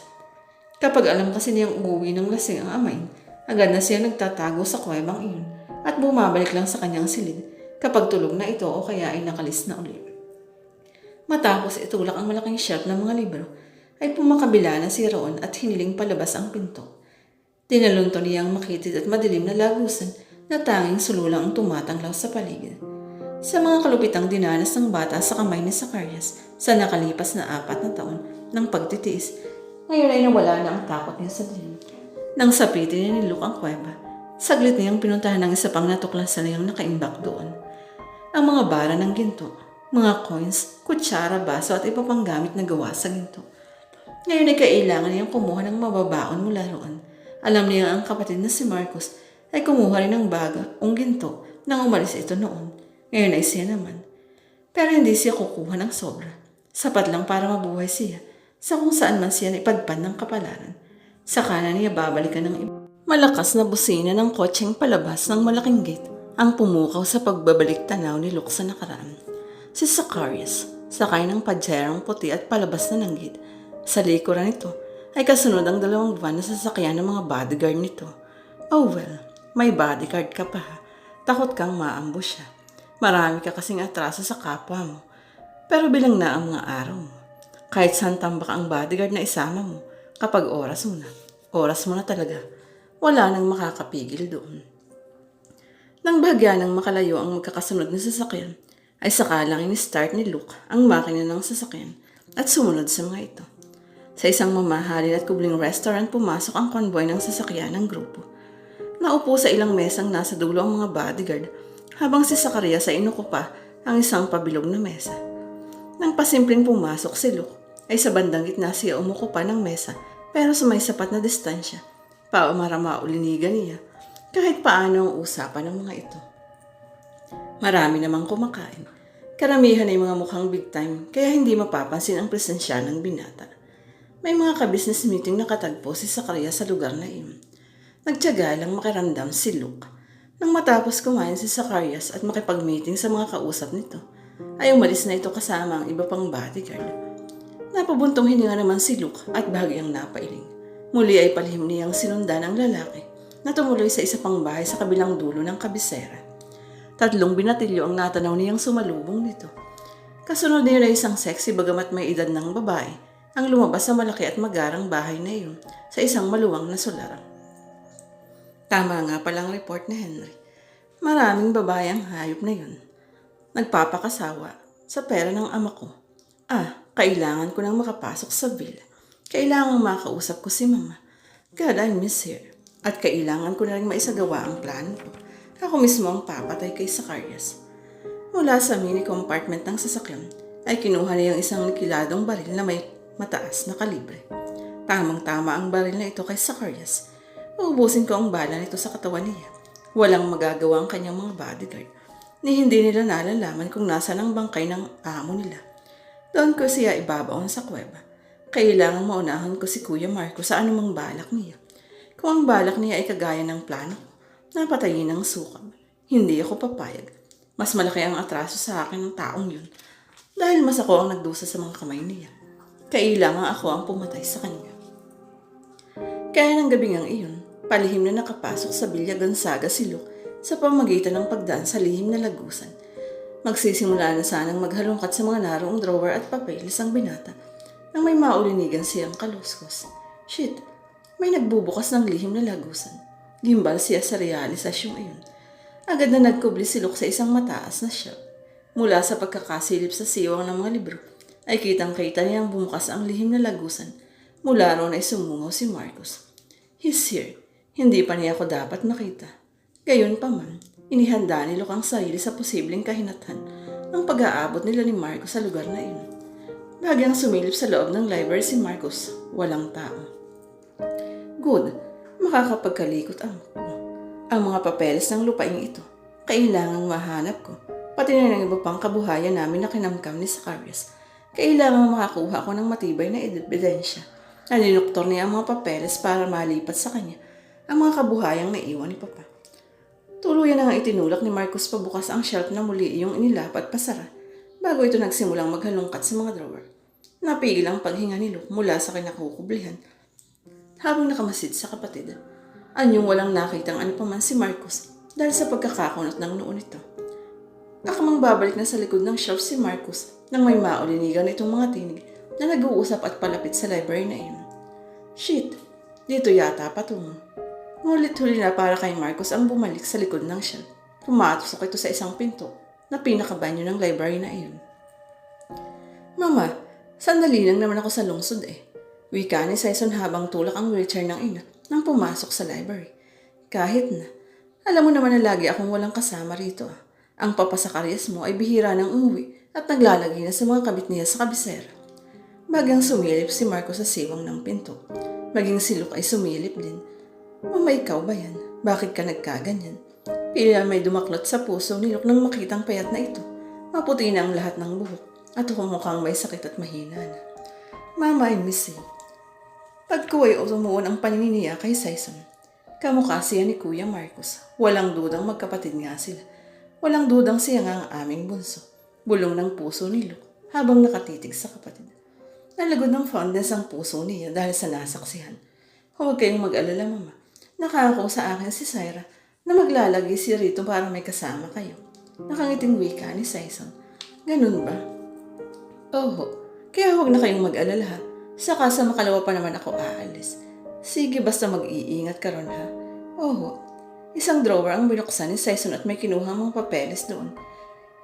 Kapag alam kasi niyang uuwi ng lasing ang amay, agad na siya nagtatago sa kuwebang iyon at bumabalik lang sa kanyang silid kapag tulog na ito o kaya ay nakalis na ulit. Matapos itulak ang malaking shelf ng mga libro, ay pumakabila na si Roon at hiniling palabas ang pinto. Tinalunto niyang makitid at madilim na lagusan na tanging sululang ang tumatanglaw sa paligid. Sa mga kalupitang dinanas ng bata sa kamay ni Zacarias sa nakalipas na 4 na taon ng pagtitiis, ngayon ay nawala na ang takot niya sa dilim. Nang sapitin niya ni Luke ang kuweba, saglit niyang pinuntahan ng isa pang natuklasan niyang nakaimbak doon. Ang mga bara ng ginto, mga coins, kutsara, baso at iba pang gamit na gawa sa ginto. Ngayon ay kailangan niyang kumuha ng mababaon mula roon. Alam niya ang kapatid na si Marcos ay kumuha rin ng bagong ginto nang umalis ito noon. Ngayon ay siya naman. Pero hindi siya kukuha ng sobra. Sapat lang para mabuhay siya sa kung saan man siya ipadpad ng kapalaran. Sa kanan niya babalikan ng iba. Malakas na busina ng kotseng palabas ng malaking gate ang pumukaw sa pagbabalik tanaw ni Luke sa nakaraan. Si Zacarias, sakay ng padjerong puti at palabas na ng gate. Sa likuran nito ay kasunod ang 2 van na sasakyan ng mga bodyguard nito. Oh well, may bodyguard ka pa ha. Takot kang maambush siya. Marami ka kasing atraso sa kapwa mo. Pero bilang na ang mga araw mo. Kahit saan tambak ang bodyguard na isama mo, kapag oras mo na talaga. Wala nang makakapigil doon. Nang bahagya ng makalayo ang magkakasunod na sasakyan, ay sakalang in-start ni Luke ang makina ng sasakyan at sumunod sa mga ito. Sa isang mamahalin at kubling restaurant pumasok ang convoy ng sasakyan ng grupo. Naupo sa ilang mesang nasa dulo ang mga bodyguard habang si Zacarias ay inuko pa ang isang pabilog na mesa. Nang pasimpleng pumasok si Luke, ay sa bandang gitna siya umuko pa ng mesa pero sa may sapat na distansya. Paumarama-ulinigan niya kahit paano ang usapan ng mga ito. Marami namang kumakain. Karamihan ay mga mukhang big time kaya hindi mapapansin ang presensya ng binata. May mga ka-business meeting na katagpo si Zacarias sa lugar na iyon. Nagtiyaga lang makiramdam si Luke. Nang matapos kumain si Zacarias at makipag-meeting sa mga kausap nito, ay umalis na ito kasama ang iba pang bodyguard. Napabuntong hininga naman si Luke at bahagyang napailing. Muli ay palihim niyang sinundan ang lalaki na tumuloy sa isa pang bahay sa kabilang dulo ng kabisera. 3 binatilyo ang natanaw niyang sumalubong nito. Kasunod niya na isang sexy bagamat may edad ng babae ang lumabas sa malaki at magarang bahay na iyon sa isang maluwang na sularan. Tama nga palang report ni Henry. Maraming babae ang hayop na yun. Nagpapakasawa sa pera ng ama ko. Kailangan ko nang makapasok sa villa. Kailangan makausap ko si Mama. God, I miss her. At kailangan ko na rin maisagawa ang plano ko. Ako mismo ang papatay kay Zacarias. Mula sa mini compartment ng sasakyan, ay kinuha niya ang isang nikiladong baril na may mataas na kalibre. Tamang-tama ang baril na ito kay Zacarias. Uubusin ko ang bala nito sa katawan niya. Walang magagawa ang kanyang mga bodyguard. Ni hindi nila nalalaman kung nasa ang bangkay ng amo nila. Doon ko siya ibabaon sa kuweba. Kailangang maunahan ko si Kuya Marco sa anumang balak niya. Kung ang balak niya ay kagaya ng plano ko, napatayin ng sukab. Hindi ako papayag. Mas malaki ang atraso sa akin ng taong yun. Dahil mas ako ang nagdusa sa mga kamay niya. Kailangan ako ang pumatay sa kanya. Kaya ng gabing ang iyon, palihim na nakapasok sa Villa Gonzaga si Luke sa pamagitan ng pagdaan sa lihim na lagusan. Magsisimula na sanang maghalongkat sa mga naroong drawer at papeles ang binata nang may maulinigan siyang kaluskos. Shit, may nagbubukas ng lihim na lagusan. Gimbal siya sa realisasyong iyon. Agad na nagkubli si Luke sa isang mataas na shelf. Mula sa pagkakasilip sa siwang ng mga libro, ay kitang-kita niyang bumukas ang lihim na lagusan. Mula roon ay sumungaw si Marcus. He's here. Hindi pa niya ako dapat makita. Gayon pa man, inihanda ni Luke ang sarili sa posibleng kahinatnan ng pag-aabot nila ni Marcus sa lugar na iyon. Bagyang sumilip sa loob ng library si Marcus, walang tao. Good, makakapagkalikot ang ko. Ang mga papeles ng lupaing ito, kailangang mahanap ko. Pati na ng iba pang kabuhayan namin na kinamkam ni Zacarias. Kailangang makakuha ko ng matibay na ebidensya. Naninuktor niya ang mga papeles para malipat sa kanya ang mga kabuhayang naiwan ni Papa. Tuluyan na nga itinulak ni Marcus pabukas ang shelf na muli iyong inilapat pasara bago ito nagsimulang maghalongkat sa mga drawer. Napigil ang paghinga ni Luke mula sa kinakukublihan habang nakamasid sa kapatid. Anyong walang nakitang ano paman si Marcus dahil sa pagkakakunot ng noo nito. Akamang babalik na sa likod ng shelf si Marcus nang may maulinigan itong mga tinig na nag-uusap at palapit sa library na iyon. Shit, dito yata patungo. Ngulit huli na para kay Marcus ang bumalik sa likod ng shelf. Pumatusok ito sa isang pinto na pinakabanyo ng library na iyon. Mama, sandali lang naman ako sa lungsod eh. Wika ni Saison habang tulak ang wheelchair ng ina nang pumasok sa library. Kahit na, alam mo naman na lagi akong walang kasama rito ah. Ang Papa Zacarias mo ay bihira ng umuwi at naglalagay na sa mga kabit niya sa kabisera. Bagang sumilip si Marcos sa siwang ng pinto. Maging si Luke ay sumilip din. Mama, ikaw ba yan? Bakit ka nagkaganyan? Pila may dumaklot sa puso ni Luke nang makitang payat na ito. Maputi na ang lahat ng buhok at mukhang may sakit at mahina na. Mama, I miss you. Pagkuway o tumuon ang paningin niya kay Saison. Kamukha siya ni Kuya Marcos. Walang dudang magkapatid nga sila. Walang dudang siya nga ang aming bunso. Bulong ng puso ni Luke habang nakatitig sa kapatid. Nalagod ng fondness ang puso niya dahil sa nasaksihan. Huwag kayong mag-alala, Mama. Nakako sa akin si Syra na maglalagay si Rito para may kasama kayo. Nakangiting wika ni Saison. Ganun ba? Oho, kaya huwag na kayong mag-alala ha. Saka sa makalawa pa naman ako aalis. Sige, basta mag-iingat ka ron ha. Oho. Isang drawer ang binuksan ni Saison at may kinuha mga papeles doon.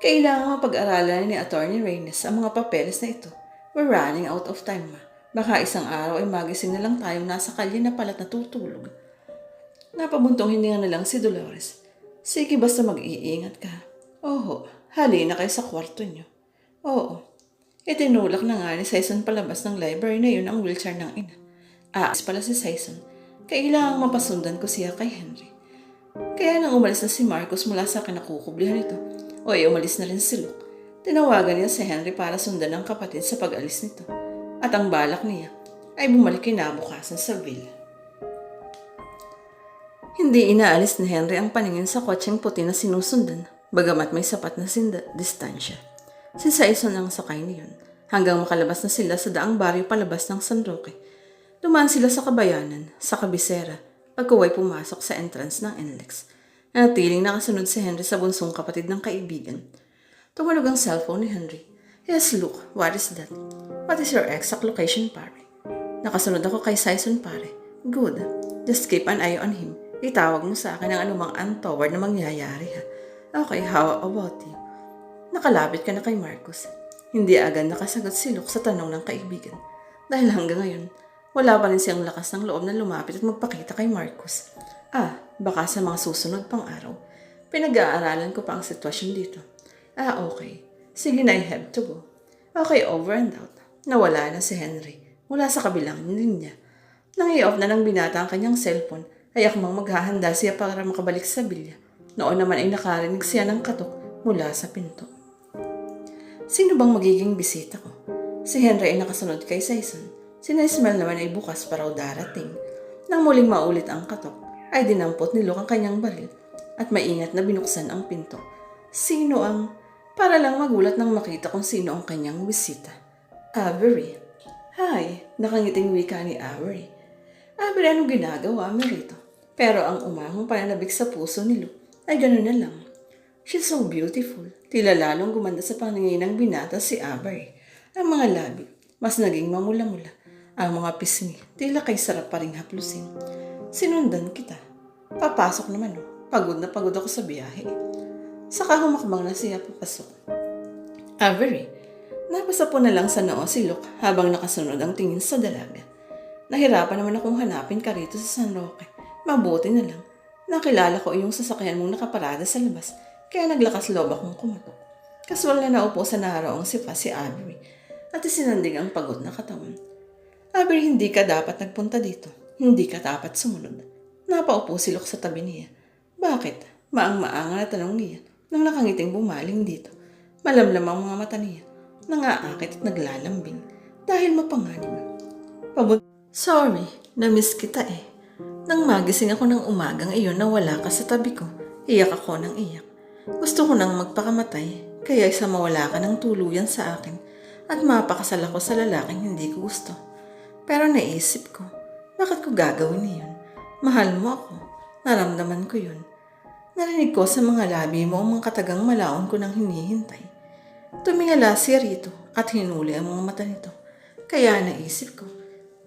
Kailangan mapag-aralan ni Attorney Reynes ang mga papeles na ito. We're running out of time ma. Baka isang araw ay magising na lang tayong nasa kalye na palat natutulog. Napabuntong hininga na lang si Dolores. Sige, basta mag-iingat ka. Oho, halina kayo sa kwarto niyo. Oo. Itinulak na nga ni Saison palabas ng library na yun ang wheelchair ng ina. Aalis pala si Saison. Kailangang mapasundan ko siya kay Henry. Kaya nang umalis na si Marcos mula sa kinakukublihan nito, o ay umalis na rin si Luke, tinawagan niya si Henry para sundan ang kapatid sa pag-alis nito. At ang balak niya ay bumalik kinabukasan sa villa. Hindi inaalis ni Henry ang paningin sa kotseng puti na sinusundan, bagamat may sapat na distansya. Si Saison ang sakay niyon, hanggang makalabas na sila sa daang baryo palabas ng San Roque. Dumaan sila sa kabayanan, sa kabisera, pagkuway pumasok sa entrance ng NLEX. Natiling nakasunod si Henry sa bunsong kapatid ng kaibigan. Tumalog ang cellphone ni Henry. Yes, Luke, what is that? What is your exact location, pare? Nakasunod ako kay Saison, pare. Good. Just keep an eye on him. Itawag mo sa akin ang anumang untoward na mangyayari, ha? Okay, how about you? Nakalapit ka na kay Marcos. Hindi agad nakasagot si Luke sa tanong ng kaibigan. Dahil hanggang ngayon, wala pa rin siyang lakas ng loob na lumapit at magpakita kay Marcos. Baka sa mga susunod pang araw. Pinag-aaralan ko pa ang sitwasyon dito. Okay. Sige na, I have to go. Okay, over and out. Nawala na si Henry mula sa kabilang linya. Nang i-off na ng binata ang kanyang cellphone, ay akmang maghahanda siya para makabalik sa bilya. Noon naman ay nakarinig siya ng katok mula sa pinto. Sino bang magiging bisita ko? Si Henry ay nakasunod kay Saison. Si Nesmel naman ay bukas pa raw darating. Nang muling maulit ang katok, ay dinampot ni Luke ang kanyang baril at maingat na binuksan ang pinto. Sino ang... Para lang magulat nang makita kung sino ang kanyang bisita. Avery. Hi, nakangiting wika ni Avery. Avery, anong ginagawa mo rito? Pero ang umahong pananabik sa puso ni Luke ay gano'n na lang. She's so beautiful. Tila lalong gumanda sa paningin ng binata si Avery. Ang mga labi, mas naging mamula-mula. Ang mga pisngi, tila kay sarap pa ring haplusin. Sinundan kita. Papasok naman Pagod na pagod ako sa biyahe. Saka humakbang na siya papasok. Avery, napasa po na lang sa noo si Luke habang nakasunod ang tingin sa dalaga. Nahirapan naman akong hanapin ka rito sa San Roque. Mabuti na lang. Nakilala ko yung sasakyan mong nakaparada sa labas, kaya naglakas loob akong kumatok. Kaswal na naupo sa naraong si Avery at isinandig ang pagod na katawan. Avery, hindi ka dapat nagpunta dito. Hindi ka dapat sumunod. Napaupo si Luke sa tabi niya. Bakit? Maang-maanga na tanong niya nang nakangiting bumaling dito. Malamlam ang mga mata niya. Nangaakit at naglalambing dahil mapanganib. Sorry, na-miss kita eh. Nang magising ako ng umagang iyon na wala ka sa tabi ko, iyak ako ng iyak. Gusto ko nang magpakamatay, kaya isa mawala ka ng tuluyan sa akin at mapakasal ako sa lalaking hindi ko gusto. Pero naisip ko, bakit ko gagawin iyon? Mahal mo ako, naramdaman ko yun. Narinig ko sa mga labi mo ang mga katagang malaon ko nang hinihintay. Tumingala siya rito at hinuli ang mga mata nito. Kaya naisip ko,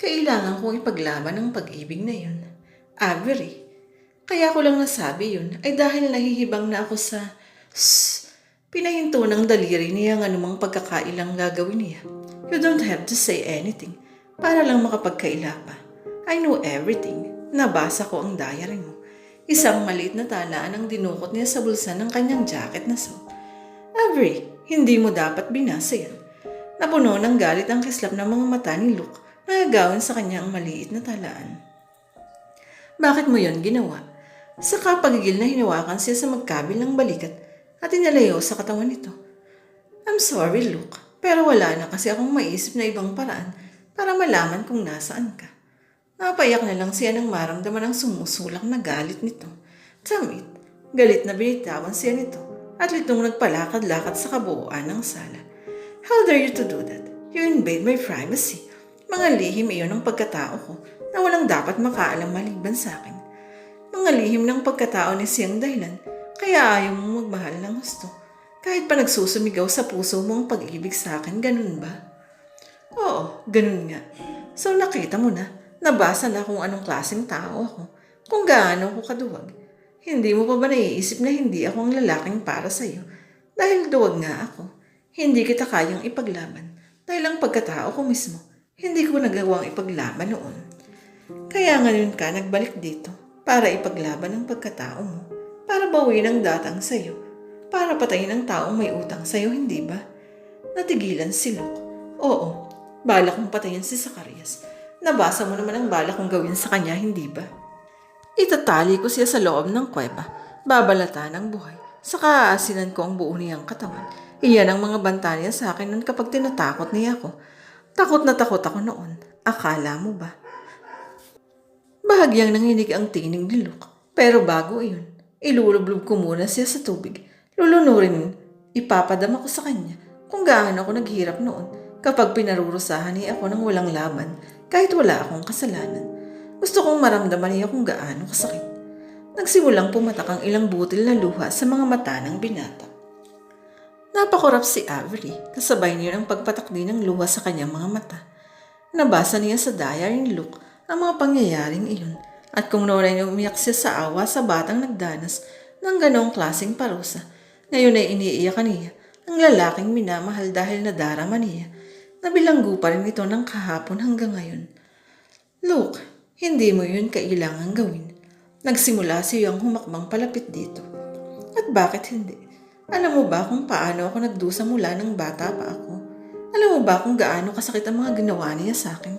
kailangan kong ipaglaban ang pag-ibig na yun. Avery, kaya ko lang nasabi yun ay dahil nahihibang na ako sa pinahinto ng daliri niya ang anumang pagkakailang gagawin niya. You don't have to say anything para lang makapagkaila pa. I know everything. Nabasa ko ang diary mo. Isang maliit na talaan ang dinukot niya sa bulsa ng kanyang jacket na suot. Avery, hindi mo dapat binasa yan. Napuno ng galit ang kislap ng mga mata ni Luke na agawin sa kanyang maliit na talaan. Bakit mo yon ginawa? Sa kapagigil na hinawakan siya sa magkabilang balikat at inalayo sa katawan nito. I'm sorry, Luke, pero wala na kasi akong maisip na ibang paraan para malaman kung nasaan ka. Napayak na lang siya nang maramdaman ang sumusulak na galit nito. Tamit, galit na binitawan siya nito at litong nagpalakad-lakad sa kabuuan ng sala. How dare you to do that? You invade my privacy. Mga lihim iyon ng pagkatao ko na walang dapat makaalam maliban sa akin. Mga lihim ng pagkatao ni siyang dahilan kaya ayaw mong magmahal ng gusto. Kahit pa nagsusumigaw sa puso mo ang pag-ibig sa akin, ganun ba? Oo, ganun nga. So nakita mo na, nabasa na kung anong klaseng tao ako, kung gaano ako kaduwag. Hindi mo pa ba naiisip na hindi ako ang lalaking para sa'yo? Dahil duwag nga ako, hindi kita kayang ipaglaban. Dahil ang pagkatao ko mismo, hindi ko nagawang ipaglaban noon. Kaya ngayon ka nagbalik dito para ipaglaban ang pagkatao mo, para bawiin ang datang sa'yo, para patayin ang taong may utang sa'yo, hindi ba? Natigilan si Luke. Oo, balak kong patayin si Zacarias. Nabasa mo naman ang balak kong gawin sa kanya, hindi ba? Itatali ko siya sa loob ng kuweba, babalatan ang buhay, saka aasinan ko ang buo niyang katawan. Iyan ang mga banta niya sa akin noon kapag tinatakot niya ako. Takot na takot ako noon. Akala mo ba? Bahagyang nanginig ang tinig ni Luke. Pero bago iyon, ilulublob ko muna siya sa tubig. Lulunurin, ipapadama ko sa kanya kung gaano ako naghirap noon kapag pinarurusahan niya ako ng walang laban kahit wala akong kasalanan. Gusto kong maramdaman niya kung gaano kasakit. Nagsimulang pumatak ang ilang butil na luha sa mga mata ng binata. Napakurap si Avery, kasabay niya ang pagpatak din ng luha sa kanyang mga mata. Nabasa niya sa diary ni Luke ang mga pangyayaring iyon at kung noon ay umiyak siya sa awa sa batang nagdanas ng ganong klaseng parusa, ngayon ay iniiyakan niya ang lalaking minamahal dahil nadarama niya na bilanggo pa rin ito ng kahapon hanggang ngayon. Luke, hindi mo yun kailangang gawin. Nagsimula siyang humakbang palapit dito. At bakit hindi? Alam mo ba kung paano ako nagdusa mula ng bata pa ako? Alam mo ba kung gaano kasakit ang mga ginawa niya sa akin?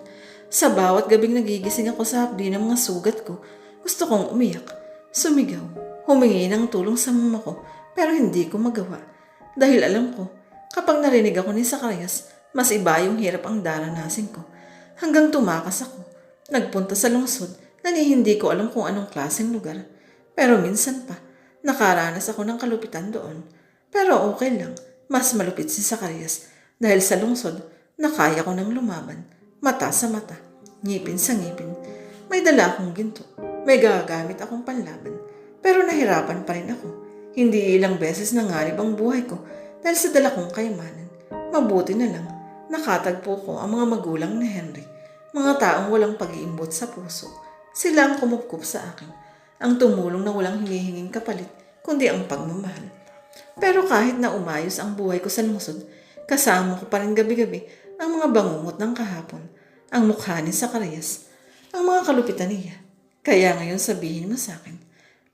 Sa bawat gabing nagigising ako sa hapdi ng mga sugat ko, gusto kong umiyak, sumigaw, humingi ng tulong sa mama ko, pero hindi ko magawa. Dahil alam ko, kapag narinig ako ni Zacarias, mas iba yung hirap ang daranasin ko. Hanggang tumakas ako, nagpunta sa lungsod na hindi ko alam kung anong klaseng lugar. Pero minsan pa, nakaranas ako ng kalupitan doon. Pero okay lang, mas malupit si Zacarias dahil sa lungsod, nakaya ko nang lumaban. Mata sa mata, ngipin sa ngipin. May dala akong ginto, may gagamit akong panlaban. Pero nahirapan pa rin ako. Hindi ilang beses nanganib ang buhay ko dahil sa dala kong kayamanan. Mabuti na lang, nakatagpo ko ang mga magulang ni Henry. Mga taong walang pag-iimbot sa puso. Sila ang kumupkup sa akin. Ang tumulong na walang hinihinging kapalit, kundi ang pagmamahal. Pero kahit na umayos ang buhay ko sa lungsod, kasama ko pa rin gabi-gabi ang mga bangungot ng kahapon, ang mukha ni Zacarias, ang mga kalupitan niya. Kaya ngayon sabihin mo sa akin,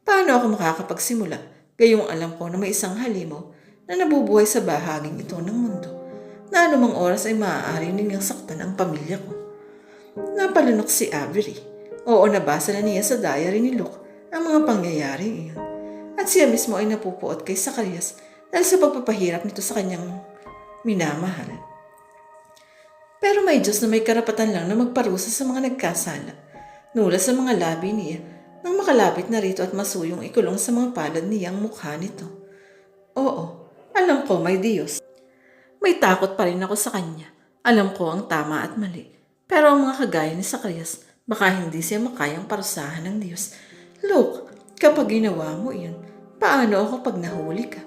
paano ako makakapagsimula gayong alam ko na may isang halimaw na nabubuhay sa bahaging ito ng mundo, na anumang oras ay maaari ninyang saktan ang pamilya ko. Napalunok si Avery. Oo, nabasa na niya sa diary ni Luke ang mga pangyayari iyon. At siya mismo ay napupuot kay Zacarias dahil sa pagpapahirap nito sa kanyang minamahal. Pero may Diyos na may karapatan lang na magparusa sa mga nagkasala. Nulas sa mga labi niya nang makalapit na rito at masuyong ikulong sa mga palad niyang mukha nito. Oo, alam ko may Diyos. May takot pa rin ako sa kanya. Alam ko ang tama at mali. Pero ang mga kagaya ni Zacarias, baka hindi siya makayang parusahan ng Diyos. Look, kapag ginawa mo iyon, paano ako pag nahuli ka?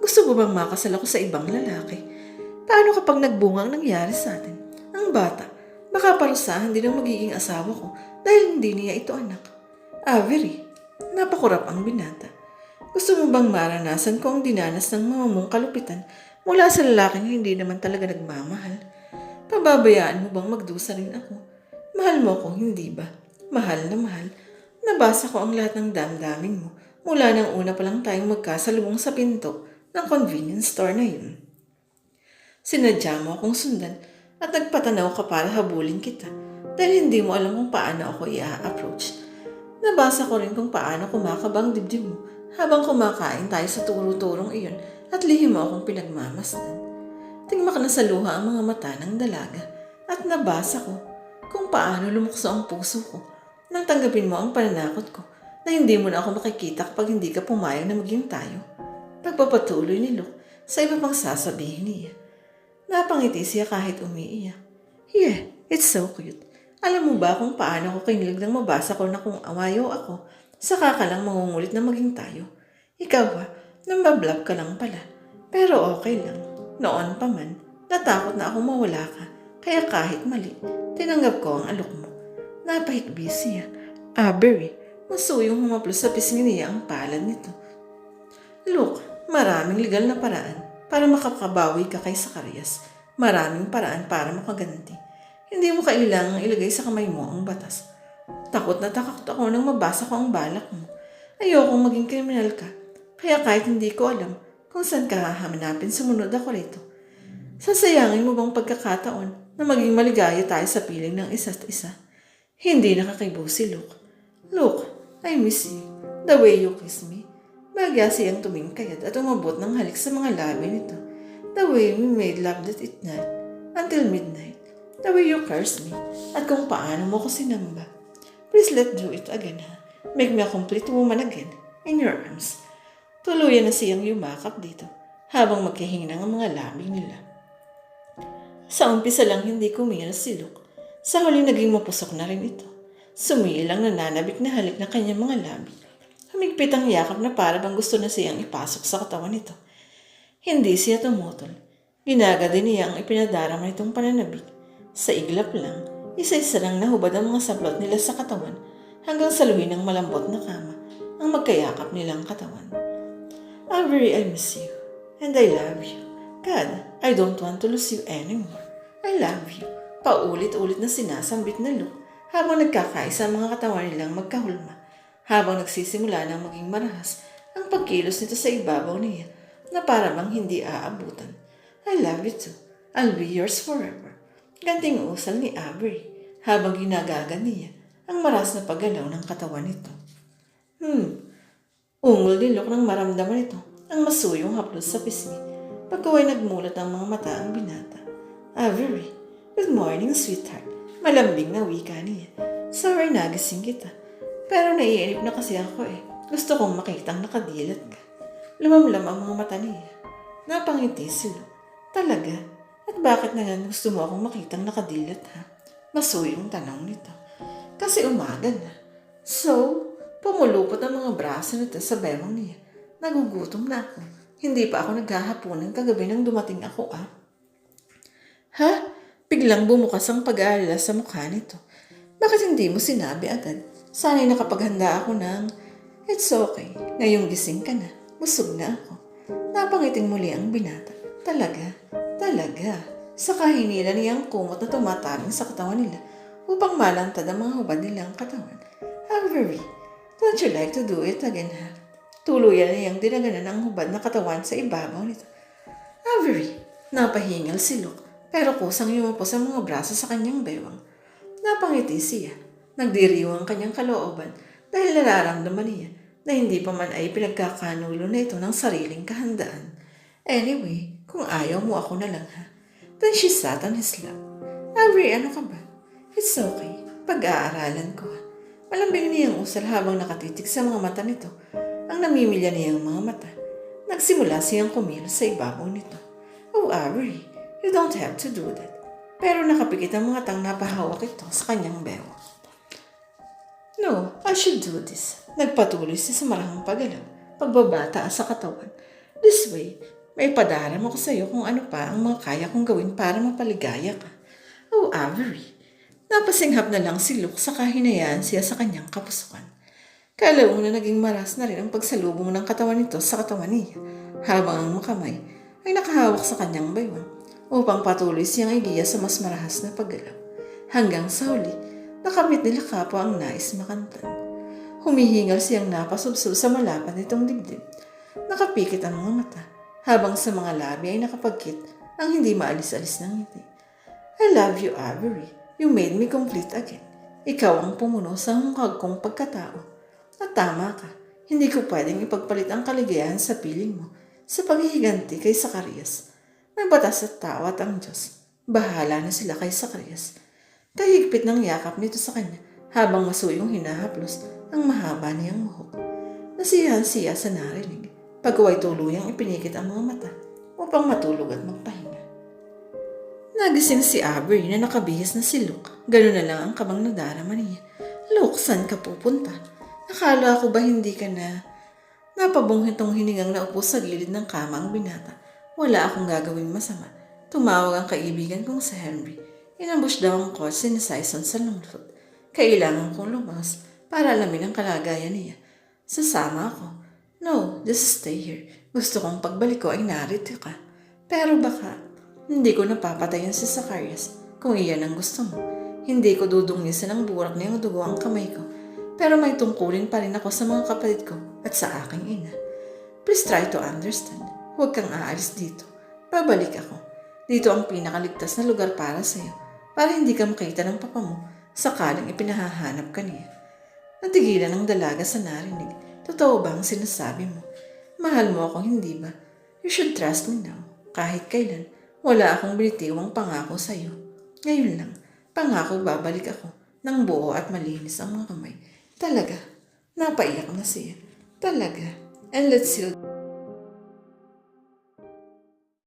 Gusto mo bang makasal ako sa ibang lalaki? Paano kapag nagbunga ang nangyari sa atin? Ang bata, baka parusahan din ang magiging asawa ko dahil hindi niya ito anak. Avery, napakurap ang binata. Gusto mo bang maranasan ko ang dinanas ng mga mong kalupitan mula sa lalaking hindi naman talaga nagmamahal? Pababayaan mo bang magdusa rin ako? Mahal mo ako, hindi ba? Mahal na mahal. Nabasa ko ang lahat ng damdamin mo mula nang una pa lang tayong magkasalubong sa pinto ng convenience store na yun. Sinadya mo akong sundan at nagpatanaw ka para habulin kita dahil hindi mo alam kung paano ako i-approach. Nabasa ko rin kung paano kumakabang dibdib mo habang kumakain tayo sa turo-turong iyon at lihim mo akong pinagmamasdan. Tingma ka na sa luha ang mga mata ng dalaga at nabasa ko kung paano lumukso ang puso ko nang tanggapin mo ang pananakot ko na hindi mo na ako makikita kapag hindi ka pumayag na maging tayo. Pagpapatuloy ni Luke sa iba pang sasabihin niya. Napangiti siya kahit umiiyak. Yeah, it's so cute. Alam mo ba kung paano ako kinilig nang mabasa ko na kung awayo ako, saka ka lang mangungulit na maging tayo? Ikaw ha, nambablog ka lang pala. Pero okay lang. Noon pa man, natakot na ako mawala ka. Kaya kahit mali, tinanggap ko ang alok mo. Napahikbi siya. Avery, masuyong humaplos sa pisngi niya ang palad nito. Look, maraming legal na paraan para makakabawi ka kay Zacarias. Maraming paraan para makaganti. Hindi mo kailangang ilagay sa kamay mo ang batas. Takot na takot ako nang mabasa ko ang balak mo. Ayokong maging kriminal ka. Kaya kahit hindi ko alam kung saan ka hahanapin, sumunod ako rito. Sasayangin mo bang pagkakataon na maging maligaya tayo sa piling ng isa't isa? Hindi nakakibo si Luke. Look, I miss you. The way you kiss me. Bagya siyang tumingkayad at umabot ng halik sa mga labi nito. The way we made love that night until midnight. The way you cursed me at kung paano mo ko sinamba. Please let's do it again ha. Make me a complete woman again in your arms. Tuluyan na siyang yumakap dito habang magkahinang ang mga labi nila. Sa umpisa lang hindi kumilos si Luke. Sa huli naging mapusok na rin ito. Sumilang nananabik na halik na kanyang mga labi. Humigpit ang yakap na para bang gusto na siyang ipasok sa katawan nito. Hindi siya tumutol. Ginagada niya ang ipinadarama nitong pananabik. Sa iglap lang, isa-isa lang nahubad ang mga sablot nila sa katawan hanggang saluhin ng malambot na kama ang magkayakap nilang katawan. Avery, I miss you. And I love you. God, I don't want to lose you anymore. I love you. Paulit-ulit na sinasambit na Luke habang nagkakaisa ang mga katawan nilang magkahulma. Habang nagsisimula ng maging marahas ang pagkilos nito sa ibabaw niya na para bang hindi aabutan. I love you too. I'll be yours forever. Ganting usal ni Avery habang ginagaga niya ang maras na paggalaw ng katawan nito. Ungol ni Luke nang maramdaman ito ang masuyong haplos sa pisngi. Pagkaway nagmulat ang mga mata ang binata. Avery, good morning sweetheart. Malambing na wika niya. Sorry nagising kita. Pero naiinip na kasi ako eh. Gusto kong makitang nakadilat ka. Lumamlam ang mga mata niya. Napangiti si Luke. Talaga? At bakit na nga gusto mo akong makitang nakadilat ha? Masuyong tanong nito. Kasi umaga na. So, pumulupot ang mga braso nito sa bewang niya. Nagugutom na ako. Hindi pa ako naghahaponan kagabi nang dumating ako Ha? Biglang bumukas ang pag-aalala sa mukha nito. Bakit hindi mo sinabi agad? Sana'y nakapaghanda ako ng, it's okay, ngayong gising ka na, busog na ako. Napangiting muli ang binata. Talaga. Saka hinila niya ang kumot na tumataling sa katawan nila upang malantad ang mga hubad nilang katawan. Avery, don't you like to do it again, ha? Tuluyan niyang dinaganan ang hubad na katawan sa ibabaw nito. Avery, napahingal si Luke, pero kusang yumupo sa mga braso sa kanyang bewang. Napangiti siya. Nagdiriwang ang kanyang kalooban dahil nararamdaman niya na hindi pa man ay pinagkakanulo na ito ng sariling kahandaan. Anyway, kung ayaw mo ako na lang ha. Then she sat on his lap. Avery, ano ka ba? It's okay. Pag-aaralan ko ha. Malambing niyang usal habang nakatitig sa mga mata nito. Ang namimilya niyang mga mata. Nagsimula siyang kumilos sa ibabaw nito. Oh, Avery, you don't have to do that. Pero nakapikit ang mga tang napahawak ito sa kanyang bewa. No, I should do this. Nagpatuloy siya sa marahang paggalaw, pagbabata sa katawan. This way, may padaram ako sa iyo kung ano pa ang mga kaya kong gawin para mapaligaya ka. Oh, Avery. Napasinghap na lang si Luke sa kahinayaan siya sa kanyang kapusukan. Kalaw na naging maras na rin ang pagsalubong ng katawan nito sa katawan niya, habang ang mga kamay ay nakahawak sa kanyang baywang upang patuloy siyang igiya sa mas marahas na paggalaw. Hanggang sa huli, nakamit nila kapwa ang nais makantan. Humihingal siyang napasubsob sa malapad nitong dibdib. Nakapikit ang mga mata, habang sa mga labi ay nakapagkit ang hindi maalis-alis ng ngiti. I love you, Avery. You made me complete again. Ikaw ang pumuno sa hungkag kong pagkatao. At tama ka, hindi ko pwedeng ipagpalit ang kaligayahan sa piling mo sa paghihiganti kay Zacarias. May batas at tao at ang Diyos. Bahala na sila kay Zacarias. Kahigpit ng yakap nito sa kanya habang masuyong hinahaplos ang mahaba niyang muhok. Nasiyahan siya sa narinig. Pagkaway tuluyang ipinikit ang mga mata upang matulog at magpahinga. Nagising si Avery na nakabihis na si Luke. Gano'n na lang ang kabang nadarama niya. Luke, saan ka pupunta? Nakala ko ba hindi ka na? Napabunghitong hiningang naupo sa gilid ng kama ang binata. Wala akong gagawing masama. Tumawag ang kaibigan kong si Henry. Inambush daw ang kotse ni Sison sa lungsod. Kailangan kong lumas para alamin ang kalagayan niya. Sasama ako. No, just stay here. Gusto kong pagbalik ko ay narito ka. Pero baka hindi ko napapatayan si Zacarias kung iyan ang gusto mo. Hindi ko dudungisan ng burak niyang dugo ang kamay ko. Pero may tungkulin pa rin ako sa mga kapatid ko at sa aking ina. Please try to understand. Huwag kang aalis dito. Babalik ako. Dito ang pinakaligtas na lugar para sa iyo. Para hindi ka makita ng papa mo sakaling ipinahahanap ka niya. Natigilan ang dalaga sa narinig. Totoo ba ang sinasabi mo? Mahal mo ako, hindi ba? You should trust me now. Kahit kailan, wala akong binitiwang pangako sa iyo. Ngayon lang, pangako babalik ako ng buo at malinis ang mga kamay. Talaga, napaiyak na siya. Talaga. And let's see.